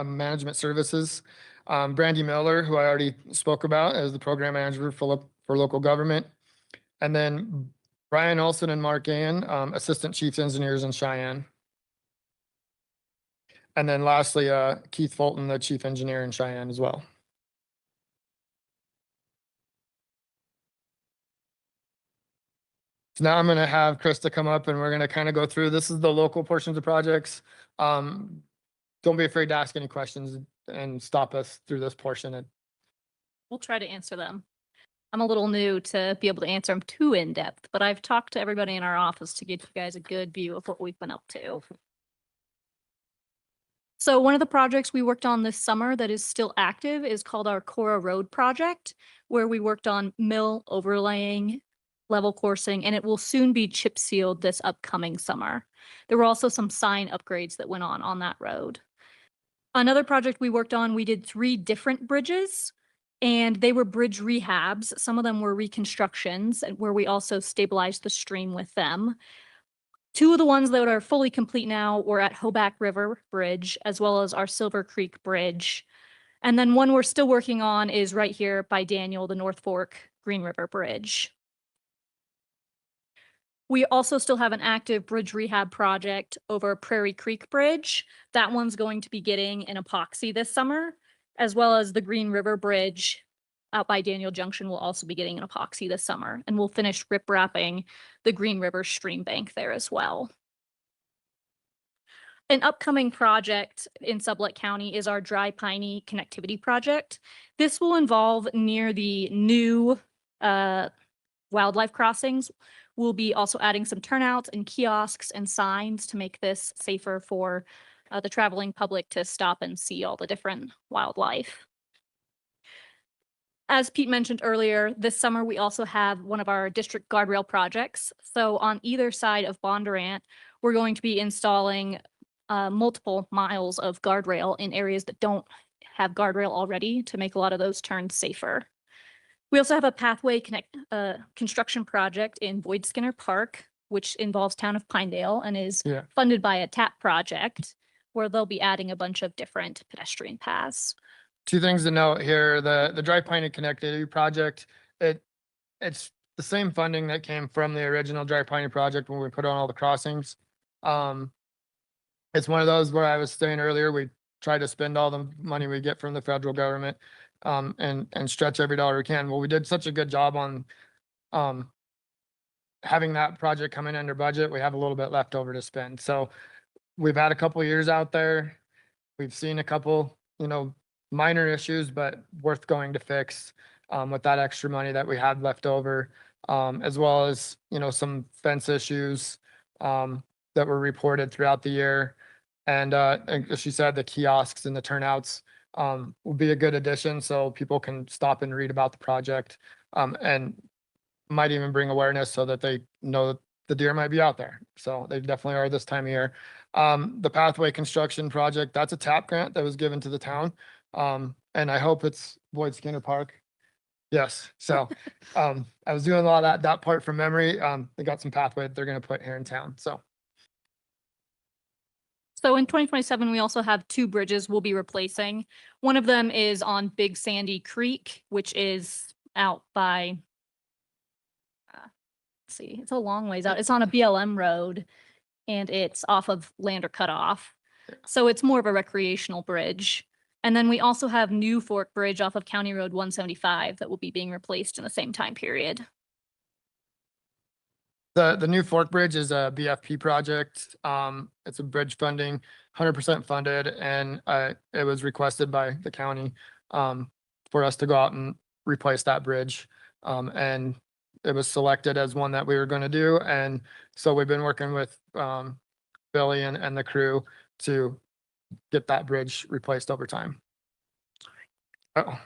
management services, Brandy Miller, who I already spoke about as the program manager for local government. And then Brian Olson and Mark Gann, assistant chief engineers in Cheyenne. And then lastly, Keith Fulton, the chief engineer in Cheyenne as well. So now I'm gonna have Krista come up and we're gonna kind of go through, this is the local portions of projects. Don't be afraid to ask any questions and stop us through this portion. We'll try to answer them. I'm a little new to be able to answer them too in depth, but I've talked to everybody in our office to give you guys a good view of what we've been up to. So one of the projects we worked on this summer that is still active is called our Cora Road project, where we worked on mill overlaying, level coursing, and it will soon be chip sealed this upcoming summer. There were also some sign upgrades that went on that road. Another project we worked on, we did 3 different bridges, and they were bridge rehabs. Some of them were reconstructions, and where we also stabilized the stream with them. 2 of the ones that are fully complete now were at Hoback River Bridge, as well as our Silver Creek Bridge. And then one we're still working on is right here by Daniel, the North Fork Green River Bridge. We also still have an active bridge rehab project over Prairie Creek Bridge. That one's going to be getting an epoxy this summer, as well as the Green River Bridge out by Daniel Junction will also be getting an epoxy this summer. And we'll finish rip wrapping the Green River stream bank there as well. An upcoming project in Sublette County is our Dry Piney Connectivity Project. This will involve near the new wildlife crossings. We'll be also adding some turnouts and kiosks and signs to make this safer for the traveling public to stop and see all the different wildlife. As Pete mentioned earlier, this summer we also have one of our district guardrail projects. So on either side of Bondurant, we're going to be installing multiple miles of guardrail in areas that don't have guardrail already to make a lot of those turns safer. We also have a pathway construction project in Boyd Skinner Park, which involves town of Pinedale and is funded by a TAP project, where they'll be adding a bunch of different pedestrian paths. 2 things to note here, the Dry Piney Connectivity Project, it's the same funding that came from the original Dry Piney project when we put on all the crossings. It's one of those where I was saying earlier, we try to spend all the money we get from the federal government and stretch every dollar we can. Well, we did such a good job on having that project come in under budget. We have a little bit left over to spend. So we've had a couple of years out there. We've seen a couple, minor issues, but worth going to fix with that extra money that we had left over, as well as, some fence issues that were reported throughout the year. And as she said, the kiosks and the turnouts will be a good addition so people can stop and read about the project and might even bring awareness so that they know that the deer might be out there. So they definitely are this time of year. The pathway construction project, that's a TAP grant that was given to the town. And I hope it's Boyd Skinner Park. Yes. So I was doing a lot of that part from memory. They got some pathway that they're going to put here in town. So in 2027, we also have 2 bridges we'll be replacing. One of them is on Big Sandy Creek, which is out by, let's see, it's a long ways out. It's on a BLM road and it's off of Lander Cutoff. So it's more of a recreational bridge. And then we also have New Fork Bridge off of County Road 175 that will be being replaced in the same time period. The New Fork Bridge is a BFP project. It's a bridge funding, 100% funded, and it was requested by the county for us to go out and replace that bridge. And it was selected as one that we were going to do. And so we've been working with Billy and the crew to get that bridge replaced over time. Oh,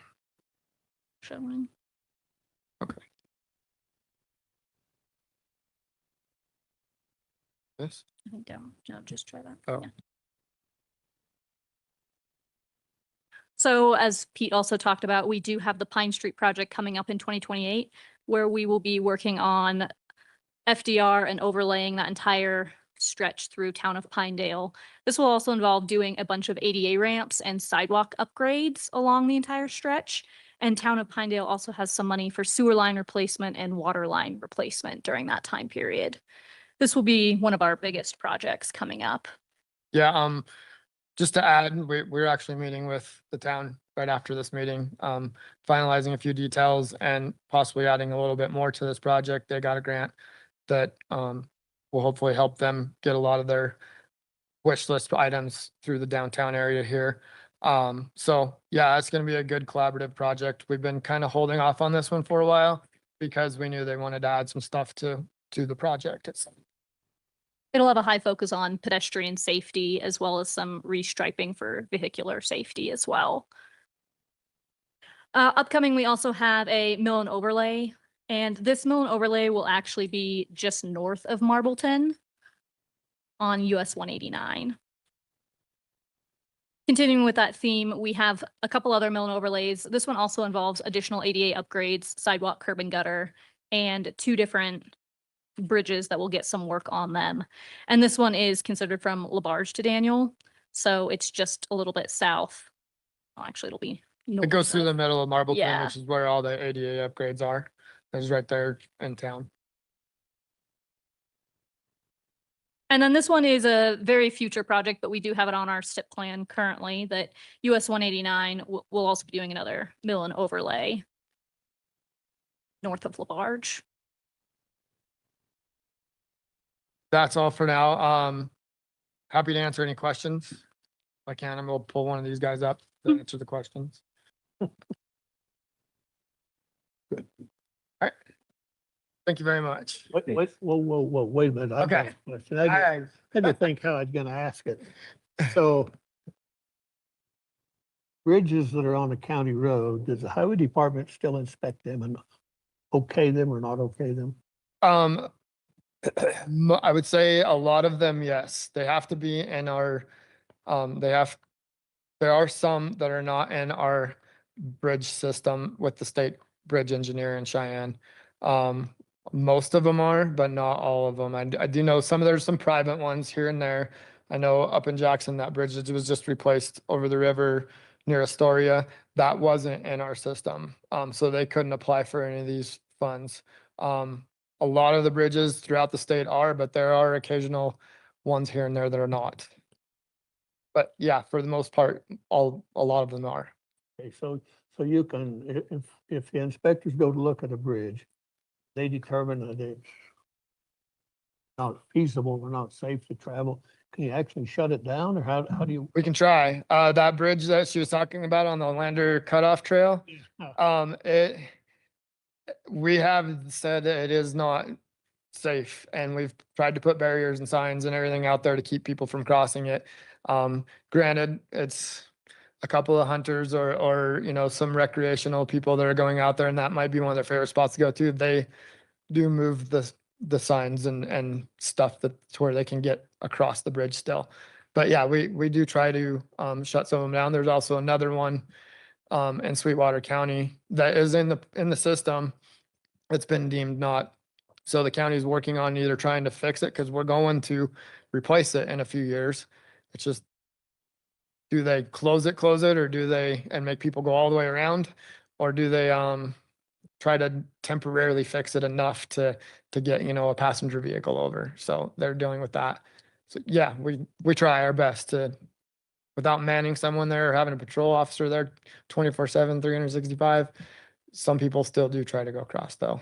Showing. okay. This? I think down. No, just try that. Oh. Yeah. So as Pete also talked about, we do have the Pine Street project coming up in 2028, where we will be working on FDR and overlaying that entire stretch through town of Pinedale. This will also involve doing a bunch of ADA ramps and sidewalk upgrades along the entire stretch. And town of Pinedale also has some money for sewer line replacement and water line replacement during that time period. This will be one of our biggest projects coming up. Yeah, just to add, we're actually meeting with the town right after this meeting, finalizing a few details and possibly adding a little bit more to this project. They got a grant that will hopefully help them get a lot of their wish list items through the downtown area here. So yeah, it's gonna be a good collaborative project. We've been kind of holding off on this one for a while because we knew they wanted to add some stuff to the project itself. It'll have a high focus on pedestrian safety as well as some restriping for vehicular safety as well. Upcoming, we also have a mill and overlay, and this mill and overlay will actually be just north of Marbleton on US 189. Continuing with that theme, we have a couple other mill and overlays. This one also involves additional ADA upgrades, sidewalk, curb and gutter, and 2 different bridges that will get some work on them. And this one is considered from LaBarge to Daniel. So it's just a little bit south. Oh, actually, it'll be It goes through the middle of Marbleton, Yeah. which is where all the ADA upgrades are. It's right there in town. And then this one is a very future project, but we do have it on our STIP plan currently that US 189 will also be doing another mill and overlay north of LaBarge. That's all for now. Happy to answer any questions. If I can, I'm gonna pull one of these guys up to answer the questions. All right. Thank you very much. Wait, whoa, wait a minute. I've got a Okay. question. All right. Had to think how I was gonna ask it. So bridges that are on a county road, does the highway department still inspect them and okay them or not okay them? I would say a lot of them, yes, they have to be in our, there are some that are not in our bridge system with the state bridge engineer in Cheyenne. Most of them are, but not all of them. I do know there's some private ones here and there. I know up in Jackson, that bridge that was just replaced over the river near Astoria. That wasn't in our system. So they couldn't apply for any of these funds. A lot of the bridges throughout the state are, but there are occasional ones here and there that are not. But yeah, for the most part, a lot of them are. Okay, so you can, if the inspectors go to look at a bridge, they determine that it's not feasible or not safe to travel, can you actually shut it down or how do you? We can try. That bridge that she was talking about on the Lander Cutoff Trail, we have said that it is not safe, and we've tried to put barriers and signs and everything out there to keep people from crossing it. Granted, it's a couple of hunters or some recreational people that are going out there, and that might be one of their favorite spots to go to. They do move the signs and stuff to where they can get across the bridge still. But yeah, we do try to shut some of them down. There's also another one in Sweetwater County that is in the system. It's been deemed not. So the county is working on either trying to fix it because we're going to replace it in a few years. It's just, do they close it, or do they and make people go all the way around, or do they try to temporarily fix it enough to get a passenger vehicle over? So they're dealing with that. So yeah, we try our best to, without manning someone there or having a patrol officer there 24/7, 365. Some people still do try to go across though.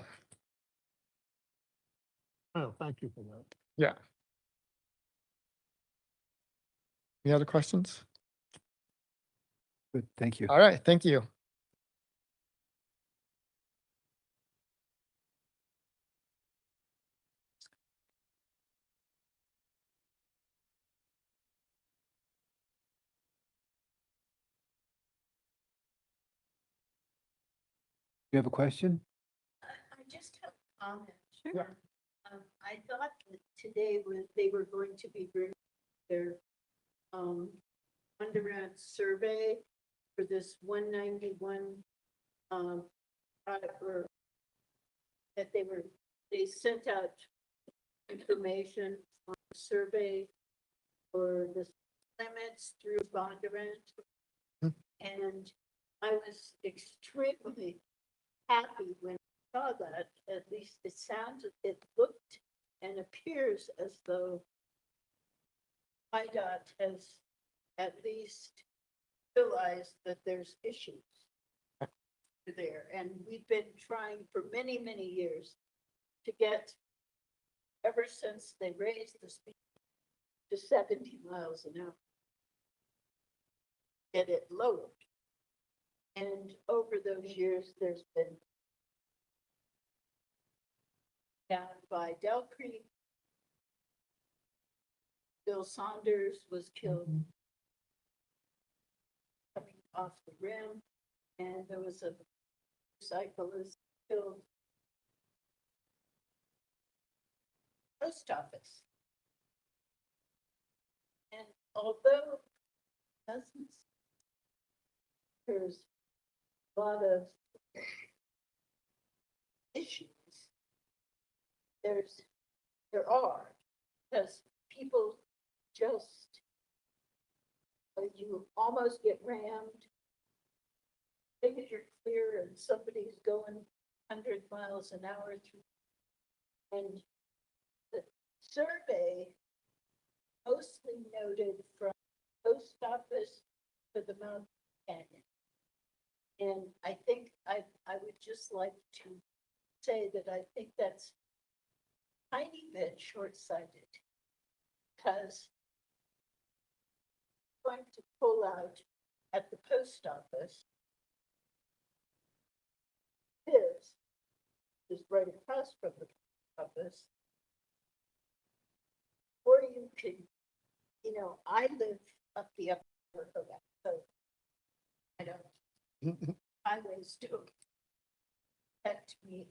Oh, thank you for that. Yeah. Any other questions? Good, thank you. All right, thank you. You have a question? I just have a comment. Sure. I thought that today they were going to be bringing their undergrad survey for this 191 or that they sent out information on the survey for the limits through Bondurant. And I was extremely happy when I saw that. At least it looked and appears as though IDOT has at least realized that there's issues there. And we've been trying for many, many years to get, ever since they raised the speed to 70 miles an hour, get it lowered. And over those years, there's been down by Dell Creek, Bill Saunders was killed coming off the rim, and there was a cyclist killed post office. And although there's a lot of issues, there are, because people just, you almost get rammed. Think if you're clear and somebody's going 100 miles an hour through. And the survey mostly noted from post office to the Mount Canyon. And I think I would just like to say that I think that's a tiny bit short-sighted, because going to pull out at the post office is right across from the office. Or you can, I live up the upper Hogan, so I don't, highways do affect me.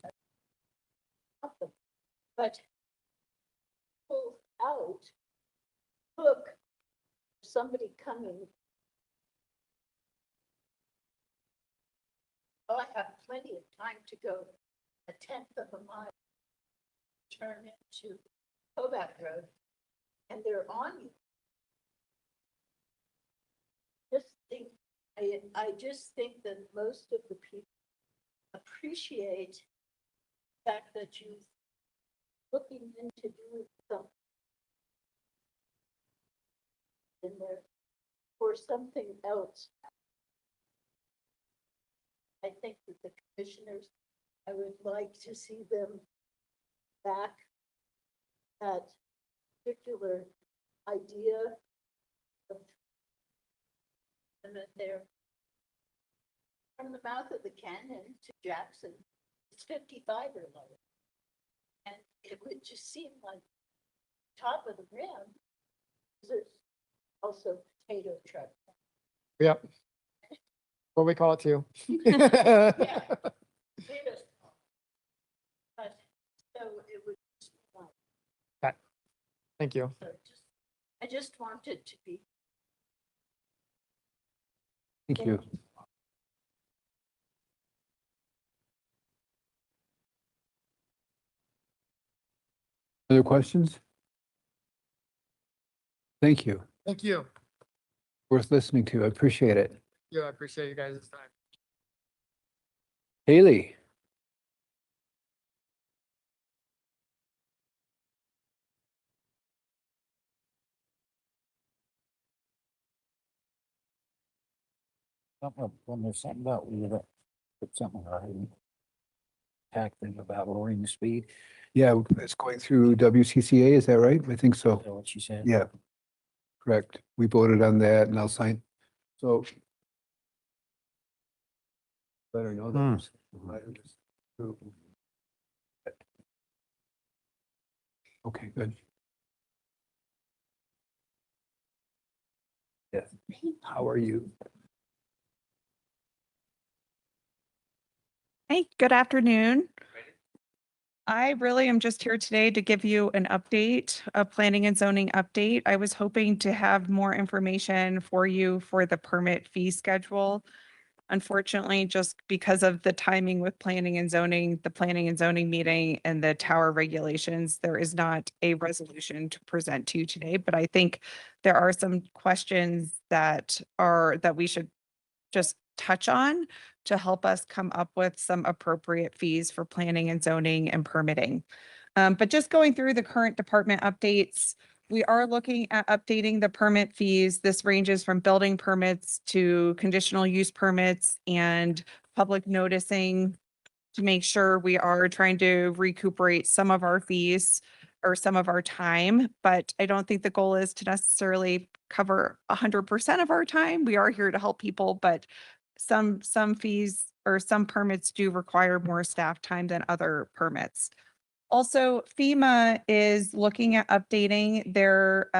But pull out, look, somebody coming. Oh, I have plenty of time to go a 1/10 of a mile, turn into Hobart Road, and they're on you. I just think that most of the people appreciate the fact that you're looking into doing something in there for something else. I think that the commissioners, I would like to see them back that particular idea of there from the mouth of the canyon to Jackson, it's 55 or lower. And it would just seem like top of the rim, there's also potato truck. Yep. What we call it too. Yeah. Potatoes. But so it would just be like, Okay. Thank you. so I just wanted to be. Thank you. Other questions? Thank you. Thank you. Worth listening to. I appreciate it. Yeah, I appreciate you guys' time. Haley. When there's something about, we put something right. Tactic about lowering the speed. Yeah, it's going through WCCA, is that right? I think so. Is that what she said? Yeah. Correct. We voted on that and I'll sign. So. Better know that. Okay, good. Yes. How are you? Hey, good afternoon. I really am just here today to give you an update, a planning and zoning update. I was hoping to have more information for you for the permit fee schedule. Unfortunately, just because of the timing with planning and zoning, the planning and zoning meeting and the tower regulations, there is not a resolution to present to you today, but I think there are some questions that we should just touch on to help us come up with some appropriate fees for planning and zoning and permitting. But just going through the current department updates, we are looking at updating the permit fees. This ranges from building permits to conditional use permits and public noticing to make sure we are trying to recuperate some of our fees or some of our time, but I don't think the goal is to necessarily cover 100% of our time. We are here to help people, but some fees or some permits do require more staff time than other permits. Also, FEMA is looking at updating their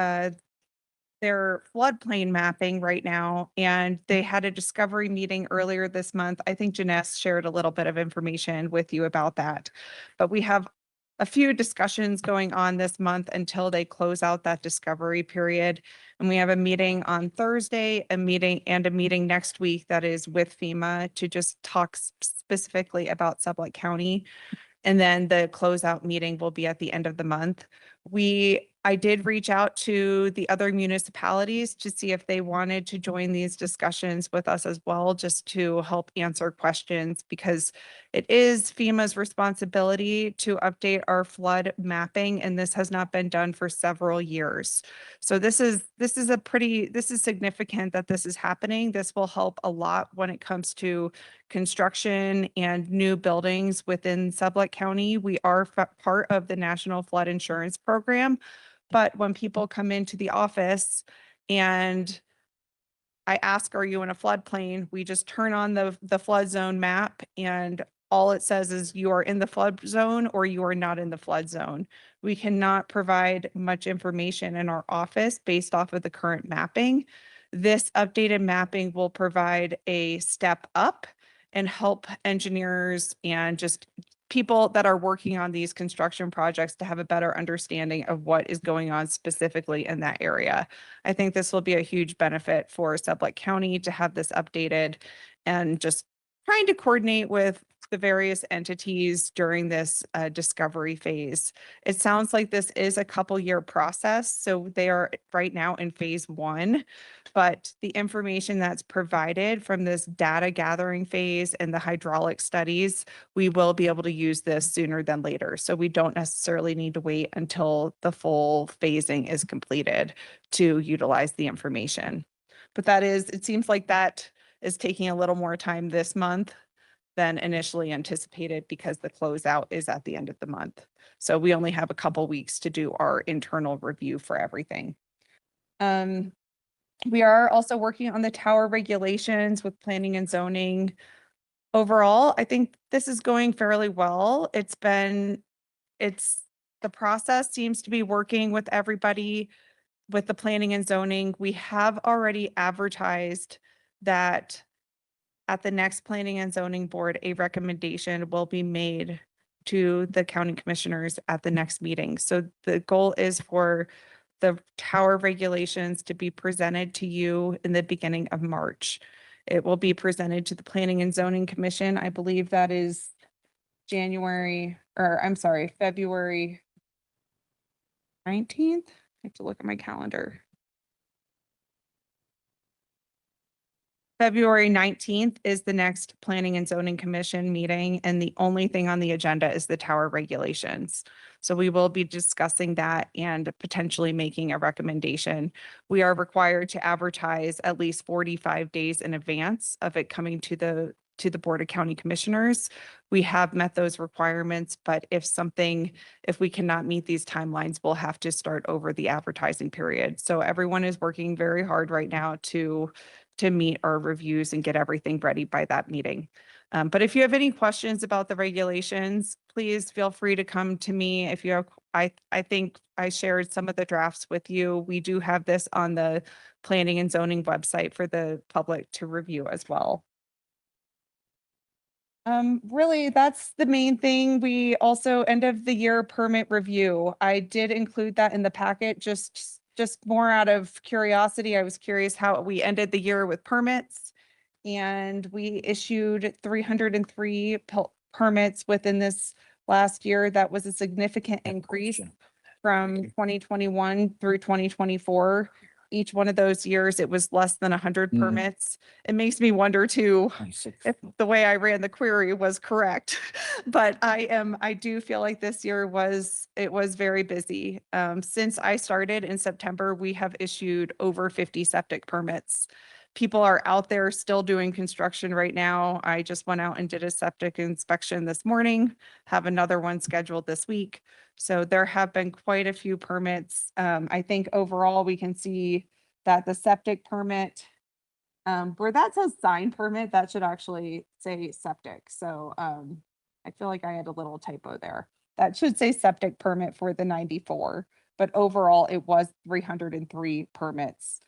floodplain mapping right now, and they had a discovery meeting earlier this month. I think Janess shared a little bit of information with you about that, but we have a few discussions going on this month until they close out that discovery period. And we have a meeting on Thursday, a meeting next week that is with FEMA to just talk specifically about Sublette County. And then the closeout meeting will be at the end of the month. I did reach out to the other municipalities to see if they wanted to join these discussions with us as well, just to help answer questions, because it is FEMA's responsibility to update our flood mapping, and this has not been done for several years. So this is significant that this is happening. This will help a lot when it comes to construction and new buildings within Sublette County. We are part of the National Flood Insurance Program, but when people come into the office and I ask, are you in a floodplain? We just turn on the flood zone map, and all it says is you are in the flood zone or you are not in the flood zone. We cannot provide much information in our office based off of the current mapping. This updated mapping will provide a step up and help engineers and just people that are working on these construction projects to have a better understanding of what is going on specifically in that area. I think this will be a huge benefit for Sublette County to have this updated, and just trying to coordinate with the various entities during this discovery phase. It sounds like this is a couple-year process, so they are right now in phase 1, but the information that's provided from this data gathering phase and the hydraulic studies, we will be able to use this sooner than later. So we don't necessarily need to wait until the full phasing is completed to utilize the information. But it seems like that is taking a little more time this month than initially anticipated, because the closeout is at the end of the month. So we only have a couple weeks to do our internal review for everything. We are also working on the tower regulations with planning and zoning. Overall, I think this is going fairly well. The process seems to be working with everybody with the planning and zoning. We have already advertised that at the next planning and zoning board, a recommendation will be made to the county commissioners at the next meeting. So the goal is for the tower regulations to be presented to you in the beginning of March. It will be presented to the Planning and Zoning Commission. I believe that is February 19th. I have to look at my calendar. February 19th is the next Planning and Zoning Commission meeting, and the only thing on the agenda is the tower regulations. So we will be discussing that and potentially making a recommendation. We are required to advertise at least 45 days in advance of it coming to the Board of County Commissioners. We have met those requirements, but if we cannot meet these timelines, we'll have to start over the advertising period. So everyone is working very hard right now to meet our reviews and get everything ready by that meeting. But if you have any questions about the regulations, please feel free to come to me. If you have, I think I shared some of the drafts with you. We do have this on the planning and zoning website for the public to review as well. Really, that's the main thing. We also end of the year permit review. I did include that in the packet, just more out of curiosity. I was curious how we ended the year with permits. And we issued 303 permits within this last year. That was a significant increase from 2021 through 2024. Each one of those years, it was less than 100 permits. It makes me wonder too, if the way I ran the query was correct. But I do feel like this year it was very busy. Since I started in September, we have issued over 50 septic permits. People are out there still doing construction right now. I just went out and did a septic inspection this morning, have another one scheduled this week. So there have been quite a few permits. I think overall we can see that the septic permit, where that says sign permit, that should actually say septic. So I feel like I had a little typo there. That should say septic permit for the 94, but overall it was 303 permits.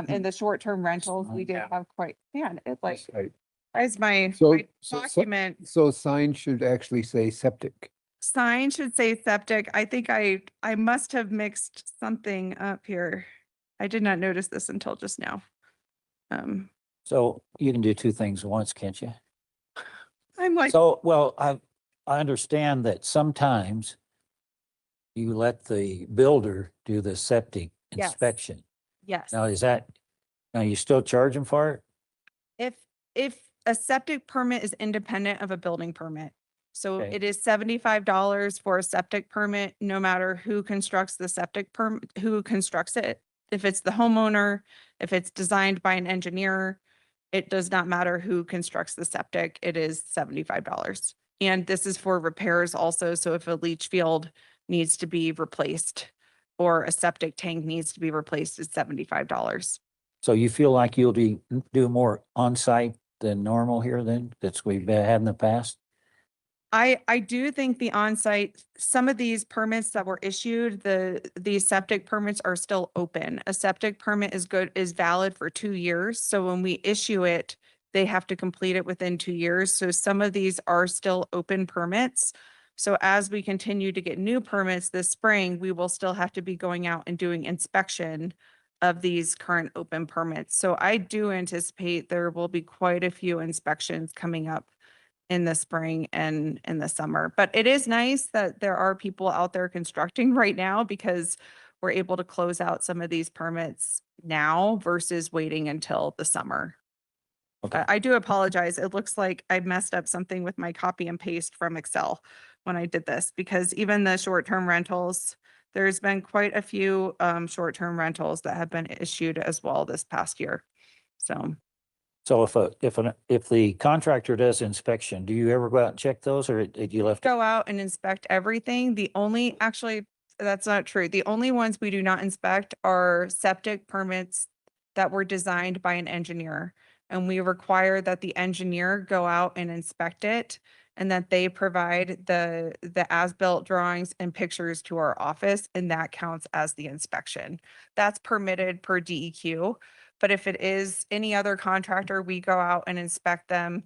In the short-term rentals, we did have quite, man, it like, Right. where's my So, my document? so sign should actually say septic. Sign should say septic. I think I must have mixed something up here. I did not notice this until just now. So you can do two things at once, can't you? I'm like, So, well, I understand that sometimes you let the builder do the septic Yes. inspection. yes. Now, now you still charge them for it? If a septic permit is independent of a building permit, so Okay. it is $75 for a septic permit, no matter who constructs the septic permit, who constructs it. If it's the homeowner, if it's designed by an engineer, it does not matter who constructs the septic, it is $75. And this is for repairs also, so if a leach field needs to be replaced or a septic tank needs to be replaced, it's $75. So you feel like you'll do more on-site than normal here then, that's we've had in the past? I do think the on-site, some of these permits that were issued, these septic permits are still open. A septic permit is valid for 2 years. So when we issue it, they have to complete it within 2 years. So some of these are still open permits. So as we continue to get new permits this spring, we will still have to be going out and doing inspection of these current open permits. So I do anticipate there will be quite a few inspections coming up in the spring and in the summer. But it is nice that there are people out there constructing right now because we're able to close out some of these permits now versus waiting until the summer. Okay. I do apologize. It looks like I messed up something with my copy and paste from Excel when I did this, because even the short-term rentals, there's been quite a few short-term rentals that have been issued as well this past year. So So if the contractor does inspection, do you ever go out and check those, or did you left? go out and inspect everything. Actually, that's not true. The only ones we do not inspect are septic permits that were designed by an engineer. And we require that the engineer go out and inspect it and that they provide the as-built drawings and pictures to our office, and that counts as the inspection. That's permitted per DEQ. But if it is any other contractor, we go out and inspect them.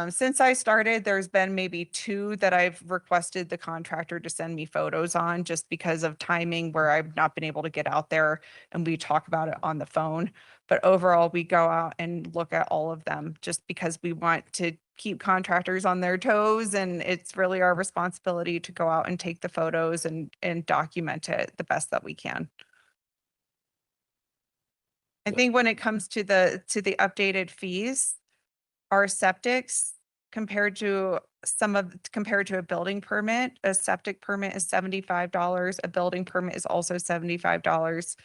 Since I started, there's been maybe 2 that I've requested the contractor to send me photos on just because of timing where I've not been able to get out there and we talk about it on the phone. But overall, we go out and look at all of them just because we want to keep contractors on their toes. And it's really our responsibility to go out and take the photos and document it the best that we can. I think when it comes to the updated fees, our septics compared to a building permit, a septic permit is $75. A building permit is also $75.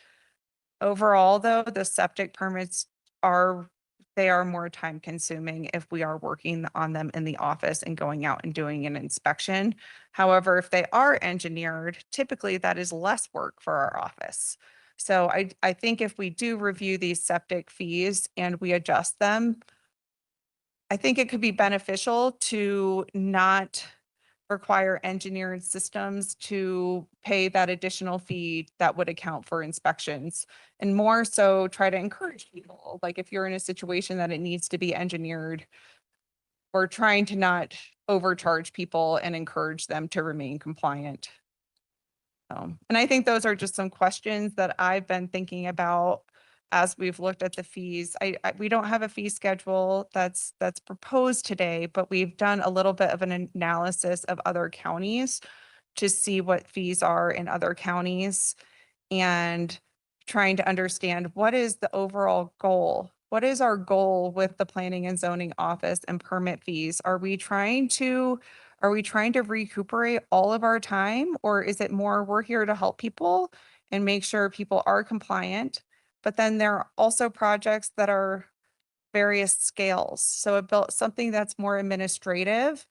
Overall, though, the septic permits are more time consuming if we are working on them in the office and going out and doing an inspection. However, if they are engineered, typically that is less work for our office. So I think if we do review these septic fees and we adjust them, I think it could be beneficial to not require engineered systems to pay that additional fee that would account for inspections, and more so try to encourage people. Like if you're in a situation that it needs to be engineered, we're trying to not overcharge people and encourage them to remain compliant. And I think those are just some questions that I've been thinking about as we've looked at the fees. We don't have a fee schedule that's proposed today, but we've done a little bit of an analysis of other counties to see what fees are in other counties and trying to understand what is the overall goal? What is our goal with the planning and zoning office and permit fees? Are we trying to recuperate all of our time, or is it more we're here to help people and make sure people are compliant? But then there are also projects that are various scales. So it built something that's more administrative.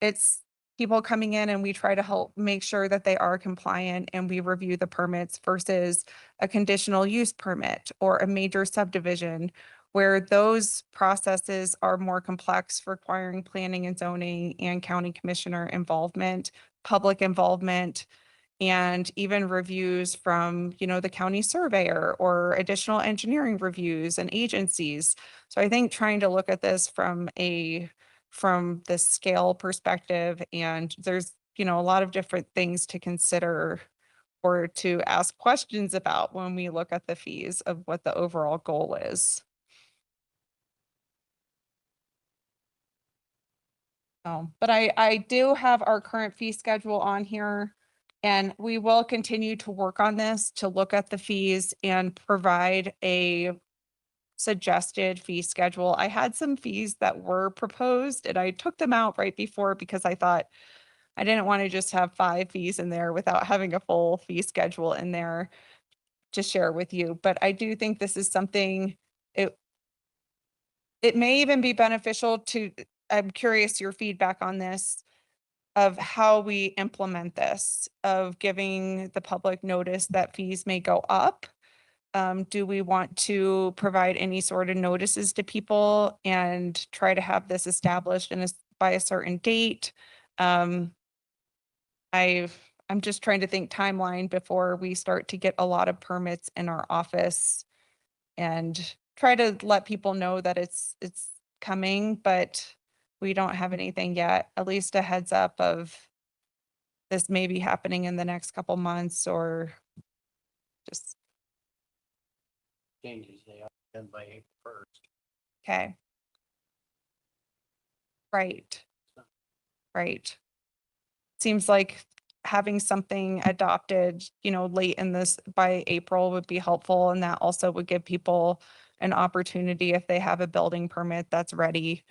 It's people coming in and we try to help make sure that they are compliant and we review the permits versus a conditional use permit or a major subdivision where those processes are more complex, requiring planning and zoning and county commissioner involvement, public involvement, and even reviews from, the county surveyor or additional engineering reviews and agencies. So I think trying to look at this from the scale perspective, and there's, a lot of different things to consider or to ask questions about when we look at the fees of what the overall goal is. But I do have our current fee schedule on here, and we will continue to work on this to look at the fees and provide a suggested fee schedule. I had some fees that were proposed and I took them out right before because I thought I didn't want to just have 5 fees in there without having a full fee schedule in there to share with you. But I do think this is something, it may even be beneficial to, I'm curious your feedback on this, of how we implement this, of giving the public notice that fees may go up. Do we want to provide any sort of notices to people and try to have this established by a certain date? I'm just trying to think timeline before we start to get a lot of permits in our office and try to let people know that it's coming, but we don't have anything yet, at least a heads up of this may be happening in the next couple months or just, Changes, they are done by April 1st. okay. Right. Right. Seems like having something adopted, late in this by April would be helpful. And that also would give people an opportunity if they have a building permit that's ready.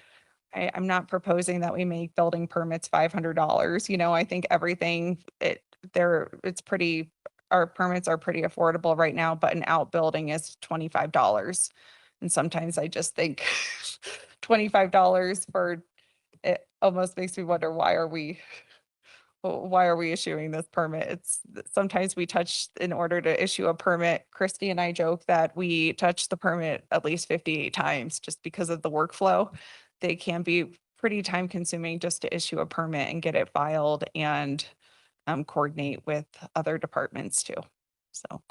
I'm not proposing that we make building permits $500. I think everything our permits are pretty affordable right now, but an outbuilding is $25. And sometimes I just think $25 for it almost makes me wonder why are we issuing this permit? Sometimes we touch, in order to issue a permit, Christy and I joke that we touch the permit at least 58 times just because of the workflow. They can be pretty time consuming just to issue a permit and get it filed and coordinate with other departments too. So.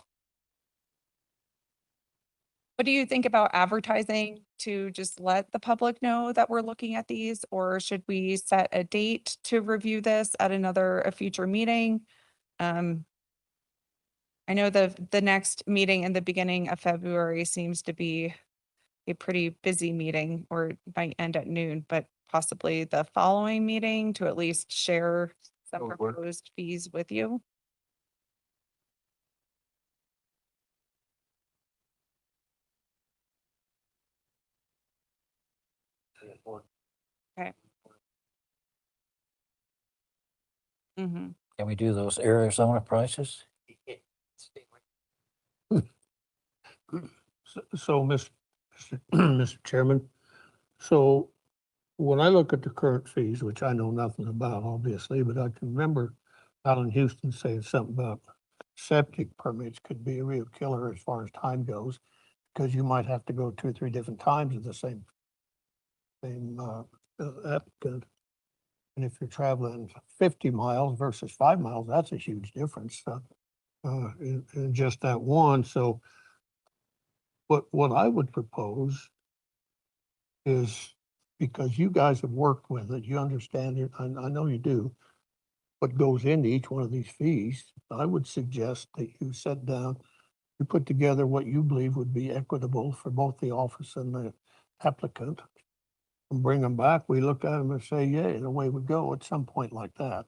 What do you think about advertising to just let the public know that we're looking at these, or should we set a date to review this at a future meeting? I know the next meeting in the beginning of February seems to be a pretty busy meeting, or it might end at noon, but possibly the following meeting to at least share some That would work. proposed fees with you. Okay. Mm-hmm. Can we do those Arizona prices? So, Mr. Chairman, so when I look at the current fees, which I know nothing about, obviously, but I can remember Alan Houston saying something about septic permits could be a real killer as far as time goes, because you might have to go 2 or 3 different times with the same applicant. And if you're traveling 50 miles versus 5 miles, that's a huge difference in just that one. So what I would propose is because you guys have worked with it, you understand it, I know you do, what goes into each one of these fees. I would suggest that you sit down, you put together what you believe would be equitable for both the office and the applicant, and bring them back. We look at them and say, yeah, and away we go at some point like that.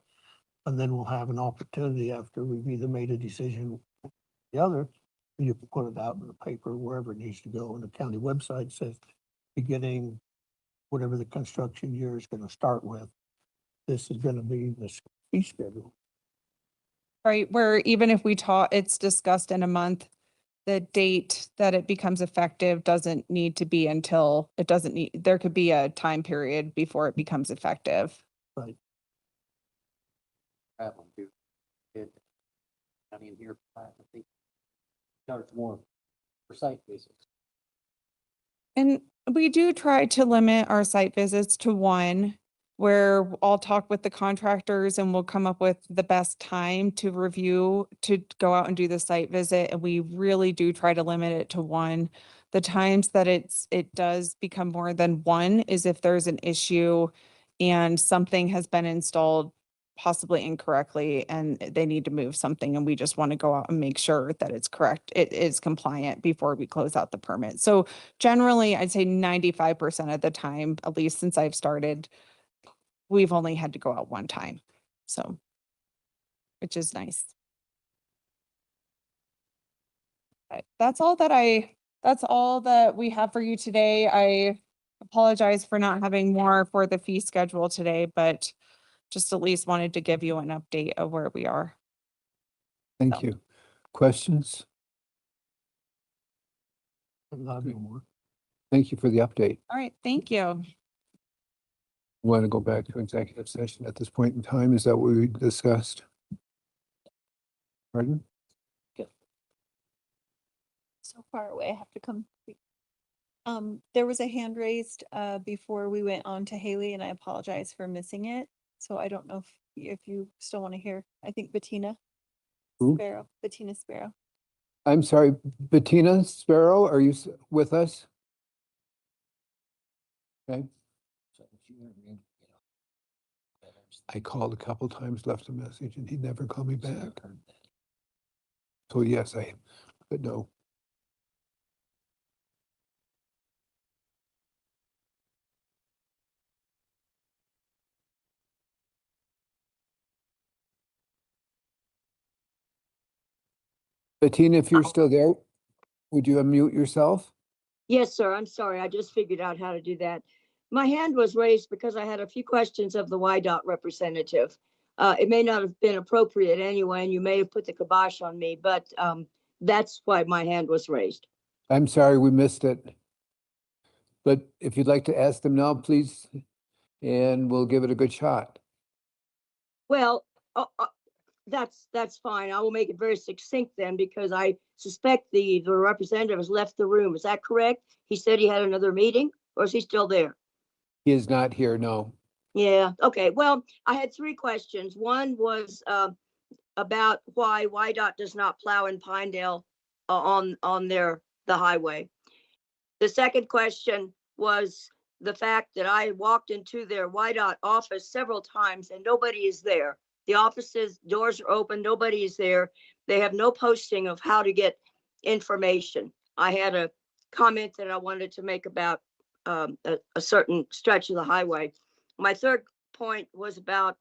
And then we'll have an opportunity after we've either made a decision or the other, and you can put it out in the paper, wherever it needs to go. And the county website says, beginning whatever the construction year is gonna start with, this is gonna be the fee schedule. Right, where even if we talk, it's discussed in a month, the date that it becomes effective doesn't need to be until, it doesn't need, there could be a time period before it becomes effective. Right. Travel to it. I mean, here, I think charge more for site visits. And we do try to limit our site visits to one, where I'll talk with the contractors and we'll come up with the best time to review, to go out and do the site visit. And we really do try to limit it to one. The times that it does become more than one is if there's an issue and something has been installed possibly incorrectly and they need to move something, and we just want to go out and make sure that it's correct, it is compliant before we close out the permit. So generally, I'd say 95% of the time, at least since I've started, we've only had to go out one time. So, which is nice. That's all that we have for you today. I apologize for not having more for the fee schedule today, but just at least wanted to give you an update of where we are. Thank you. Questions? Not anymore. Thank you for the update. All right, thank you. Want to go back to executive session at this point in time? Is that what we discussed? Pardon? So far away, I have to come. There was a hand raised before we went on to Haley, and I apologize for missing it. So I don't know if you still want to hear. I think Bettina Who? Sparrow, Bettina Sparrow. I'm sorry, Bettina Sparrow, are you with us? Okay. I called a couple times, left a message, and he never called me back. So yes, but no. Bettina, if you're still there, would you unmute yourself? Yes, sir. I'm sorry. I just figured out how to do that. My hand was raised because I had a few questions of the YDOT representative. It may not have been appropriate anyway, and you may have put the kibosh on me, but that's why my hand was raised. I'm sorry, we missed it. But if you'd like to ask them now, please, and we'll give it a good shot. Well, that's fine. I will make it very succinct then, because I suspect the representative has left the room. Is that correct? He said he had another meeting, or is he still there? He is not here, no. Yeah, okay. Well, I had three questions. One was about why YDOT does not plow in Pinedale on the highway. The second question was the fact that I walked into their YDOT office several times and nobody is there. The office's doors are open, nobody is there. They have no posting of how to get information. I had a comment that I wanted to make about a certain stretch of the highway. My third point was about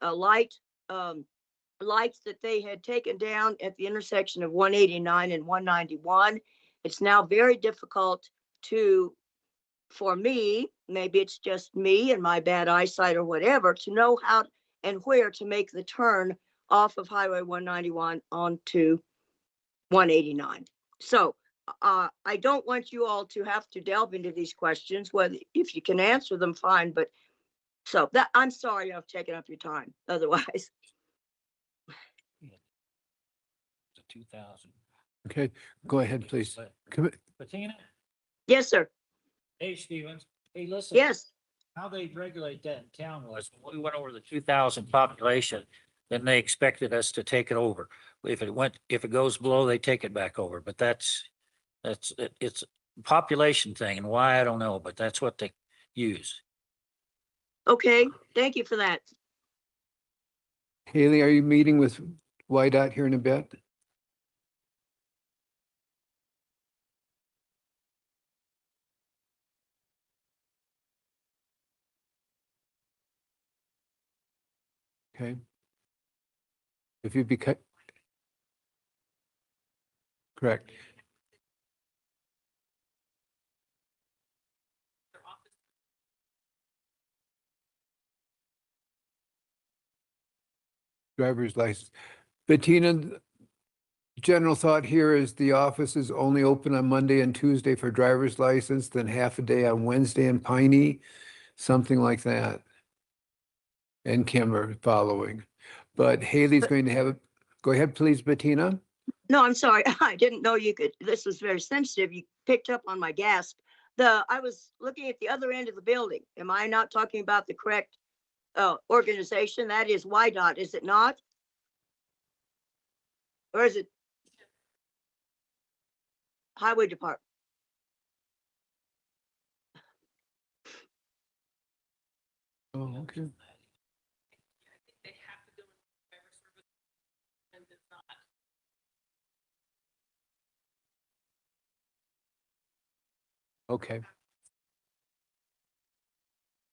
a lights that they had taken down at the intersection of 189 and 191. It's now very difficult for me, maybe it's just me and my bad eyesight or whatever, to know how and where to make the turn off of Highway 191 onto 189. So I don't want you all to have to delve into these questions. Whether if you can answer them, fine. But so that I'm sorry I've taken up your time. Otherwise, 2,000. Okay, go ahead, please. Bettina? Yes, sir. Hey, Stevens. Hey, listen. Yes. How they regulate that in town was, when we went over the 2,000 population, then they expected us to take it over. If it goes below, they take it back over. But it's a population thing, and why, I don't know, but that's what they use. Okay, thank you for that. Haley, are you meeting with YDOT here in a bit? Okay. If you become. Correct. Driver's license. Bettina, general thought here is the office is only open on Monday and Tuesday for driver's license, then half a day on Wednesday in Piney, something like that. And Kimmer following. But Haley's going to have, go ahead, please, Bettina. No, I'm sorry. I didn't know you could, this was very sensitive. You picked up on my gasp. I was looking at the other end of the building. Am I not talking about the correct organization? That is YDOT, is it not? Or is it Highway Department? Oh, okay. Okay.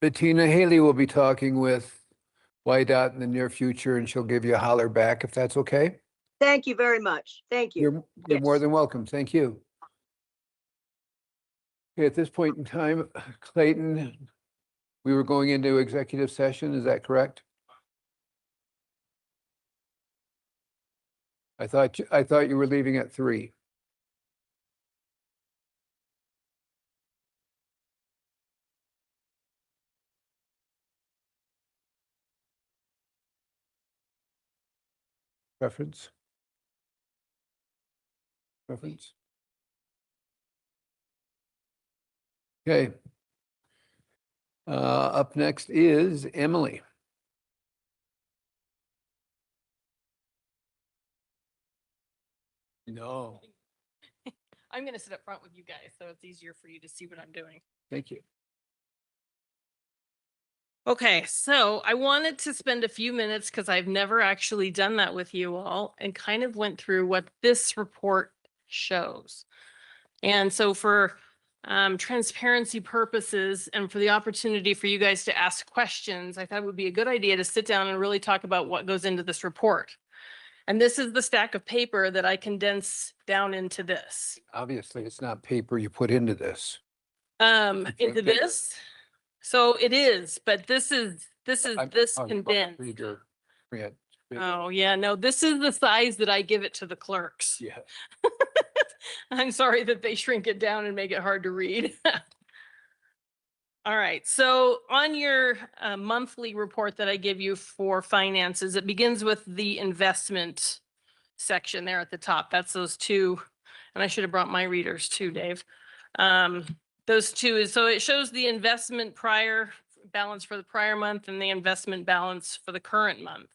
Bettina, Haley will be talking with YDOT in the near future and she'll give you a holler back if that's okay. Thank you very much. Thank you. You're more Yes. than welcome. Thank you. Okay, at this point in time, Clayton, we were going into executive session, is that correct? I thought you were leaving at 3. Preference? Preference? Okay. Up next is Emily. No, I'm going to sit up front with you guys, so it's easier for you to see what I'm doing. thank you. Okay, so I wanted to spend a few minutes because I've never actually done that with you all and kind of went through what this report shows. And so for transparency purposes and for the opportunity for you guys to ask questions, I thought it would be a good idea to sit down and really talk about what goes into this report. And this is the stack of paper that I condense down into this. Obviously, it's not paper you put into this. Into bigger. this. So it is, but this is this condensed. Yeah. Oh, yeah, no, this is the size that I give it to the clerks. Yeah. I'm sorry that they shrink it down and make it hard to read. All right, so on your monthly report that I give you for finances, it begins with the investment section there at the top. That's those two, and I should have brought my readers too, Dave. Those two is, so it shows the investment prior balance for the prior month and the investment balance for the current month.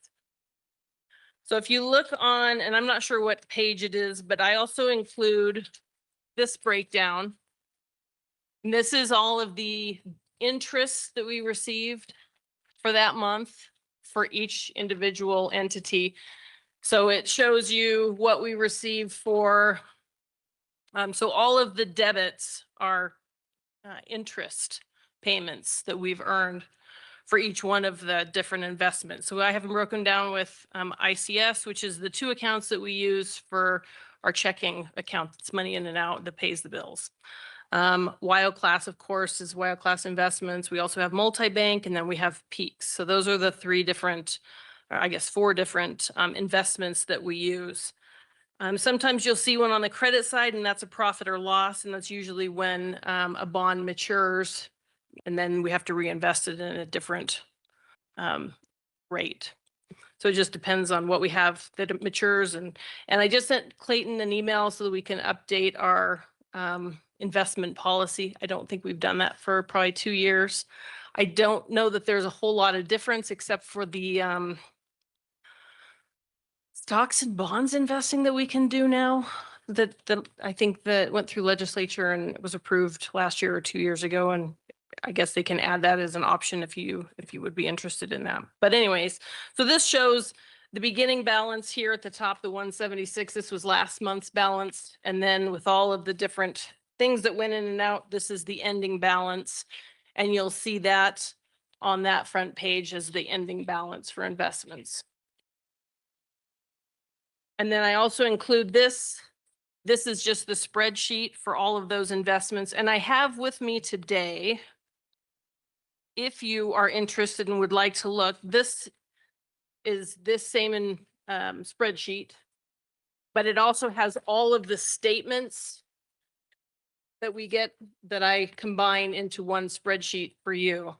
So if you look on, and I'm not sure what page it is, but I also include this breakdown. And this is all of the interest that we received for that month for each individual entity. So it shows you what we received for, so all of the debits are interest payments that we've earned for each one of the different investments. So I have them broken down with ICS, which is the 2 accounts that we use for our checking account. It's money in and out that pays the bills. Wild Class, of course, is Wild Class Investments. We also have Multi-Bank, and then we have Peaks. So those are the 3 different, or I guess 4 different investments that we use. Sometimes you'll see one on the credit side, and that's a profit or loss, and that's usually when a bond matures, and then we have to reinvest it in a different rate. So it just depends on what we have that it matures, and I just sent Clayton an email so that we can update our investment policy. I don't think we've done that for probably 2 years. I don't know that there's a whole lot of difference except for the stocks and bonds investing that we can do now, that I think that went through legislature and it was approved last year or 2 years ago. And I guess they can add that as an option if you would be interested in that. But anyways, so this shows the beginning balance here at the top, the 176. This was last month's balance. And then with all of the different things that went in and out, this is the ending balance. And you'll see that on that front page as the ending balance for investments. And then I also include this. This is just the spreadsheet for all of those investments. And I have with me today, if you are interested and would like to look, this is this same spreadsheet, but it also has all of the statements that we get that I combine into one spreadsheet for you.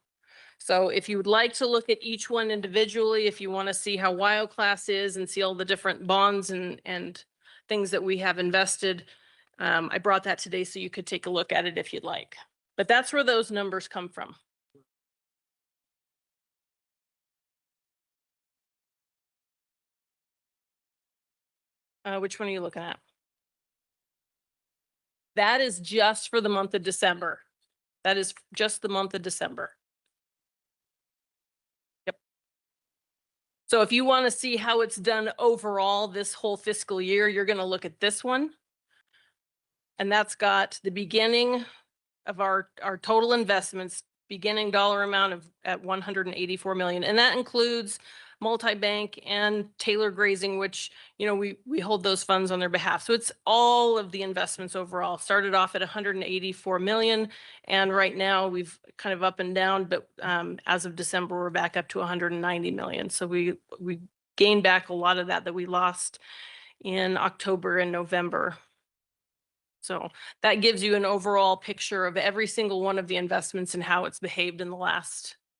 So if you would like to look at each one individually, if you want to see how WildClass is and see all the different bonds and things that we have invested, I brought that today so you could take a look at it if you'd like. But that's where those numbers come from. Which one are you looking at? That is just for the month of December. That is just the month of December. Yep. So if you want to see how it's done overall this whole fiscal year, you're going to look at this one. And that's got the beginning of our total investments, beginning dollar amount at 184 million. And that includes multi-bank and Taylor Grazing, which, you know, we hold those funds on their behalf. So it's all of the investments overall. Started off at 184 million. And right now we've kind of up and down, but as of December, we're back up to 190 million. So we gained back a lot of that we lost in October and November. So that gives you an overall picture of every single one of the investments and how it's behaved in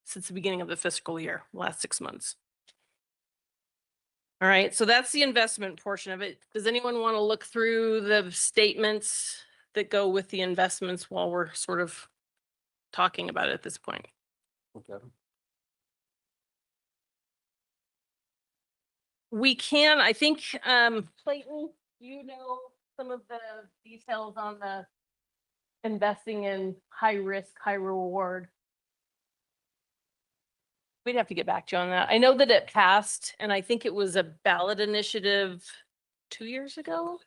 since the beginning of the fiscal year, last 6 months. All right, so that's the investment portion of it. Does anyone want to look through the statements that go with the investments while we're sort of talking about it at this point? Okay. We can, I think, Clayton, you know some of the details on the investing in high risk, high reward. We'd have to get back to you on that. I know that it passed, and I think it was a ballot initiative 2 years ago.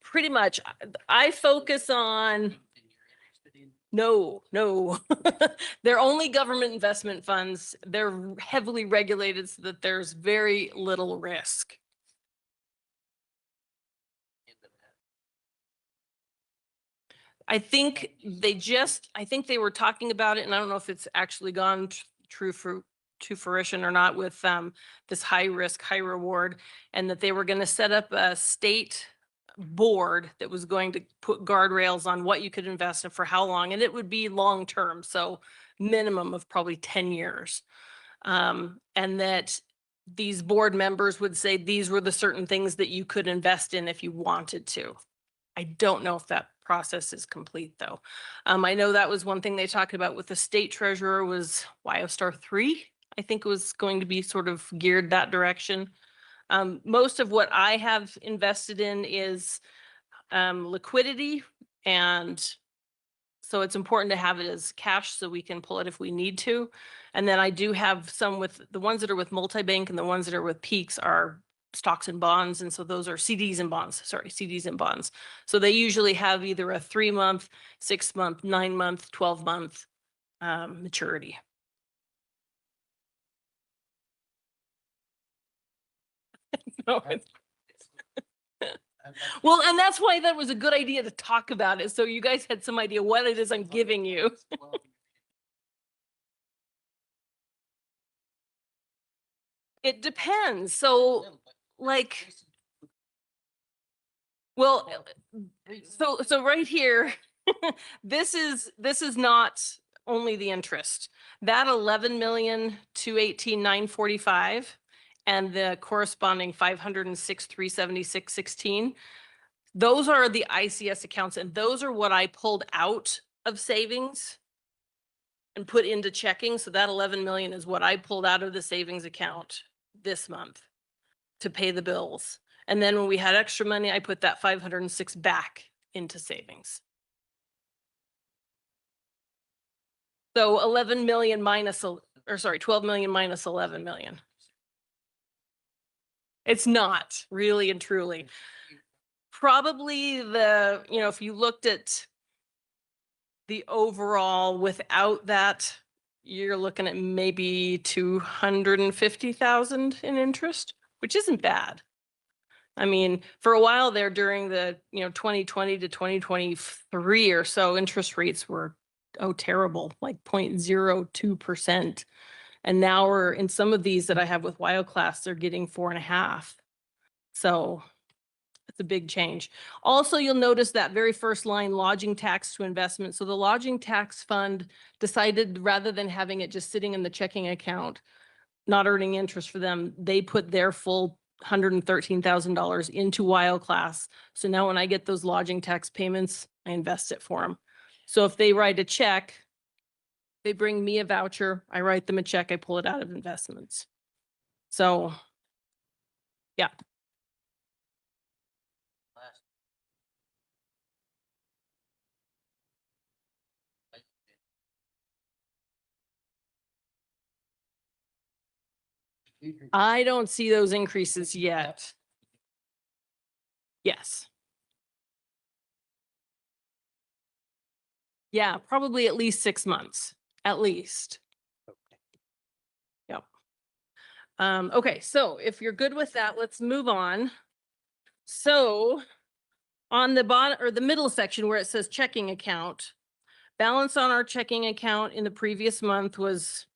Pretty much. I focus on. No. They're only government investment funds. They're heavily regulated so that there's very little risk. I think they were talking about it, and I don't know if it's actually gone to fruition or not with this high risk, high reward, and that they were going to set up a state board that was going to put guardrails on what you could invest in for how long, and it would be long term, so minimum of probably 10 years. And that these board members would say these were the certain things that you could invest in if you wanted to. I don't know if that process is complete though. I know that was one thing they talked about with the state treasurer was WyoStar 3. I think it was going to be sort of geared that direction. Most of what I have invested in is liquidity, and so it's important to have it as cash so we can pull it if we need to. And then I do have some with the ones that are with multi-bank and the ones that are with Peaks are stocks and bonds. And so those are CDs and bonds, CDs and bonds. So they usually have either a 3-month, 6-month, 9-month, 12-month maturity. No, well, and that's why that was a good idea to talk about it. So you guys had some idea what it is I'm giving you. It depends. So like, well, so right here, this is not only the interest. That 11,218,945 and the corresponding 506,376.16. Those are the ICS accounts, and those are what I pulled out of savings and put into checking. So that 11 million is what I pulled out of the savings account this month to pay the bills. And then when we had extra money, I put that 506 back into savings. So 11 million minus, or sorry, 12 million minus 11 million. It's not really and truly. Probably the, you know, if you looked at the overall without that, you're looking at maybe 250,000 in interest, which isn't bad. I mean, for a while there during the, 2020 to 2023 or so, interest rates were, terrible, like 0.02%. And now we're in some of these that I have with WyoClass, they're getting 4.5. So it's a big change. Also, you'll notice that very first line, lodging tax to investment. So the lodging tax fund decided rather than having it just sitting in the checking account, not earning interest for them, they put their full $113,000 into WyoClass. So now when I get those lodging tax payments, I invest it for them. So if they write a check, they bring me a voucher, I write them a check, I pull it out of investments. So, yeah. I don't see those increases yet. Yes. Yeah, probably at least 6 months, at least. Yep. Okay, so if you're good with that, let's move on. So on the bottom or the middle section where it says checking account, balance on our checking account in the previous month was,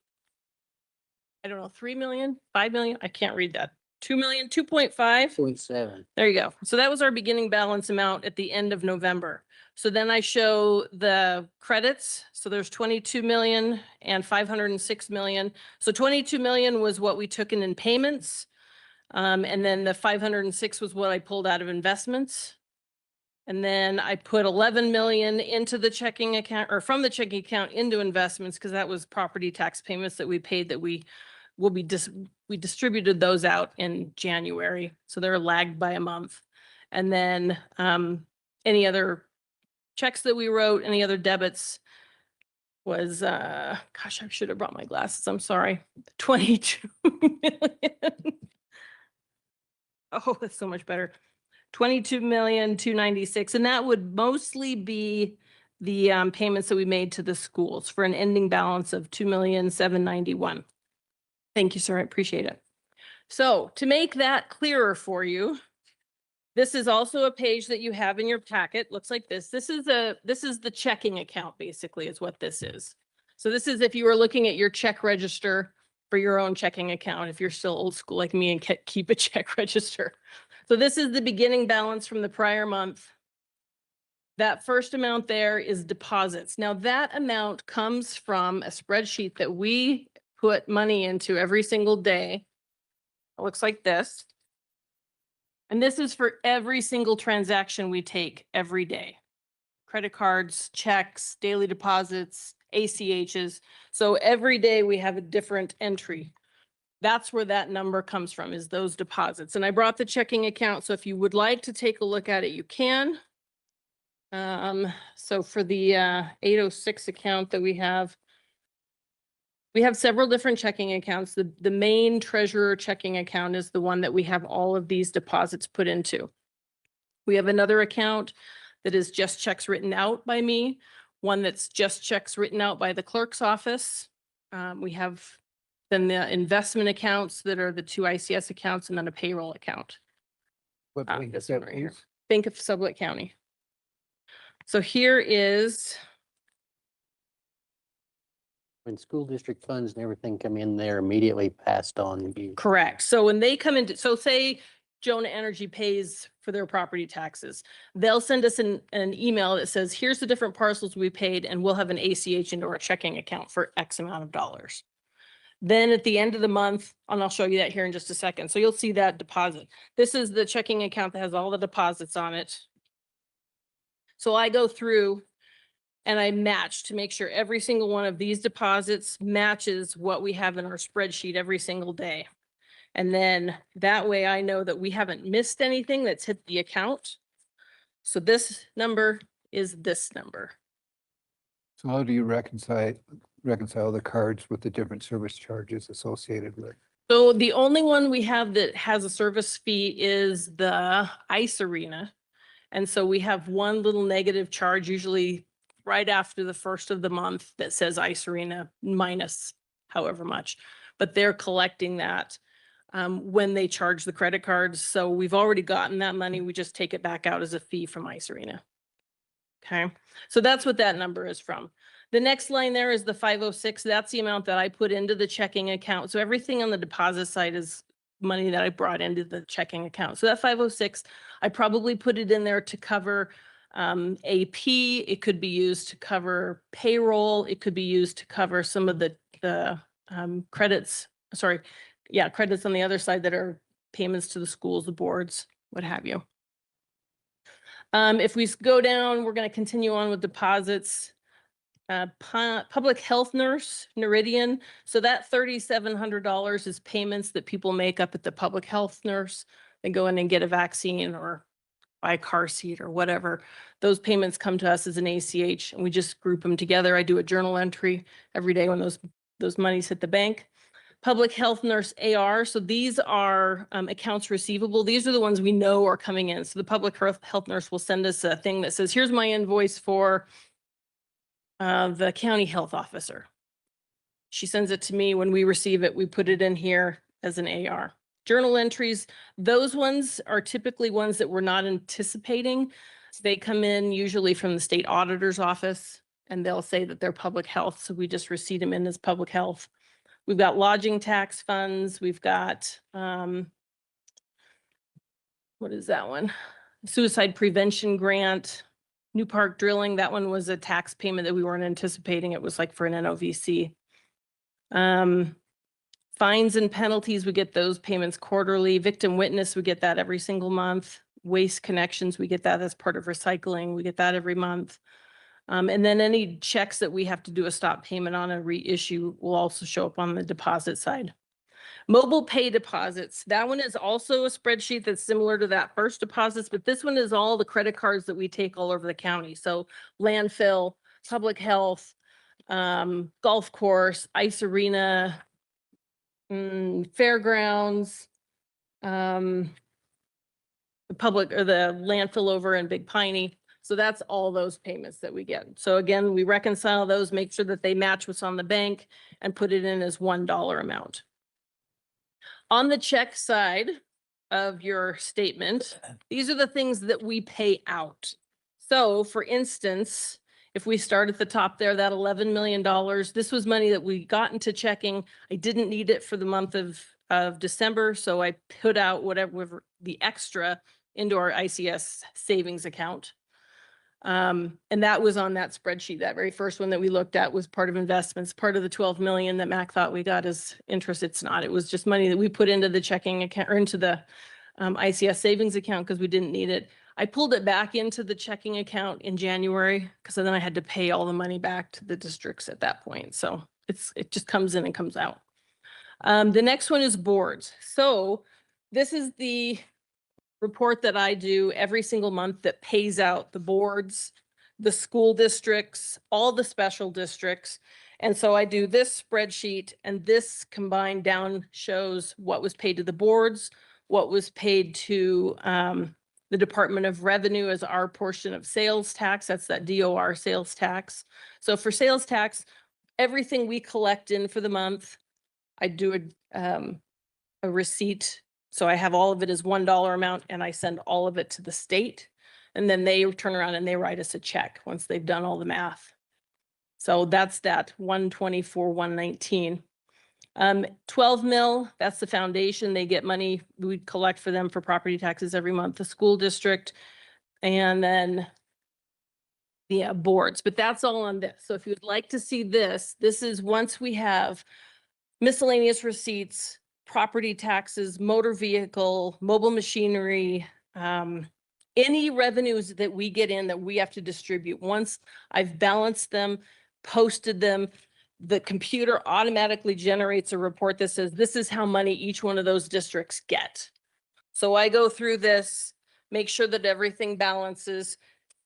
I don't know, 3 million, 5 million. I can't read that. 2 million, 2.5. 0.7. There you go. So that was our beginning balance amount at the end of November. So then I show the credits. So there's 22 million and 506 million. So 22 million was what we took in payments. And then the 506 was what I pulled out of investments. And then I put 11 million into the checking account or from the checking account into investments because that was property tax payments that we paid that we distributed those out in January. So they're lagged by a month. And then any other checks that we wrote, any other debits was, gosh, I should have brought my glasses. I'm sorry. 22 million. Oh, that's so much better. 22,296,000. And that would mostly be the payments that we made to the schools for an ending balance of 2,791,000. Thank you, sir. I appreciate it. So to make that clearer for you, this is also a page that you have in your packet. Looks like this. This is the checking account, basically, is what this is. So this is if you were looking at your check register for your own checking account, if you're still old school like me and keep a check register. So this is the beginning balance from the prior month. That first amount there is deposits. Now that amount comes from a spreadsheet that we put money into every single day. It looks like this. And this is for every single transaction we take every day. Credit cards, checks, daily deposits, ACHs. So every day we have a different entry. That's where that number comes from, is those deposits. And I brought the checking account. So if you would like to take a look at it, you can. So for the 806 account that we have several different checking accounts. The main treasurer checking account is the one that we have all of these deposits put into. We have another account that is just checks written out by me, one that's just checks written out by the clerk's office. We have then the investment accounts that are the 2 ICS accounts and then a payroll account. What bank is that, Right here. please? Bank of Sublette County. So here is, When school district funds and everything come in, they're immediately passed on to you. correct. So when they come into, so say Jonah Energy pays for their property taxes, they'll send us an email that says, here's the different parcels we paid, and we'll have an ACH into our checking account for X amount of dollars. Then at the end of the month, and I'll show you that here in just a second. So you'll see that deposit. This is the checking account that has all the deposits on it. So I go through and I match to make sure every single one of these deposits matches what we have in our spreadsheet every single day. And then that way I know that we haven't missed anything that's hit the account. So this number is this number. So how do you reconcile the cards with the different service charges associated with? So the only one we have that has a service fee is the ice arena. And so we have one little negative charge usually right after the first of the month that says ice arena minus however much. But they're collecting that when they charge the credit cards. So we've already gotten that money. We just take it back out as a fee from ice arena. Okay, so that's what that number is from. The next line there is the 506. That's the amount that I put into the checking account. So everything on the deposit side is money that I brought into the checking account. So that 506, I probably put it in there to cover AP. It could be used to cover payroll. It could be used to cover some of the credits. Sorry, yeah, credits on the other side that are payments to the schools, the boards, what have you. If we go down, we're going to continue on with deposits. Public health nurse, Noridian. So that $3,700 is payments that people make up at the public health nurse. They go in and get a vaccine or buy a car seat or whatever. Those payments come to us as an ACH and we just group them together. I do a journal entry every day when those monies hit the bank. Public health nurse AR. So these are accounts receivable. These are the ones we know are coming in. So the public health nurse will send us a thing that says, here's my invoice for the county health officer. She sends it to me. When we receive it, we put it in here as an AR. Journal entries, those ones are typically ones that we're not anticipating. They come in usually from the state auditor's office and they'll say that they're public health. So we just receipt them in as public health. We've got lodging tax funds. We've got, what is that one? Suicide prevention grant, New Park drilling. That one was a tax payment that we weren't anticipating. It was like for an NOVC. Fines and penalties, we get those payments quarterly. Victim witness, we get that every single month. Waste connections, we get that as part of recycling. We get that every month. And then any checks that we have to do a stop payment on a reissue will also show up on the deposit side. Mobile pay deposits. That one is also a spreadsheet that's similar to that first deposits, but this one is all the credit cards that we take all over the county. So landfill, public health, golf course, ice arena, fairgrounds, the public or the landfill over in Big Piney. So that's all those payments that we get. So again, we reconcile those, make sure that they match what's on the bank and put it in as $1 amount. On the check side of your statement, these are the things that we pay out. So for instance, if we start at the top there, that $11 million, this was money that we got into checking. I didn't need it for the month of December, so I put out whatever the extra into our ICS savings account. And that was on that spreadsheet. That very first one that we looked at was part of investments, part of the 12 million that Mac thought we got as interest. It's not. It was just money that we put into the checking account or into the ICS savings account because we didn't need it. I pulled it back into the checking account in January because then I had to pay all the money back to the districts at that point. So it just comes in and comes out. The next one is boards. So this is the report that I do every single month that pays out the boards, the school districts, all the special districts. And so I do this spreadsheet and this combined down shows what was paid to the boards, what was paid to the Department of Revenue as our portion of sales tax. That's that DOR sales tax. So for sales tax, everything we collect in for the month, I do a receipt. So I have all of it as $1 amount and I send all of it to the state. And then they turn around and they write us a check once they've done all the math. So that's that 124, 119. 12 mil, that's the foundation. They get money. We collect for them for property taxes every month, the school district, and then the boards, but that's all on this. So if you'd like to see this, this is once we have miscellaneous receipts, property taxes, motor vehicle, mobile machinery, any revenues that we get in that we have to distribute. Once I've balanced them, posted them, the computer automatically generates a report that says, this is how money each one of those districts get. So I go through this, make sure that everything balances,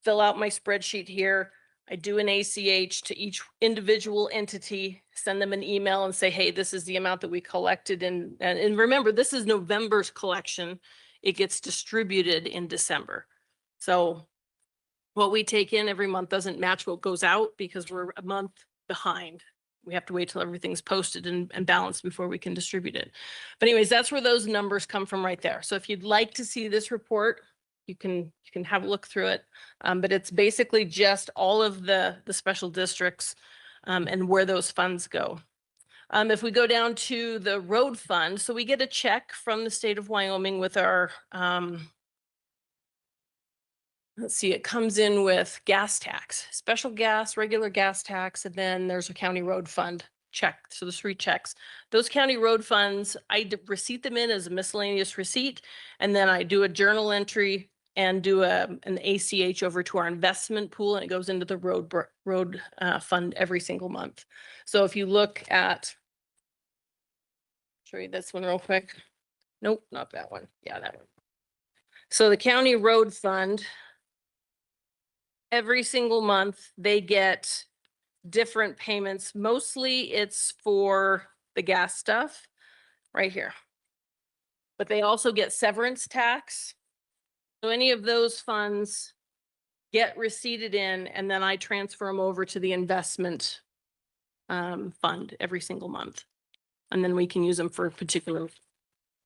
fill out my spreadsheet here. I do an ACH to each individual entity, send them an email and say, hey, this is the amount that we collected. And remember, this is November's collection. It gets distributed in December. So what we take in every month doesn't match what goes out because we're a month behind. We have to wait till everything's posted and balanced before we can distribute it. But anyways, that's where those numbers come from right there. So if you'd like to see this report, you can have a look through it. But it's basically just all of the special districts and where those funds go. If we go down to the road fund, so we get a check from the state of Wyoming with our, let's see, it comes in with gas tax, special gas, regular gas tax, and then there's a county road fund check. So there's 3 checks. Those county road funds, I receipt them in as a miscellaneous receipt, and then I do a journal entry and do an ACH over to our investment pool, and it goes into the road fund every single month. So if you look at, show you this one real quick. Nope, not that one. Yeah, that one. So the county road fund, every single month they get different payments. Mostly it's for the gas stuff right here. But they also get severance tax. So any of those funds get receipted in, and then I transfer them over to the investment fund every single month. And then we can use them for particular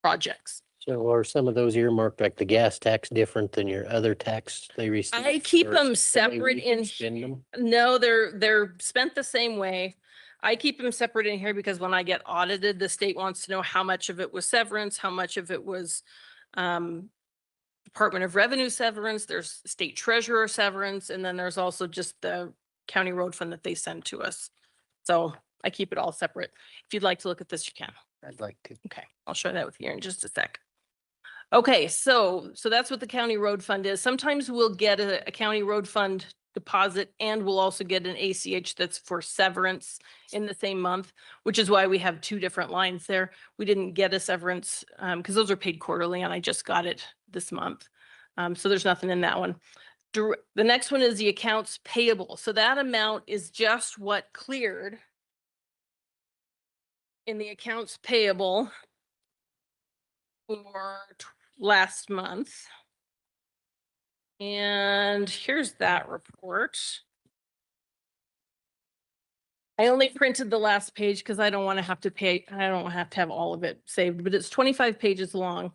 projects. So are some of those earmarked, like the gas tax, different than your other tax they receive? I keep or them the way separate we can in. spend them? No, they're spent the same way. I keep them separate in here because when I get audited, the state wants to know how much of it was severance, how much of it was Department of Revenue severance, there's state treasurer severance, and then there's also just the county road fund that they send to us. So I keep it all separate. If you'd like to look at this, you can. I'd like to. Okay, I'll share that with you in just a sec. Okay, so that's what the county road fund is. Sometimes we'll get a county road fund deposit, and we'll also get an ACH that's for severance in the same month, which is why we have 2 different lines there. We didn't get a severance because those are paid quarterly, and I just got it this month. So there's nothing in that one. The next one is the accounts payable. So that amount is just what cleared in the accounts payable for last month. And here's that report. I only printed the last page because I don't want to have to pay, I don't have to have all of it saved, but it's 25 pages long.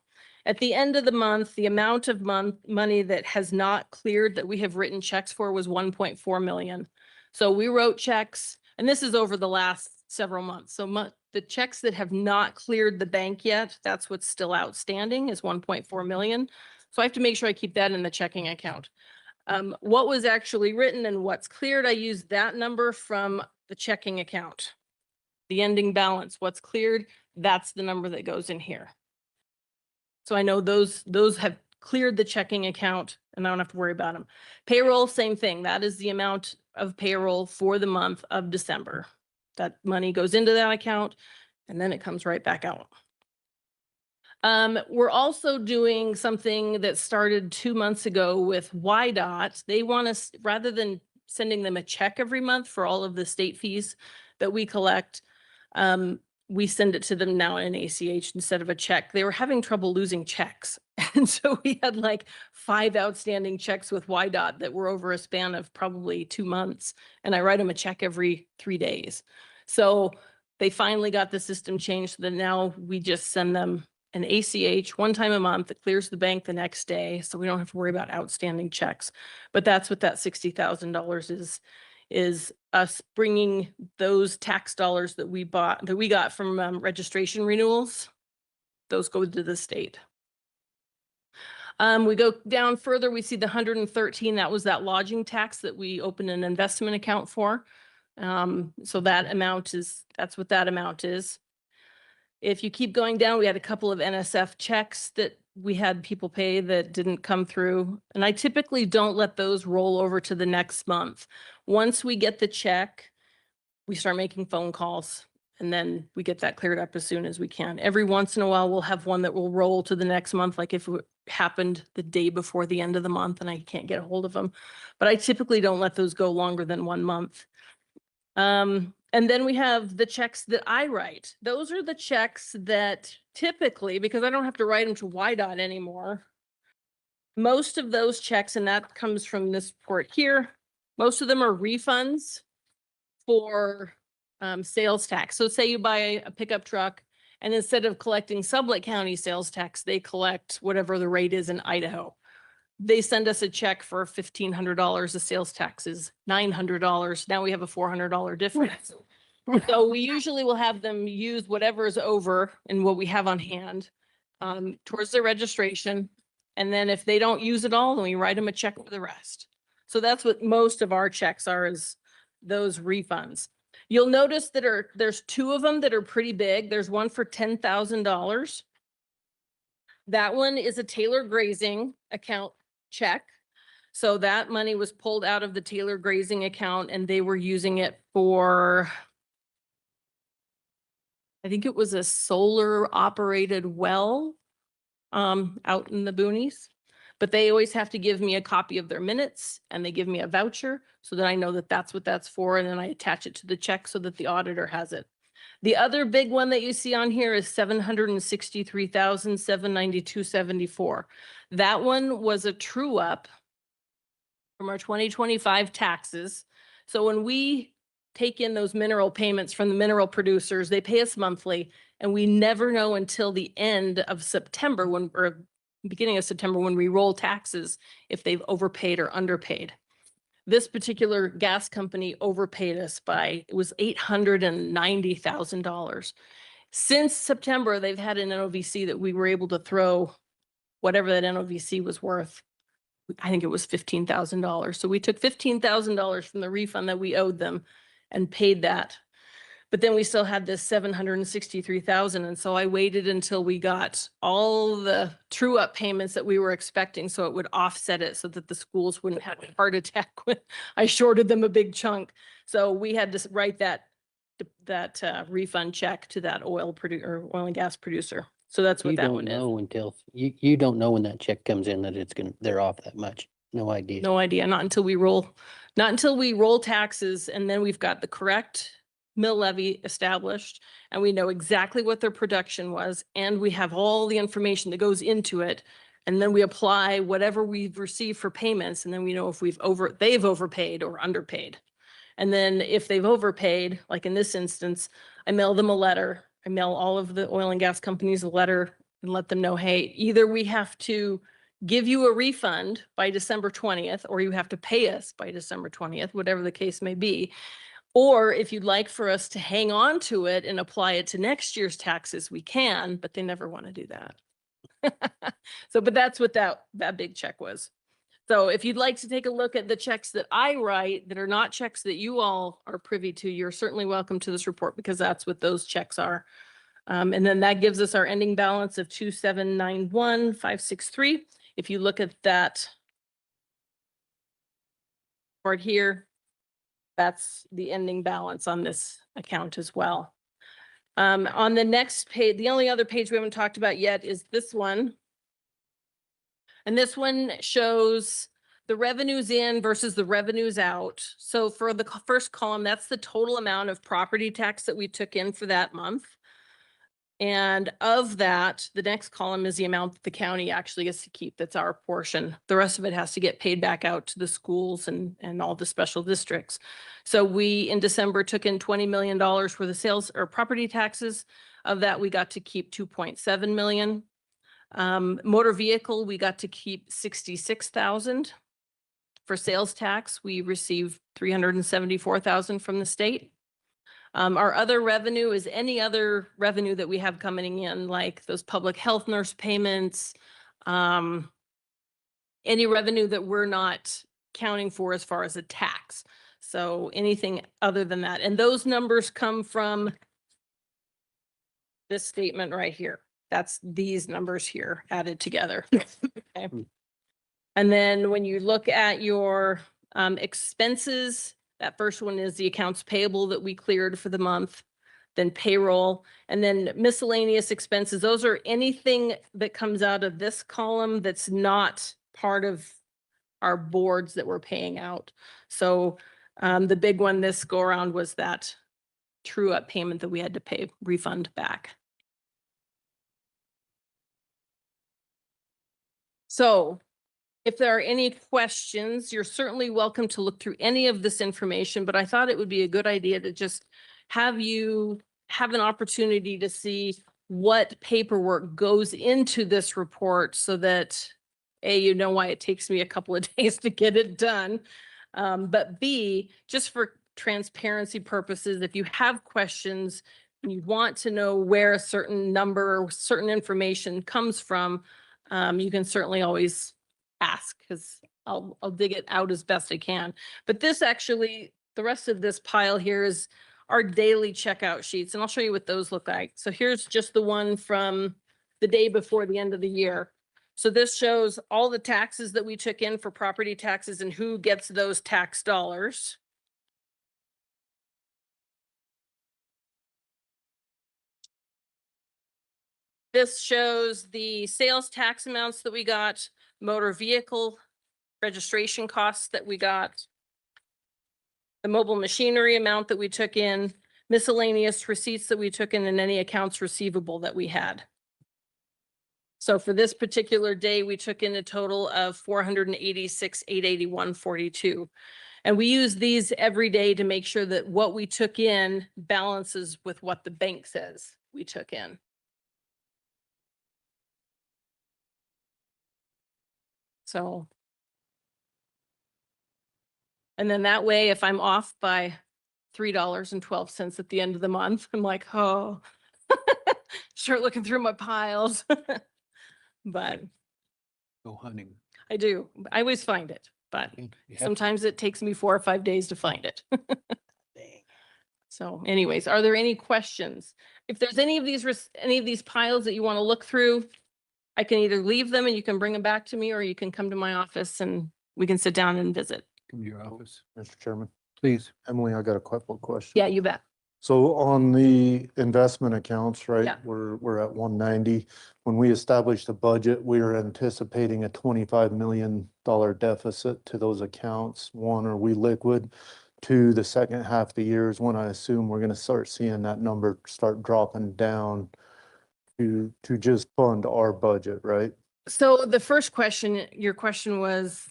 At the end of the month, the amount of money that has not cleared that we have written checks for was 1.4 million. So we wrote checks, and this is over the last several months. So the checks that have not cleared the bank yet, that's what's still outstanding, is 1.4 million. So I have to make sure I keep that in the checking account. What was actually written and what's cleared, I use that number from the checking account. The ending balance, what's cleared, that's the number that goes in here. So I know those have cleared the checking account and I don't have to worry about them. Payroll, same thing. That is the amount of payroll for the month of December. That money goes into that account and then it comes right back out. We're also doing something that started 2 months ago with YDOT. They want us, rather than sending them a check every month for all of the state fees that we collect, we send it to them now in an ACH instead of a check. They were having trouble losing checks. And so we had like 5 outstanding checks with YDOT that were over a span of probably 2 months. And I write them a check every 3 days. So they finally got the system changed so that now we just send them an ACH 1 time a month that clears the bank the next day. So we don't have to worry about outstanding checks. But that's what that $60,000 is us bringing those tax dollars that we got from registration renewals. Those go to the state. We go down further, we see the 113, that was that lodging tax that we opened an investment account for. So that amount that's what that amount is. If you keep going down, we had a couple of NSF checks that we had people pay that didn't come through. And I typically don't let those roll over to the next month. Once we get the check, we start making phone calls, and then we get that cleared up as soon as we can. Every once in a while, we'll have one that will roll to the next month, like if it happened the day before the end of the month and I can't get a hold of them. But I typically don't let those go longer than 1 month. And then we have the checks that I write. Those are the checks that typically, because I don't have to write them to YDOT anymore, most of those checks, and that comes from this report here, most of them are refunds for sales tax. So say you buy a pickup truck, and instead of collecting Sublette County sales tax, they collect whatever the rate is in Idaho. They send us a check for $1,500 of sales taxes, $900. Now we have a $400 difference. So we usually will have them use whatever is over and what we have on hand towards their registration. And then if they don't use it all, then we write them a check for the rest. So that's what most of our checks are, is those refunds. You'll notice that there's 2 of them that are pretty big. There's one for $10,000. That one is a Taylor Grazing account check. So that money was pulled out of the Taylor Grazing account, and they were using it for, I think it was a solar operated well out in the boonies. But they always have to give me a copy of their minutes, and they give me a voucher so that I know that that's what that's for. And then I attach it to the check so that the auditor has it. The other big one that you see on here is $763,792.74. That one was a true up from our 2025 taxes. So when we take in those mineral payments from the mineral producers, they pay us monthly, and we never know until the end of September or beginning of September when we roll taxes if they've overpaid or underpaid. This particular gas company overpaid us by, it was $890,000. Since September, they've had an NOVC that we were able to throw whatever that NOVC was worth. I think it was $15,000. So we took $15,000 from the refund that we owed them and paid that. But then we still had this $763,000. And so I waited until we got all the true up payments that we were expecting, so it would offset it so that the schools wouldn't have a heart attack when I shorted them a big chunk. So we had to write that refund check to that oil and gas producer. So that's what that one is. You don't know when that check comes in that they're off that much. No idea. No idea. Not until we roll taxes, and then we've got the correct mill levy established, and we know exactly what their production was, and we have all the information that goes into it, and then we apply whatever we've received for payments, and then we know if they've overpaid or underpaid. And then if they've overpaid, like in this instance, I mail them a letter. I mail all of the oil and gas companies a letter and let them know, hey, either we have to give you a refund by December 20th, or you have to pay us by December 20th, whatever the case may be. Or if you'd like for us to hang on to it and apply it to next year's taxes, we can, but they never want to do that. So, but that's what that big check was. So if you'd like to take a look at the checks that I write that are not checks that you all are privy to, you're certainly welcome to this report, because that's what those checks are. And then that gives us our ending balance of 2,791,563. If you look at that part here, that's the ending balance on this account as well. On the next page, the only other page we haven't talked about yet is this one. And this one shows the revenues in versus the revenues out. So for the first column, that's the total amount of property tax that we took in for that month. And of that, the next column is the amount that the county actually gets to keep. That's our portion. The rest of it has to get paid back out to the schools and all the special districts. So we, in December, took in $20 million for the sales or property taxes. Of that, we got to keep 2.7 million. Motor vehicle, we got to keep 66,000. For sales tax, we received 374,000 from the state. Our other revenue is any other revenue that we have coming in, like those public health nurse payments, any revenue that we're not counting for as far as a tax. So anything other than that. And those numbers come from this statement right here. That's these numbers here added together. Okay. And then when you look at your expenses, That first one is the accounts payable that we cleared for the month, then payroll, and then miscellaneous expenses. Those are anything that comes out of this column that's not part of our boards that we're paying out. So the big one this go around was that true up payment that we had to pay refund back. So if there are any questions, you're certainly welcome to look through any of this information, but I thought it would be a good idea to just have you have an opportunity to see what paperwork goes into this report so that A, you know why it takes me a couple of days to get it done. But B, just for transparency purposes, if you have questions, and you want to know where a certain number or certain information comes from, you can certainly always ask because I'll dig it out as best I can. But this actually, the rest of this pile here is our daily checkout sheets, and I'll show you what those look like. So here's just the one from the day before the end of the year. So this shows all the taxes that we took in for property taxes and who gets those tax dollars. This shows the sales tax amounts that we got, motor vehicle registration costs that we got, the mobile machinery amount that we took in, miscellaneous receipts that we took in, and any accounts receivable that we had. So for this particular day, we took in a total of $486,881.42. And we use these every day to make sure that what we took in balances with what the bank says we took in. So. And then that way, if I'm off by $3.12 at the end of the month, I'm like, oh, start looking through my piles. But Go hunting. I do. I always find it, but Yeah. sometimes it takes me 4 or 5 days to find it. So anyways, are there any questions? If there's any of these piles that you want to look through, I can either leave them and you can bring them back to me, or you can come to my office and we can sit down and visit. Come to your office, Mr. Chairman, please. Emily, I got a couple of questions. Yeah, you bet. So on the investment accounts, right, Yeah. we're at 190. When we established the budget, we were anticipating a $25 million deficit to those accounts. One, are we liquid? Two, the second half of the year is when I assume we're gonna start seeing that number start dropping down to just fund our budget, right? So the first question, your question was,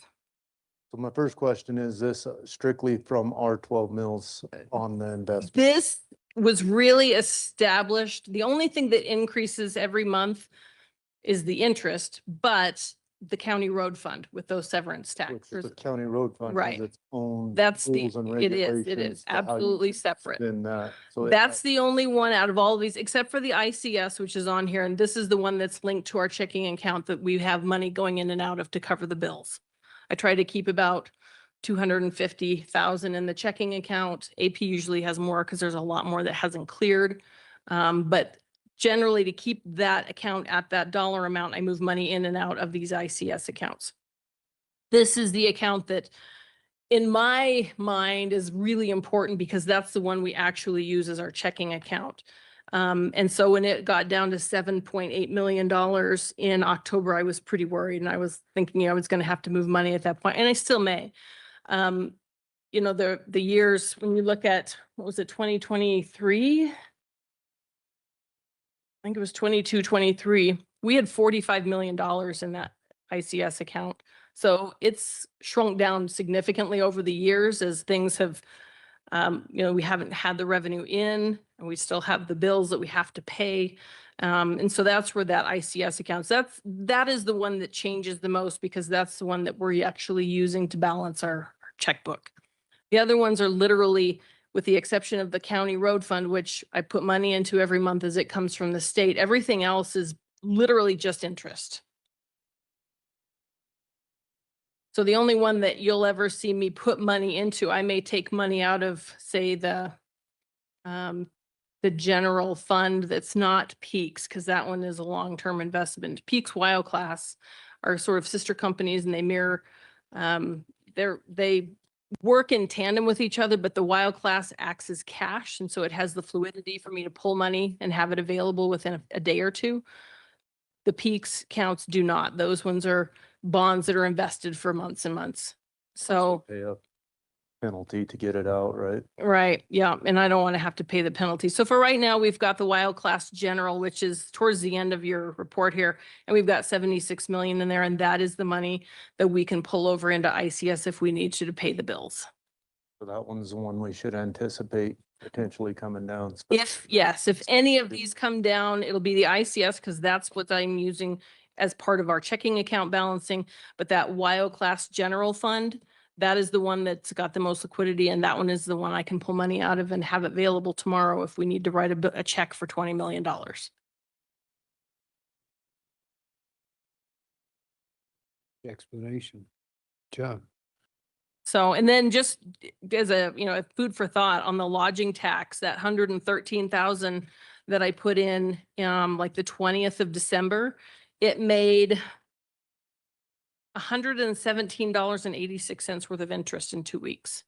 So my first question is this strictly from our 12 mills on the investment? this was really established. The only thing that increases every month is the interest, but the county road fund with those severance Which is taxes. the county road fund Right. has its own That's the, rules and it is regulations to how you absolutely separate. In that, so That's the only one out of all of these, except for the ICS, which is on here. And this is the one that's linked to our checking account that we have money going in and out of to cover the bills. I try to keep about 250,000 in the checking account. AP usually has more because there's a lot more that hasn't cleared. But generally to keep that account at that dollar amount, I move money in and out of these ICS accounts. This is the account that in my mind is really important because that's the one we actually use as our checking account. And so when it got down to $7.8 million in October, I was pretty worried and I was thinking I was going to have to move money at that point, and I still may. You know, the years when you look at, what was it, 2023? I think it was 22, 23. We had $45 million in that ICS account. So it's shrunk down significantly over the years as things have, you know, we haven't had the revenue in and we still have the bills that we have to pay. And so that's where that ICS accounts, that is the one that changes the most because that's the one that we're actually using to balance our checkbook. The other ones are literally, with the exception of the county road fund, which I put money into every month as it comes from the state. Everything else is literally just interest. So the only one that you'll ever see me put money into, I may take money out of, say, the general fund that's not Peaks, because that one is a long-term investment. Peaks Wild Class are sort of sister companies and they mirror, they work in tandem with each other, but the wild class acts as cash. And so it has the fluidity for me to pull money and have it available within a day or two. The peaks counts do not. Those ones are bonds that are invested for months and months. So, Pay a penalty to get it out, right? right, yeah, and I don't want to have to pay the penalty. So for right now, we've got the wild class general, which is towards the end of your report here. And we've got 76 million in there, and that is the money that we can pull over into ICS if we need to pay the bills. So that one's the one we should anticipate potentially coming down. If, yes, if any of these come down, it'll be the ICS because that's what I'm using as part of our checking account balancing. But that wild class general fund, that is the one that's got the most liquidity, and that one is the one I can pull money out of and have available tomorrow if we need to write a check for $20 million. Explanation. Job. So, and then just as a, food for thought on the lodging tax, that 113,000 that I put in, like the 20th of December, it made $117.86 worth of interest in 2 weeks.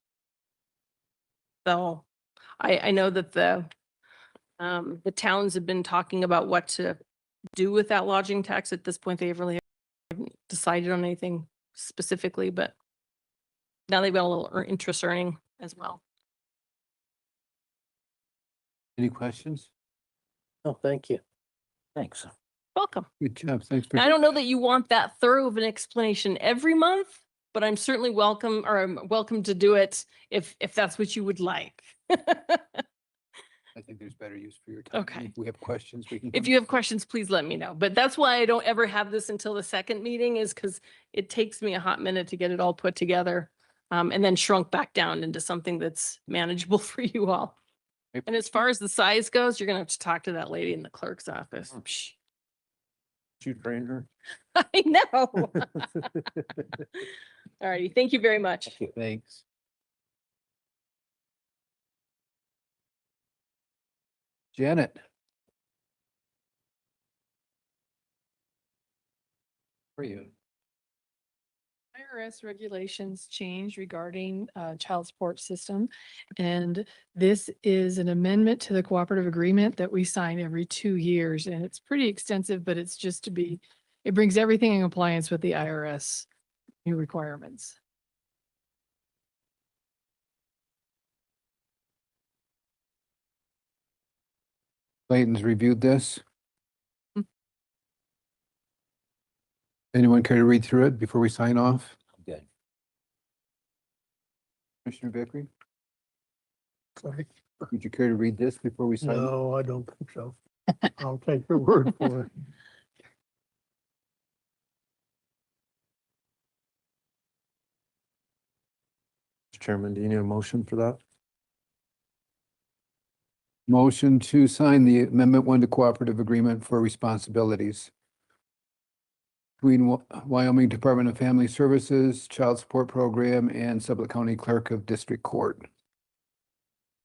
So I know that the towns have been talking about what to do with that lodging tax. At this point, they really haven't decided on anything specifically, but now they've got a little interest earning as well. Any questions? Oh, thank you. Thanks. Welcome. Good job. Thanks for. I don't know that you want that thorough of an explanation every month, but I'm certainly welcome, or I'm welcome to do it if that's what you would like. I think there's better use for your time. Okay. If we have questions, we can. If come- you have questions, please let me know. But that's why I don't ever have this until the second meeting, is because it takes me a hot minute to get it all put together. And then shrunk back down into something that's manageable for you all. And as far as the size goes, you're gonna have to talk to that lady in the clerk's office. Psh, You trained her? I know. All righty, thank you very much. Thanks. Janet. Where are you? IRS regulations change regarding child support system. And this is an amendment to the cooperative agreement that we sign every 2 years. And it's pretty extensive, but it's just to be, it brings everything in compliance with the IRS new requirements. Clayton's reviewed this. Mm. Anyone care to read through it before we sign off? Good. Commissioner Vickery, Sorry. would you care to read this before we sign? No, I don't think so. I'll take your word for it. Mr. Chairman, do you need a motion for that? Motion to sign the Amendment 1 to Cooperative Agreement for Responsibilities between Wyoming Department of Family Services, Child Support Program, and Sublette County Clerk of District Court.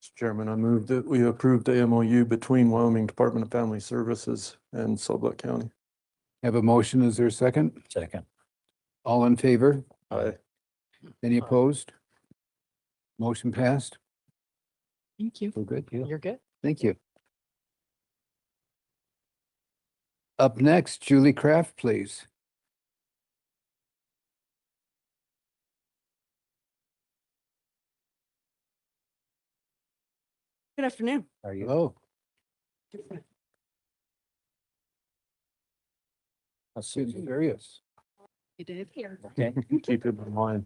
Mr. Chairman, I move that we approve the MOU between Wyoming Department of Family Services and Sublette County. Have a motion. Is there a second? Second. All in favor? Aye. Any opposed? Motion passed. Thank you. We're good. Yeah. You're good. Thank you. Up next, Julie Kraft, please. Good afternoon. Are you? Oh, serious. You did here. Okay. Keep it in mind.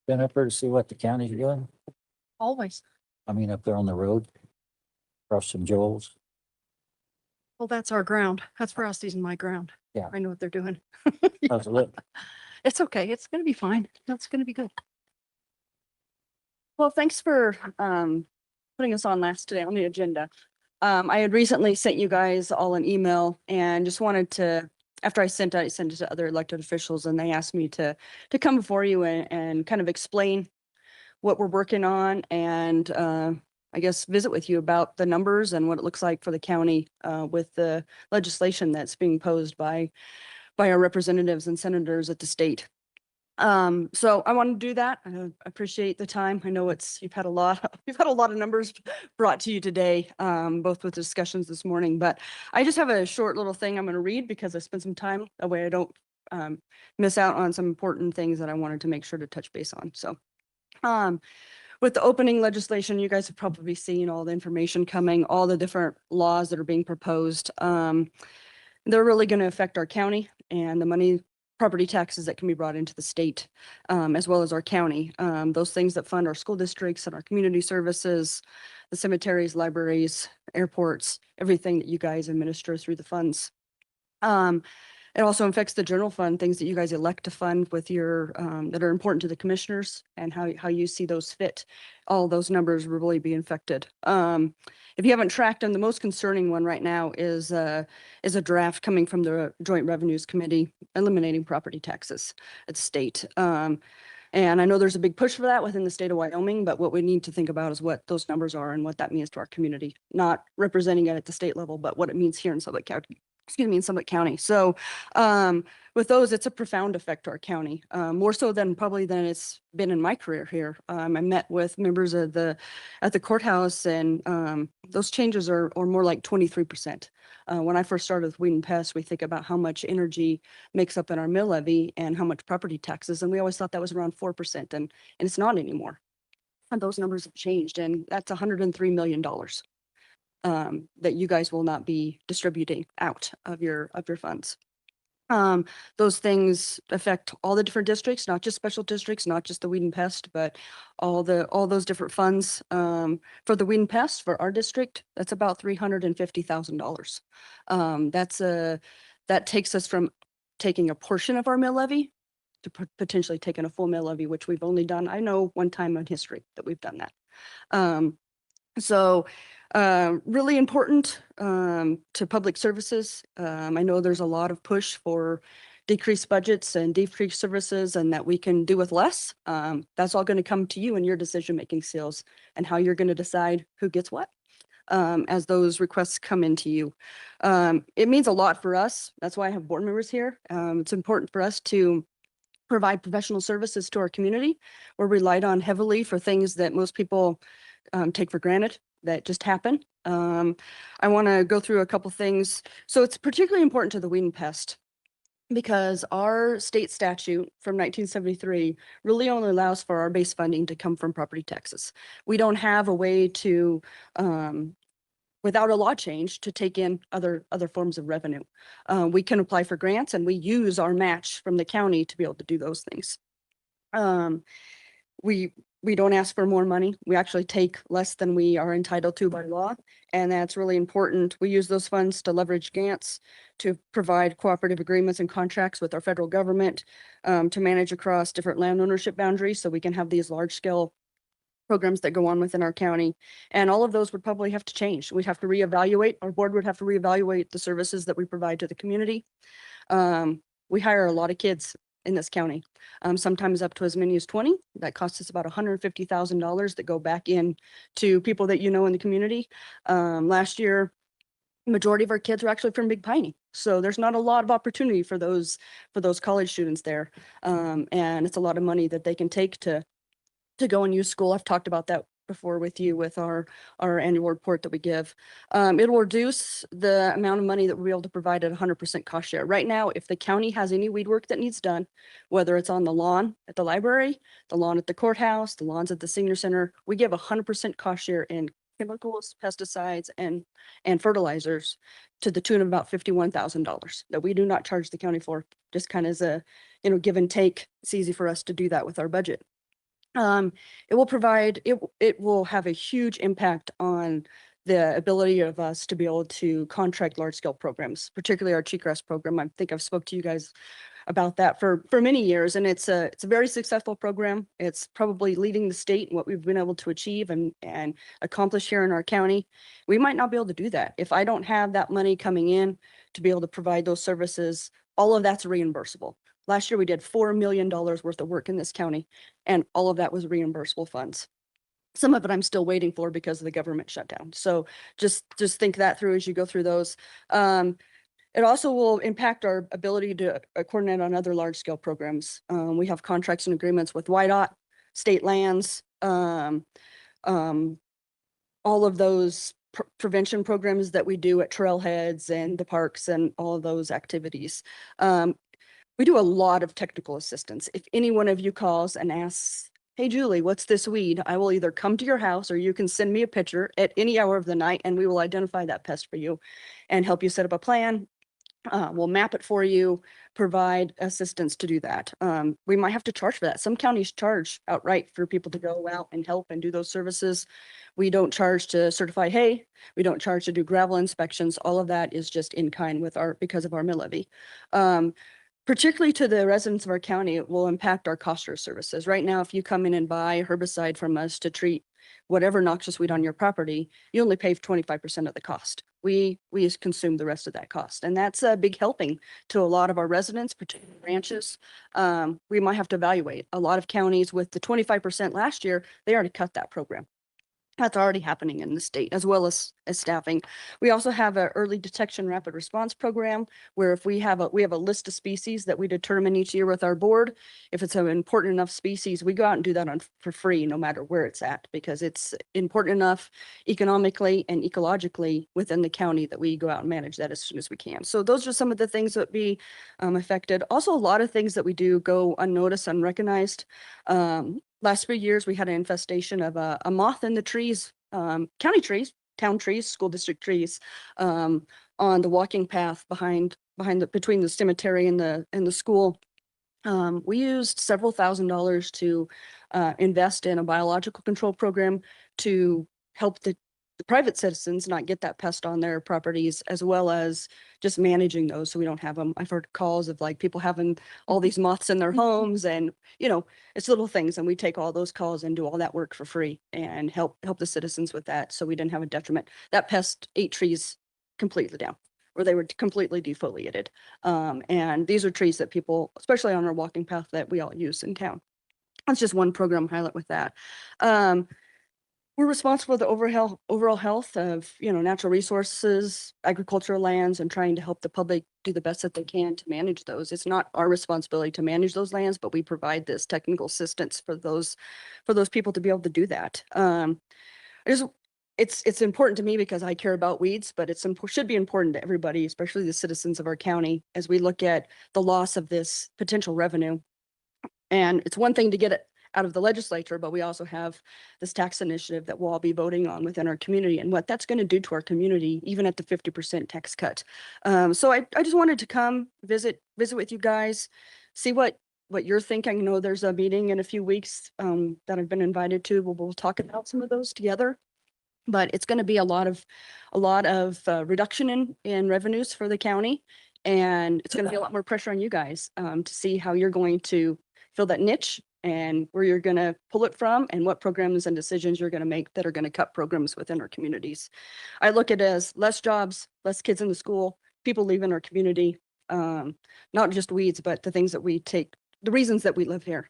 Been up there to see what the county's doing? Always. I mean, up there on the road. Across some Joel's. Well, that's our ground. That's Frosty's and my ground. Yeah. I know what they're doing. How's it look? It's okay. It's gonna be fine. No, it's gonna be good. Well, thanks for putting us on last today on the agenda. I had recently sent you guys all an email and just wanted to, after I sent it to other elected officials, and they asked me to come before you and kind of explain what we're working on, and I guess visit with you about the numbers and what it looks like for the county with the legislation that's being posed by our representatives and senators at the state. So I want to do that. I appreciate the time. I know you've had a lot, you've had a lot of numbers brought to you today, both with discussions this morning, but I just have a short little thing I'm going to read because I spent some time that way I don't miss out on some important things that I wanted to make sure to touch base on. So, with the opening legislation, you guys have probably seen all the information coming, all the different laws that are being proposed. They're really going to affect our county and the money, property taxes that can be brought into the state, as well as our county. Those things that fund our school districts and our community services, the cemeteries, libraries, airports, everything that you guys administer through the funds. It also affects the general fund, things that you guys elect to fund with your, that are important to the commissioners and how you see those fit. All those numbers will really be affected. If you haven't tracked them, the most concerning one right now is a draft coming from the Joint Revenues Committee eliminating property taxes at state. And I know there's a big push for that within the state of Wyoming, but what we need to think about is what those numbers are and what that means to our community, not representing it at the state level, but what it means here in Sublette County. Excuse me, in Summit County. So with those, it's a profound effect to our county, more so than probably than it's been in my career here. I met with members of at the courthouse, and those changes are more like 23%. When I first started with Weed and Pest, we think about how much energy makes up in our mill levy and how much property taxes, and we always thought that was around 4%, and it's not anymore. And those numbers have changed, and that's $103 million. That you guys will not be distributing out of your funds. Those things affect all the different districts, not just special districts, not just the Weed and Pest, but all those different funds. For the Weed and Pest, for our district, that's about $350,000. That takes us from taking a portion of our mill levy to potentially taking a full mill levy, which we've only done, I know, one time in history that we've done that. So really important to public services. I know there's a lot of push for decreased budgets and decreased services and that we can do with less. That's all going to come to you in your decision-making skills and how you're going to decide who gets what as those requests come into you. It means a lot for us. That's why I have board members here. It's important for us to provide professional services to our community. We're relied on heavily for things that most people take for granted that just happen. I want to go through a couple things. So it's particularly important to the Weed and Pest because our state statute from 1973 really only allows for our base funding to come from property taxes. We don't have a way to, without a law change, to take in other forms of revenue. We can apply for grants and we use our match from the county to be able to do those things. We don't ask for more money. We actually take less than we are entitled to by law. And that's really important. We use those funds to leverage grants, to provide cooperative agreements and contracts with our federal government, to manage across different land ownership boundaries so we can have these large scale programs that go on within our county. And all of those would probably have to change. We'd have to reevaluate, our board would have to reevaluate the services that we provide to the community. We hire a lot of kids in this county, sometimes up to as many as 20. That costs us about $150,000 that go back in to people that you know in the community. Last year, majority of our kids were actually from Big Piney. So there's not a lot of opportunity for those college students there. And it's a lot of money that they can take to go and use school. I've talked about that before with you with our annual report that we give. It'll reduce the amount of money that we'll be able to provide at 100% cost share. Right now, if the county has any weed work that needs done, whether it's on the lawn at the library, the lawn at the courthouse, the lawns at the senior center, we give 100% cost share in chemicals, pesticides, and fertilizers to the tune of about $51,000 that we do not charge the county for. Just kind of as a, give and take. It's easy for us to do that with our budget. It will have a huge impact on the ability of us to be able to contract large scale programs, particularly our cheatgrass program. I think I've spoke to you guys about that for many years, and it's a very successful program. It's probably leading the state in what we've been able to achieve and accomplish here in our county. We might not be able to do that if I don't have that money coming in to be able to provide those services. All of that's reimbursable. Last year, we did $4 million worth of work in this county, and all of that was reimbursable funds. Some of it I'm still waiting for because of the government shutdown. So just think that through as you go through those. It also will impact our ability to coordinate on other large scale programs. We have contracts and agreements with YDOT, state lands, all of those prevention programs that we do at trailheads and the parks and all of those activities. We do a lot of technical assistance. If any one of you calls and asks, hey, Julie, what's this weed? I will either come to your house or you can send me a picture at any hour of the night and we will identify that pest for you and help you set up a plan. We'll map it for you, provide assistance to do that. We might have to charge for that. Some counties charge outright for people to go out and help and do those services. We don't charge to certify hay. We don't charge to do gravel inspections. All of that is just in kind with because of our mill levy. Particularly to the residents of our county, it will impact our cost of services. Right now, if you come in and buy herbicide from us to treat whatever noxious weed on your property, you only pay 25% of the cost. We consume the rest of that cost. And that's a big helping to a lot of our residents, particularly ranches. We might have to evaluate. A lot of counties with the 25% last year, they already cut that program. That's already happening in the state, as well as staffing. We also have an early detection rapid response program where if we have a list of species that we determine each year with our board. If it's an important enough species, we go out and do that for free, no matter where it's at, because it's important enough economically and ecologically within the county that we go out and manage that as soon as we can. So those are some of the things that be affected. Also, a lot of things that we do go unnoticed, unrecognized. Last few years, we had an infestation of a moth in the trees, county trees, town trees, school district trees, on the walking path between the cemetery and the school. We used several $1,000s to invest in a biological control program to help the private citizens not get that pest on their properties, as well as just managing those so we don't have them. I've heard calls of like people having all these moths in their homes, and it's little things, and we take all those calls and do all that work for free and help the citizens with that, so we didn't have a detriment. That pest ate trees completely down, or they were completely defoliated. And these are trees that people, especially on our walking path, that we all use in town. That's just one program highlight with that. We're responsible for the overall health of, natural resources, agricultural lands, and trying to help the public do the best that they can to manage those. It's not our responsibility to manage those lands, but we provide this technical assistance for those people to be able to do that. It's important to me because I care about weeds, but should be important to everybody, especially the citizens of our county, as we look at the loss of this potential revenue. And it's one thing to get it out of the legislature, but we also have this tax initiative that we'll all be voting on within our community, and what that's going to do to our community, even at the 50% tax cut. So I just wanted to come visit with you guys, see what you're thinking. I know there's a meeting in a few weeks that I've been invited to. We'll talk about some of those together. But it's going to be a lot of reduction in revenues for the county, and it's going to be a lot more pressure on you guys to see how you're going to fill that niche and where you're going to pull it from, and what programs and decisions you're going to make that are going to cut programs within our communities. I look at it as less jobs, less kids in the school, people leaving our community, not just weeds, but the things that we take, the reasons that we live here.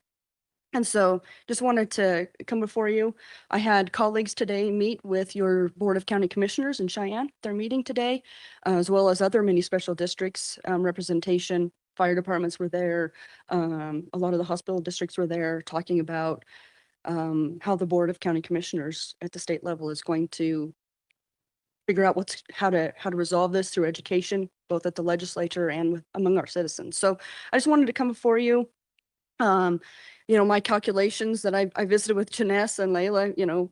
And so just wanted to come before you. I had colleagues today meet with your Board of County Commissioners in Cheyenne. They're meeting today, as well as other mini special districts representation. Fire departments were there. A lot of the hospital districts were there, talking about how the Board of County Commissioners at the state level is going to figure out how to resolve this through education, both at the legislature and among our citizens. So I just wanted to come before you. My calculations that I visited with Janessa and Layla,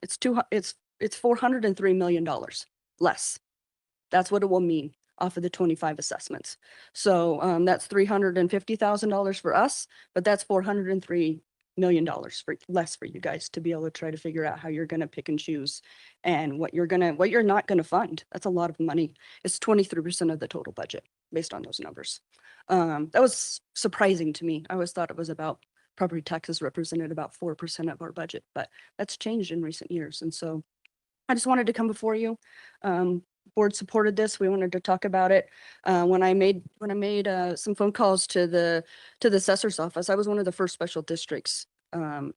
it's $403 million less. That's what it will mean off of the 25 assessments. So that's $350,000 for us, but that's $403 million less for you guys to be able to try to figure out how you're going to pick and choose and what you're not going to fund. That's a lot of money. It's 23% of the total budget based on those numbers. That was surprising to me. I always thought it was about property taxes represented about 4% of our budget, but that's changed in recent years. And so I just wanted to come before you. Board supported this. We wanted to talk about it. When I made some phone calls to the assessor's office, I was one of the first special districts to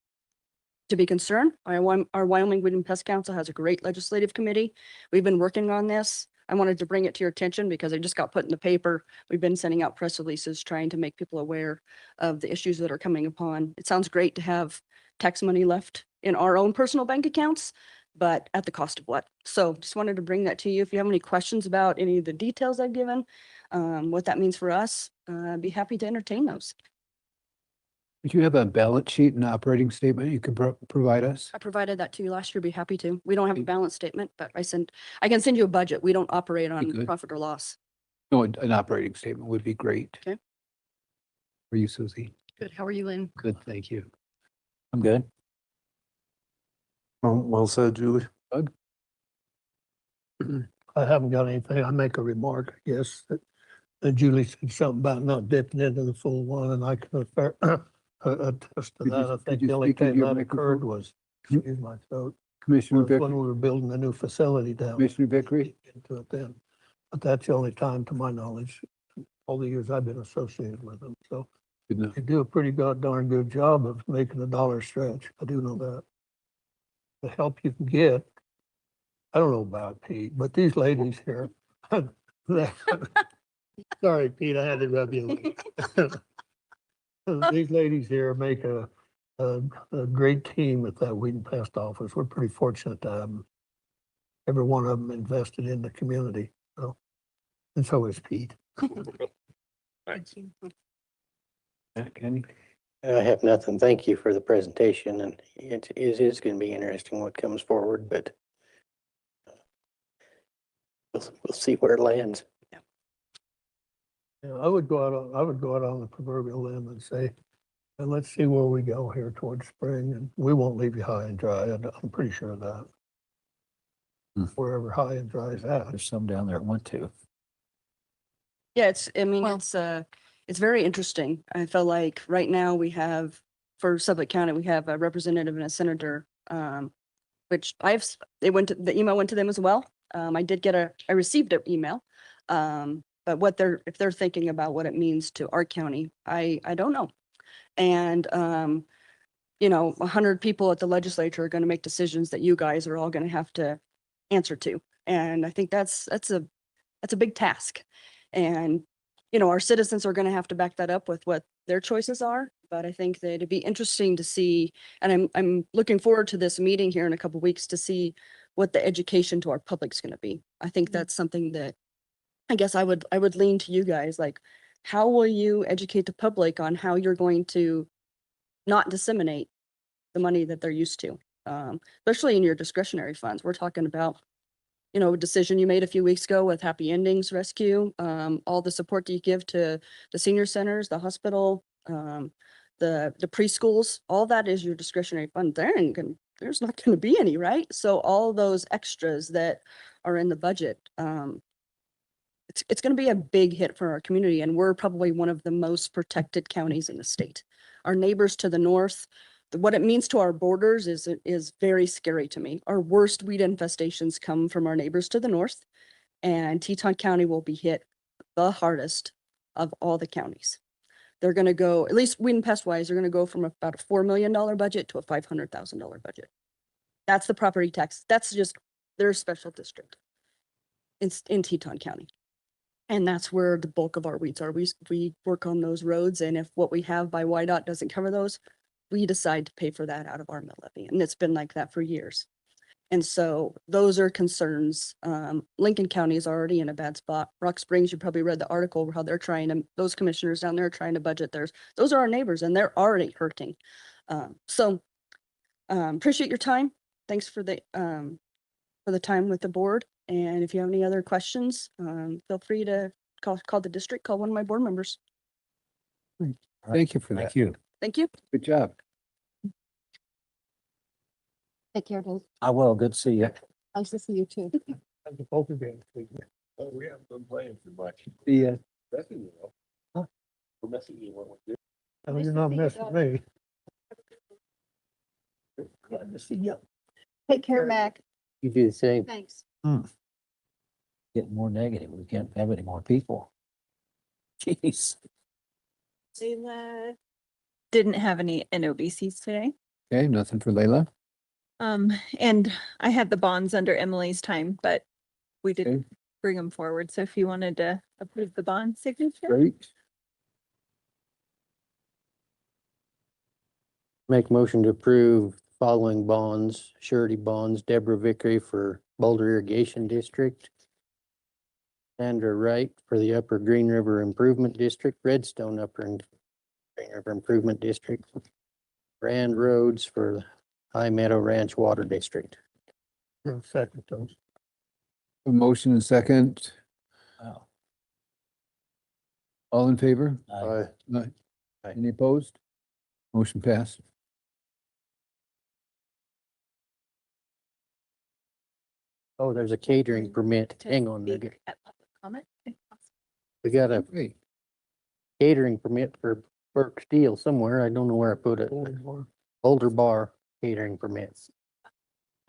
be concerned. Our Wyoming Weed and Pest Council has a great legislative committee. We've been working on this. I wanted to bring it to your attention because it just got put in the paper. We've been sending out press releases trying to make people aware of the issues that are coming upon. It sounds great to have tax money left in our own personal bank accounts, but at the cost of what? So just wanted to bring that to you. If you have any questions about any of the details I've given, what that means for us, I'd be happy to entertain those. Would you have a balance sheet and operating statement you could provide us? I provided that to you last year, be happy to. We don't have a balance statement, but I can send you a budget. We don't operate on good. profit or loss. No, an operating statement would be great. Okay. For you, Susie? Good. How are you, Lynn? Good, thank you. I'm good. Well said, Julie. Doug? I haven't got anything. I make a remark, I guess, that Julie said something about not dipping into the full one, and I can attest to Could you- that. I could think you the only speak into time your that occurred microphone? was, excuse my throat, Commissioner was when Vickery? we were building a new facility down. Commissioner Vickery? Into it then. But that's the only time, to my knowledge, all the years I've been associated with them. So Good enough. they do a pretty darn good job of making the dollar stretch. I do know that. The help you can get, I don't know about Pete, but these ladies here. Sorry, Pete, I had to rub you. These ladies here make a great team at that Wheaton Pest Office. We're pretty fortunate to have them. Every one of them invested in the community. So, and so is Pete. Thank you. Kenny? I have nothing. Thank you for the presentation, and it is going to be interesting what comes forward, but we'll see where it lands. Yeah, I would go out on the proverbial limb and say, and let's see where we go here towards spring, and we won't leave you high and dry. I'm pretty sure of that. Wherever high and dry is at. There's some down there that want to. Yeah, I mean, Well- it's very interesting. I feel like right now we have, for Sublette County, we have a representative and a senator, which the email went to them as well. I received an email. But if they're thinking about what it means to our county, I don't know. And, 100 people at the legislature are going to make decisions that you guys are all going to have to answer to. And I think that's a big task. And, our citizens are going to have to back that up with what their choices are. But I think that it'd be interesting to see, and I'm looking forward to this meeting here in a couple of weeks to see what the education to our public's going to be. I think that's something that I guess I would lean to you guys, like, how will you educate the public on how you're going to not disseminate the money that they're used to? Especially in your discretionary funds. We're talking about, a decision you made a few weeks ago with Happy Endings Rescue, all the support that you give to the senior centers, the hospital, the preschools, all that is your discretionary fund. There's not going to be any, right? So all those extras that are in the budget, it's going to be a big hit for our community, and we're probably one of the most protected counties in the state. Our neighbors to the north, what it means to our borders is very scary to me. Our worst weed infestations come from our neighbors to the north, and Teton County will be hit the hardest of all the counties. They're going to go, at least weed and pest wise, they're going to go from about a $4 million budget to a $500,000 budget. That's the property tax. That's just their special district in Teton County. And that's where the bulk of our weeds are. We work on those roads, and if what we have by YDOT doesn't cover those, we decide to pay for that out of our mill levy. And it's been like that for years. And so those are concerns. Lincoln County is already in a bad spot. Rock Springs, you probably read the article how they're those commissioners down there are trying to budget theirs. Those are our neighbors, and they're already hurting. Appreciate your time. Thanks for the time with the board. And if you have any other questions, feel free to call the district, call one of my board members. Thank you for that. Thank you. Thank you. Good job. Take care, Dave. I will. Good to see you. Nice to see you too. How's the poker game? Oh, we haven't been playing too much. The, Huh? We're messing you with you. Oh, you're not messing me. Glad to see you. Take care, Mac. You do the same. Thanks. Getting more negative. We can't have any more people. Jeez. Layla didn't have any NOBCs today. okay, nothing for Layla? And I had the bonds under Emily's time, but we didn't bring them forward. So if you wanted to approve the bond signature. Great. Make motion to approve following bonds, surety bonds, Deborah Vickery for Boulder Irrigation District, Sandra Wright for the Upper Green River Improvement District, Redstone Green River Improvement District, Rand Rhodes for High Meadow Ranch Water District. Second those. A motion and second. Wow. All in favor? Aye. Aye. Any opposed? Motion passed. Oh, there's a catering permit. Hang on, Speak at public comment. if possible. we got a Great. catering permit for Burke Steel somewhere. I don't know where I put it. Boulder Bar catering permits.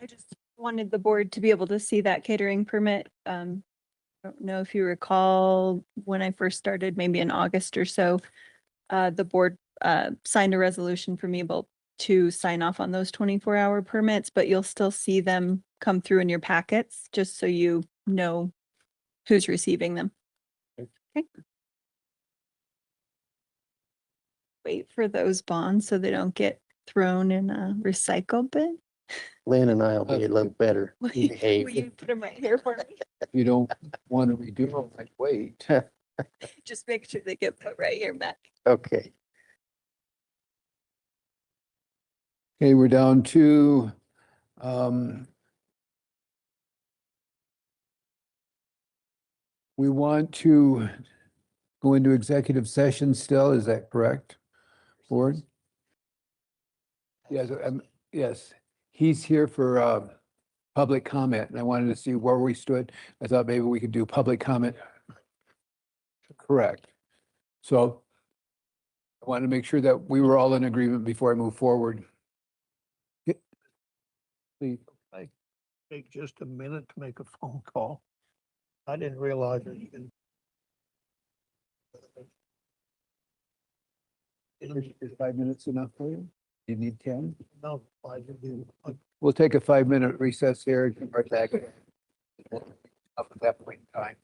I just wanted the board to be able to see that catering permit. I don't know if you recall when I first started, maybe in August or so, the board signed a resolution for me about to sign off on those 24-hour permits, but you'll still see them come through in your packets, just so you know who's receiving them. Okay. Wait for those bonds so they don't get thrown in a recycle bin. Lynn and I'll be a little better Will you behaved. put them right here for me? If you don't want to redo them, like, wait. Just make sure they get put right here, Matt. Okay. Okay, we're down to um, we want to go into executive session still, is that correct? Board? Yes, yes, he's here for public comment, and I wanted to see where we stood. I thought maybe we could do public comment. Correct. So I wanted to make sure that we were all in agreement before I move forward. Please. Take just a minute to make a phone call. I didn't realize it. Is 5 minutes enough for you? You need 10? No, I didn't. We'll take a 5-minute recess here and come right back. Up at that point in time.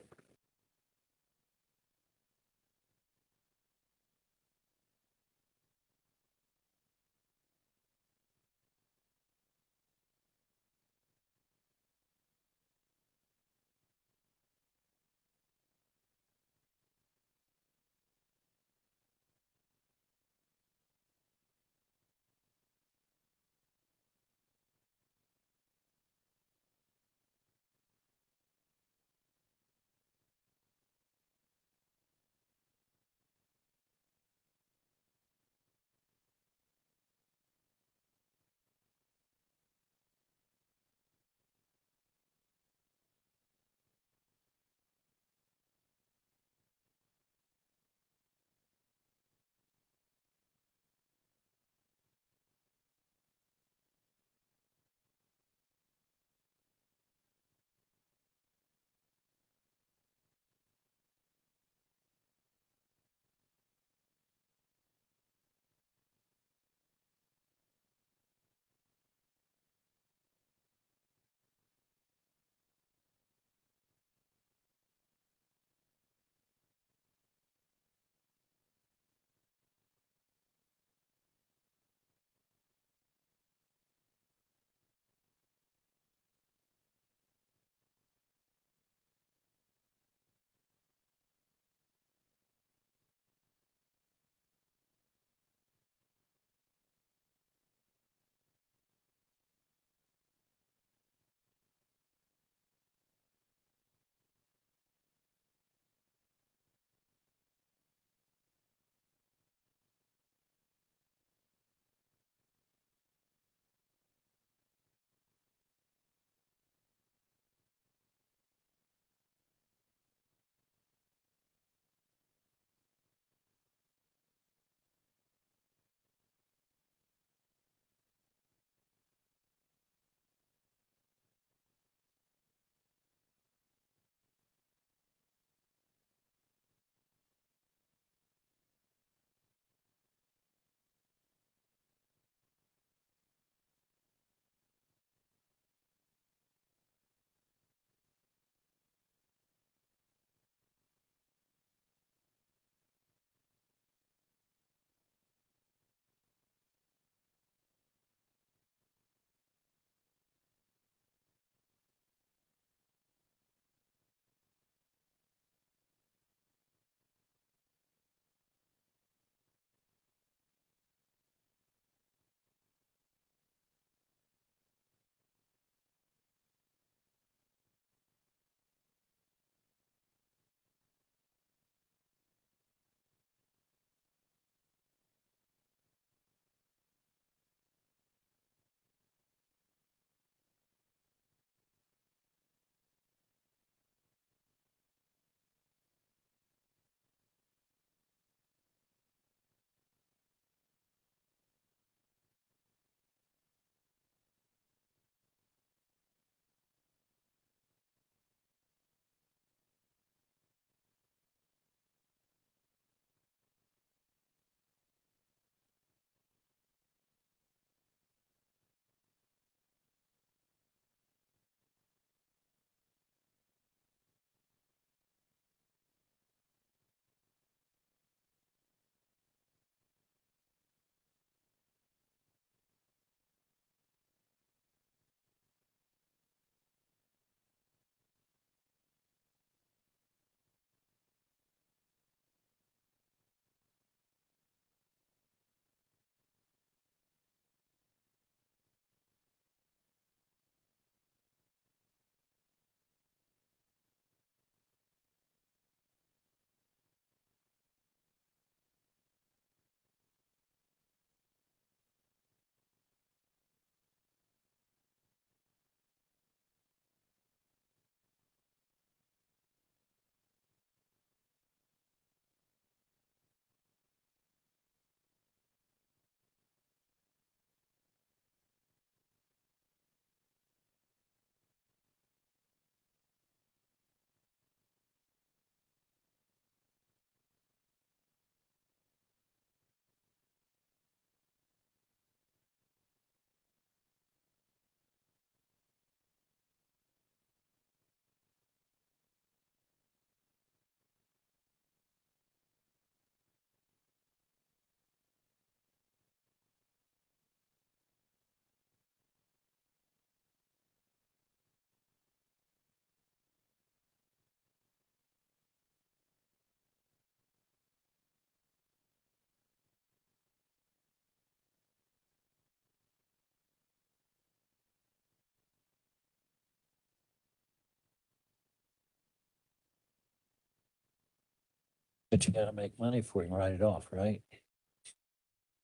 But you gotta make money for it and write it off, right?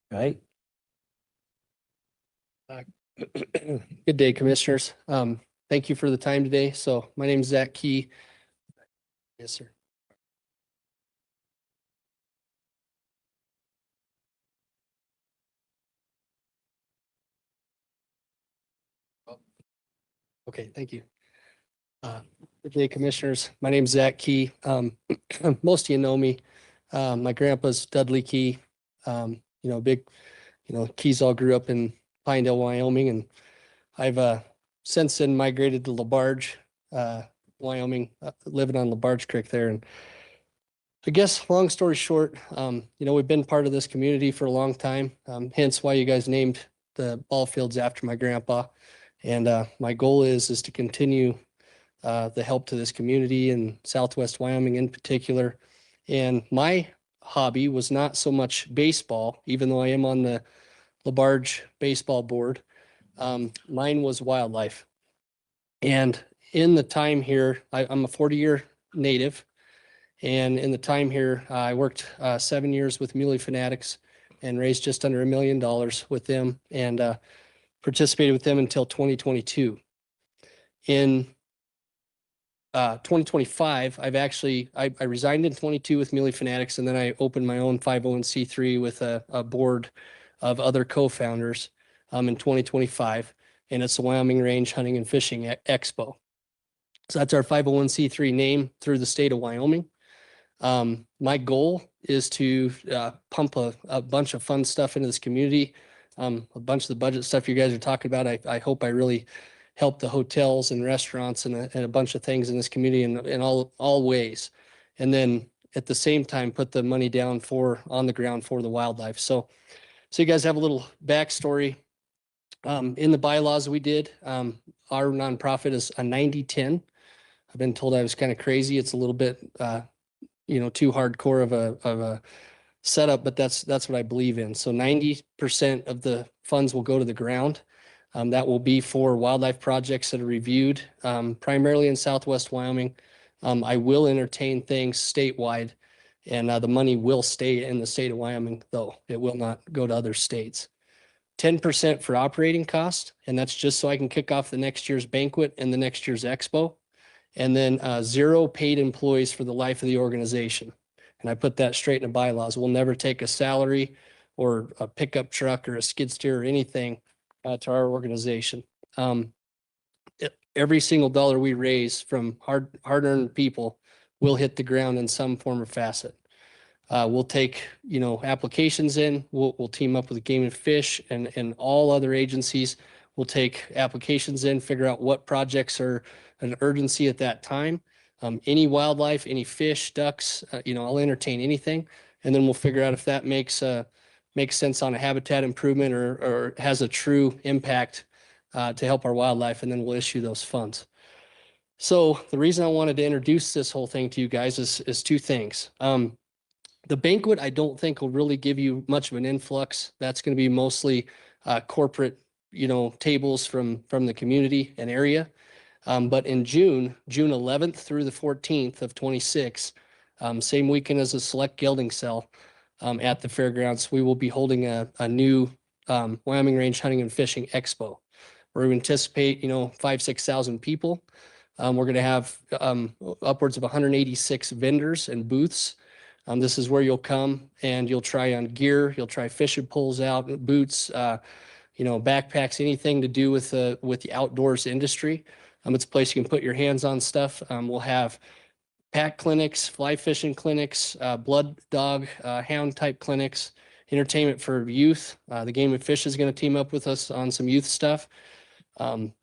Right? Good day, Commissioners. Thank you for the time today. So my name is Zach Key. Yes, sir. Okay, thank you. Good day, Commissioners. My name is Zach Key. Most of you know me. My grandpa's Dudley Key. Big, Keys all grew up in Pinedale, Wyoming, and I've since then migrated to LaBarge, Wyoming, living on LaBarge Creek there. And I guess, long story short, we've been part of this community for a long time, hence why you guys named the ball fields after my grandpa. And my goal is to continue the help to this community in Southwest Wyoming in particular. And my hobby was not so much baseball, even though I am on the LaBarge baseball board. Mine was wildlife. And in the time here, I'm a 40-year native. And in the time here, I worked 7 years with Muley Fanatics and raised just under $1 million with them and participated with them until 2022. In 2025, I resigned in 22 with Muley Fanatics, and then I opened my own 501c3 with a board of other co-founders in 2025. And it's the Wyoming Range Hunting and Fishing Expo. So that's our 501c3 name through the state of Wyoming. My goal is to pump a bunch of fun stuff into this community. A bunch of the budget stuff you guys are talking about, I hope I really help the hotels and restaurants and a bunch of things in this community in all ways. And then at the same time, put the money down on the ground for the wildlife. So you guys have a little backstory. In the bylaws we did, our nonprofit is a 90-10. I've been told I was kind of crazy. It's a little bit, too hardcore of a setup, but that's what I believe in. So 90% of the funds will go to the ground. That will be for wildlife projects that are reviewed, primarily in Southwest Wyoming. I will entertain things statewide, and the money will stay in the state of Wyoming, though. It will not go to other states. 10% for operating cost, and that's just so I can kick off the next year's banquet and the next year's expo. And then 0 paid employees for the life of the organization. And I put that straight in the bylaws. We'll never take a salary or a pickup truck or a skid steer or anything to our organization. Every single dollar we raise from hard-earned people will hit the ground in some form or facet. We'll take, applications in. We'll team up with Game and Fish and all other agencies. We'll take applications in, figure out what projects are an urgency at that time. Any wildlife, any fish, ducks, I'll entertain anything. And then we'll figure out if that makes sense on a habitat improvement or has a true impact to help our wildlife. And then we'll issue those funds. So the reason I wanted to introduce this whole thing to you guys is 2 things. The banquet, I don't think will really give you much of an influx. That's going to be mostly corporate, tables from the community and area. But in June 11th through the 14th of 26, same weekend as the select gelding sale at the fairgrounds, we will be holding a new Wyoming Range Hunting and Fishing Expo. We anticipate, 5,000-6,000 people. We're going to have upwards of 186 vendors and booths. This is where you'll come and you'll try on gear. You'll try fishing poles out, boots, backpacks, anything to do with the outdoors industry. It's a place you can put your hands on stuff. We'll have pack clinics, fly fishing clinics, blood dog, hound type clinics, entertainment for youth. The Game and Fish is going to team up with us on some youth stuff. We're going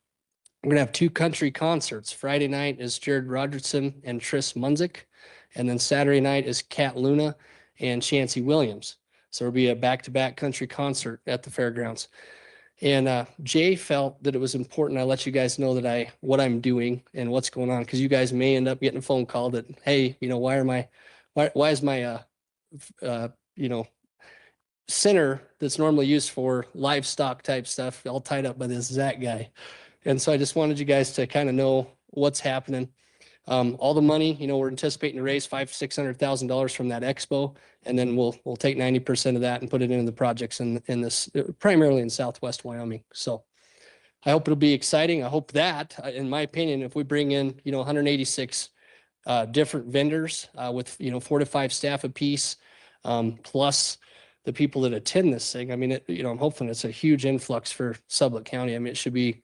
to have 2 country concerts. Friday night is Jared Rogerson and Tris Munzik. And then Saturday night is Kat Luna and Chancey Williams. So it'll be a back-to-back country concert at the fairgrounds. And Jay felt that it was important I let you guys know that what I'm doing and what's going on, because you guys may end up getting a phone call that, hey, why is my center that's normally used for livestock type stuff all tied up by this Zach guy. And so I just wanted you guys to kind of know what's happening. All the money, we're anticipating to raise $600,000 from that expo. And then we'll take 90% of that and put it into the projects in this, primarily in Southwest Wyoming. So I hope it'll be exciting. I hope that, in my opinion, if we bring in, 186 different vendors with, 4 to 5 staff apiece, plus the people that attend this thing. I mean, I'm hoping it's a huge influx for Sublette County. I mean, it should be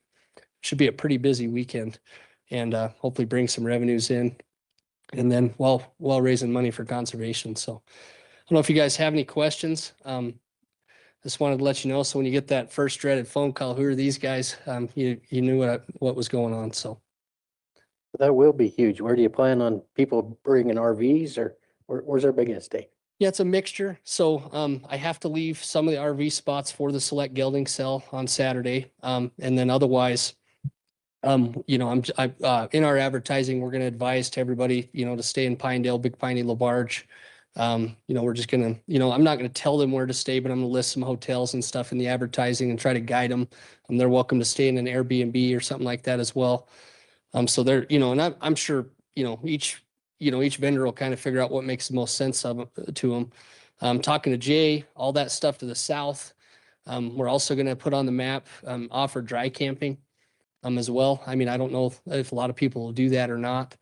a pretty busy weekend, and hopefully bring some revenues in. And then while raising money for conservation. So I don't know if you guys have any questions. Just wanted to let you know. So when you get that first dreaded phone call, who are these guys? You knew what was going on. So. That will be huge. Where do you plan on people bringing RVs, or where's our biggest day? Yeah, it's a mixture. So I have to leave some of the RV spots for the select gelding sale on Saturday. And then otherwise, in our advertising, we're going to advise to everybody, to stay in Pinedale, Big Piney, LaBarge. We're just going to, I'm not going to tell them where to stay, but I'm going to list some hotels and stuff in the advertising and try to guide them. They're welcome to stay in an Airbnb or something like that as well. So they're, and I'm sure, each vendor will kind of figure out what makes the most sense to them. Talking to Jay, all that stuff to the south. We're also going to put on the map, offer dry camping, as well. I mean, I don't know if a lot of people will do that or not.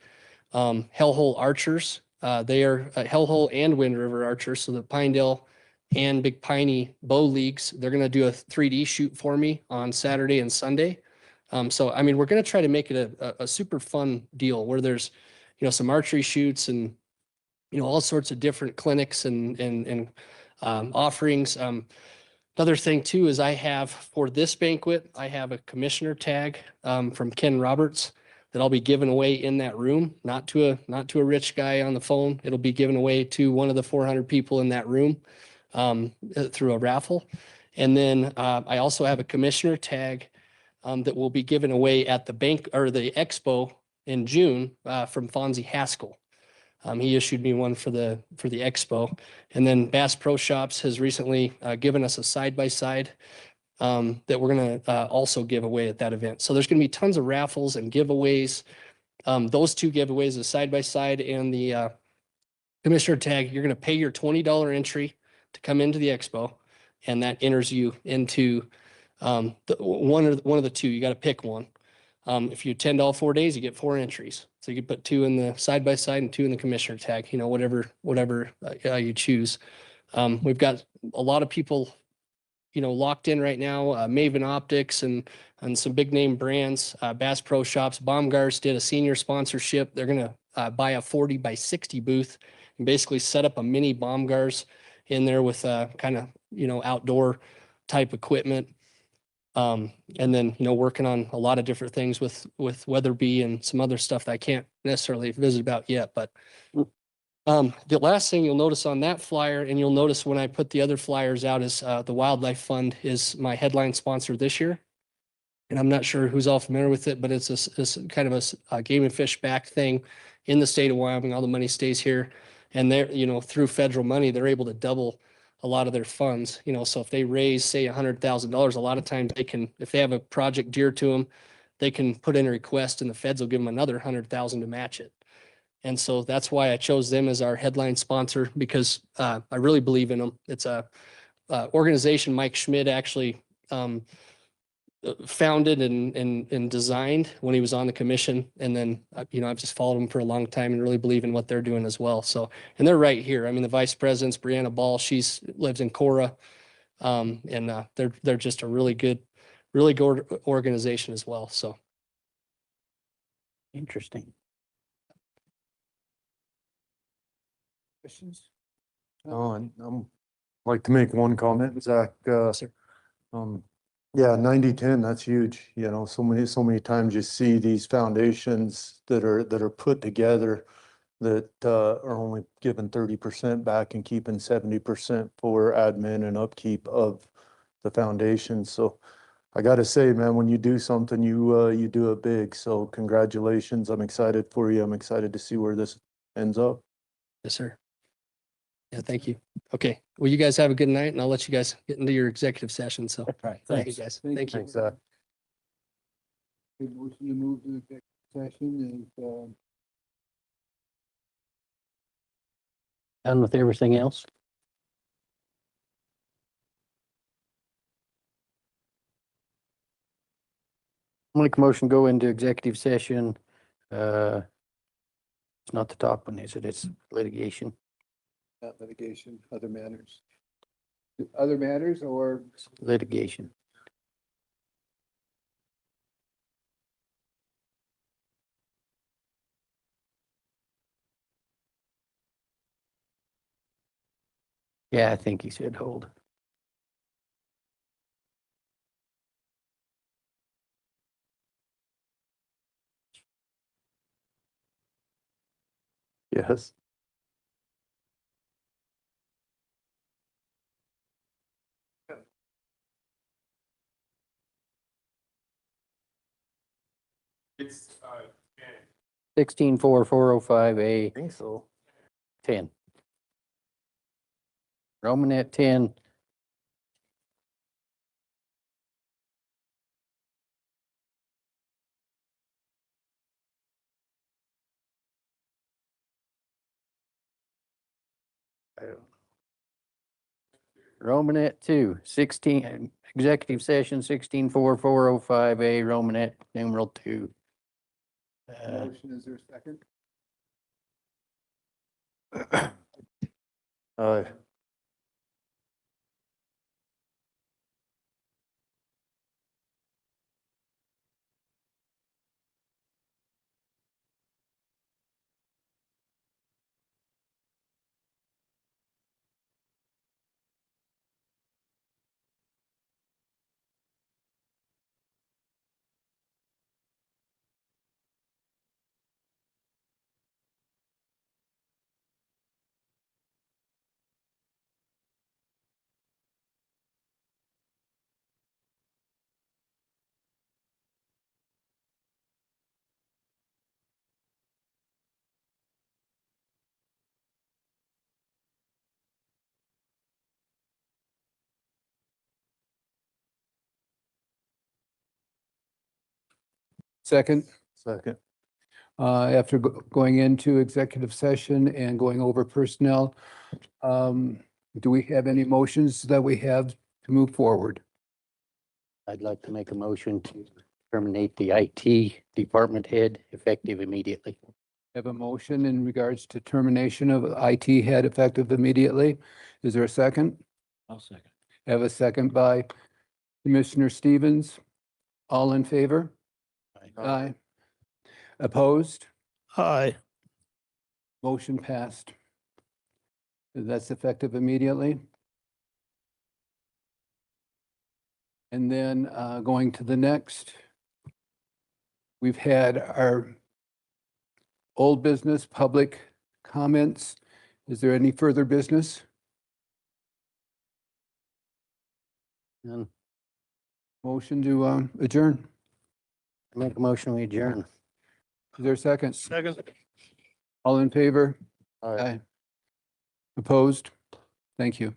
Hellhole Archers, they are Hellhole and Wind River Archers. So the Pinedale and Big Piney bow leagues, they're going to do a 3D shoot for me on Saturday and Sunday. So, I mean, we're going to try to make it a super fun deal where there's, some archery shoots and, all sorts of different clinics and offerings. Another thing too is I have for this banquet, I have a commissioner tag from Ken Roberts that I'll be giving away in that room, not to a rich guy on the phone. It'll be given away to one of the 400 people in that room through a raffle. And then I also have a commissioner tag that will be given away at the bank or the expo in June from Fonzie Haskell. He issued me one for the expo. And then Bass Pro Shops has recently given us a side-by-side that we're going to also give away at that event. So there's going to be tons of raffles and giveaways. Those two giveaways, the side-by-side and the commissioner tag, you're going to pay your $20 entry to come into the expo, and that enters you into one of the two. You got to pick one. If you attend all 4 days, you get 4 entries. So you can put 2 in the side-by-side and 2 in the commissioner tag, whatever you choose. We've got a lot of people, locked in right now, Maven Optics and some big name brands, Bass Pro Shops. Baumgars did a senior sponsorship. They're going to buy a 40 by 60 booth and basically set up a mini Baumgars in there with kind of, outdoor type equipment. And then, working on a lot of different things with Weatherby and some other stuff that I can't necessarily visit about yet. But the last thing you'll notice on that flyer, and you'll notice when I put the other flyers out, is the Wildlife Fund is my headline sponsor this year. And I'm not sure who's all familiar with it, but it's a kind of a game and fish back thing in the state of Wyoming. All the money stays here. And they're, through federal money, they're able to double a lot of their funds, so if they raise, say, $100,000, a lot of times they can, if they have a project dear to them, they can put in a request and the feds will give them another 100,000 to match it. And so that's why I chose them as our headline sponsor, because I really believe in them. It's a organization Mike Schmidt actually founded and designed when he was on the commission. And then, I've just followed them for a long time and really believe in what they're doing as well. So, and they're right here. I mean, the vice president's Brianna Ball. She's lives in Cora. And they're just a really good organization as well. So. Interesting. Questions? Oh, and like to make one comment, Zach. Sir. Yeah, 90-10, that's huge. So many times you see these foundations that are put together that are only given 30% back and keeping 70% for admin and upkeep of the foundation. So I got to say, man, when you do something, you do it big. So congratulations. I'm excited for you. I'm excited to see where this ends up. Yes, sir. Yeah, thank you. Okay. Well, you guys have a good night, and I'll let you guys get into your executive session. So, All right, thank you, thanks. guys. Thank you. Thanks, Zach. Motion to move to executive session is Done with everything else? Make a motion, go into executive session. It's not the top one, is it? It's litigation. Not litigation, other matters. Other matters or Litigation. Yeah, I think he said hold. Yes. It's, 164405A think so. 10. Romanet 10. Romanet 2, 16, executive session 164405A, Romanet numeral 2. motion, is there a second? Aye. Second, Second. after going into executive session and going over personnel, do we have any motions that we have to move forward? I'd like to make a motion to terminate the IT department head effective immediately. Have a motion in regards to termination of IT head effective immediately. Is there a second? I'll second. Have a second by Commissioner Stevens. All in favor? Aye. Opposed? Aye. Motion passed. That's effective immediately. And then going to the next, we've had our old business, public comments. Is there any further business? None. Motion to adjourn. Make a motion, we adjourn. Is there a second? Second. All in favor? Aye. Opposed? Thank you.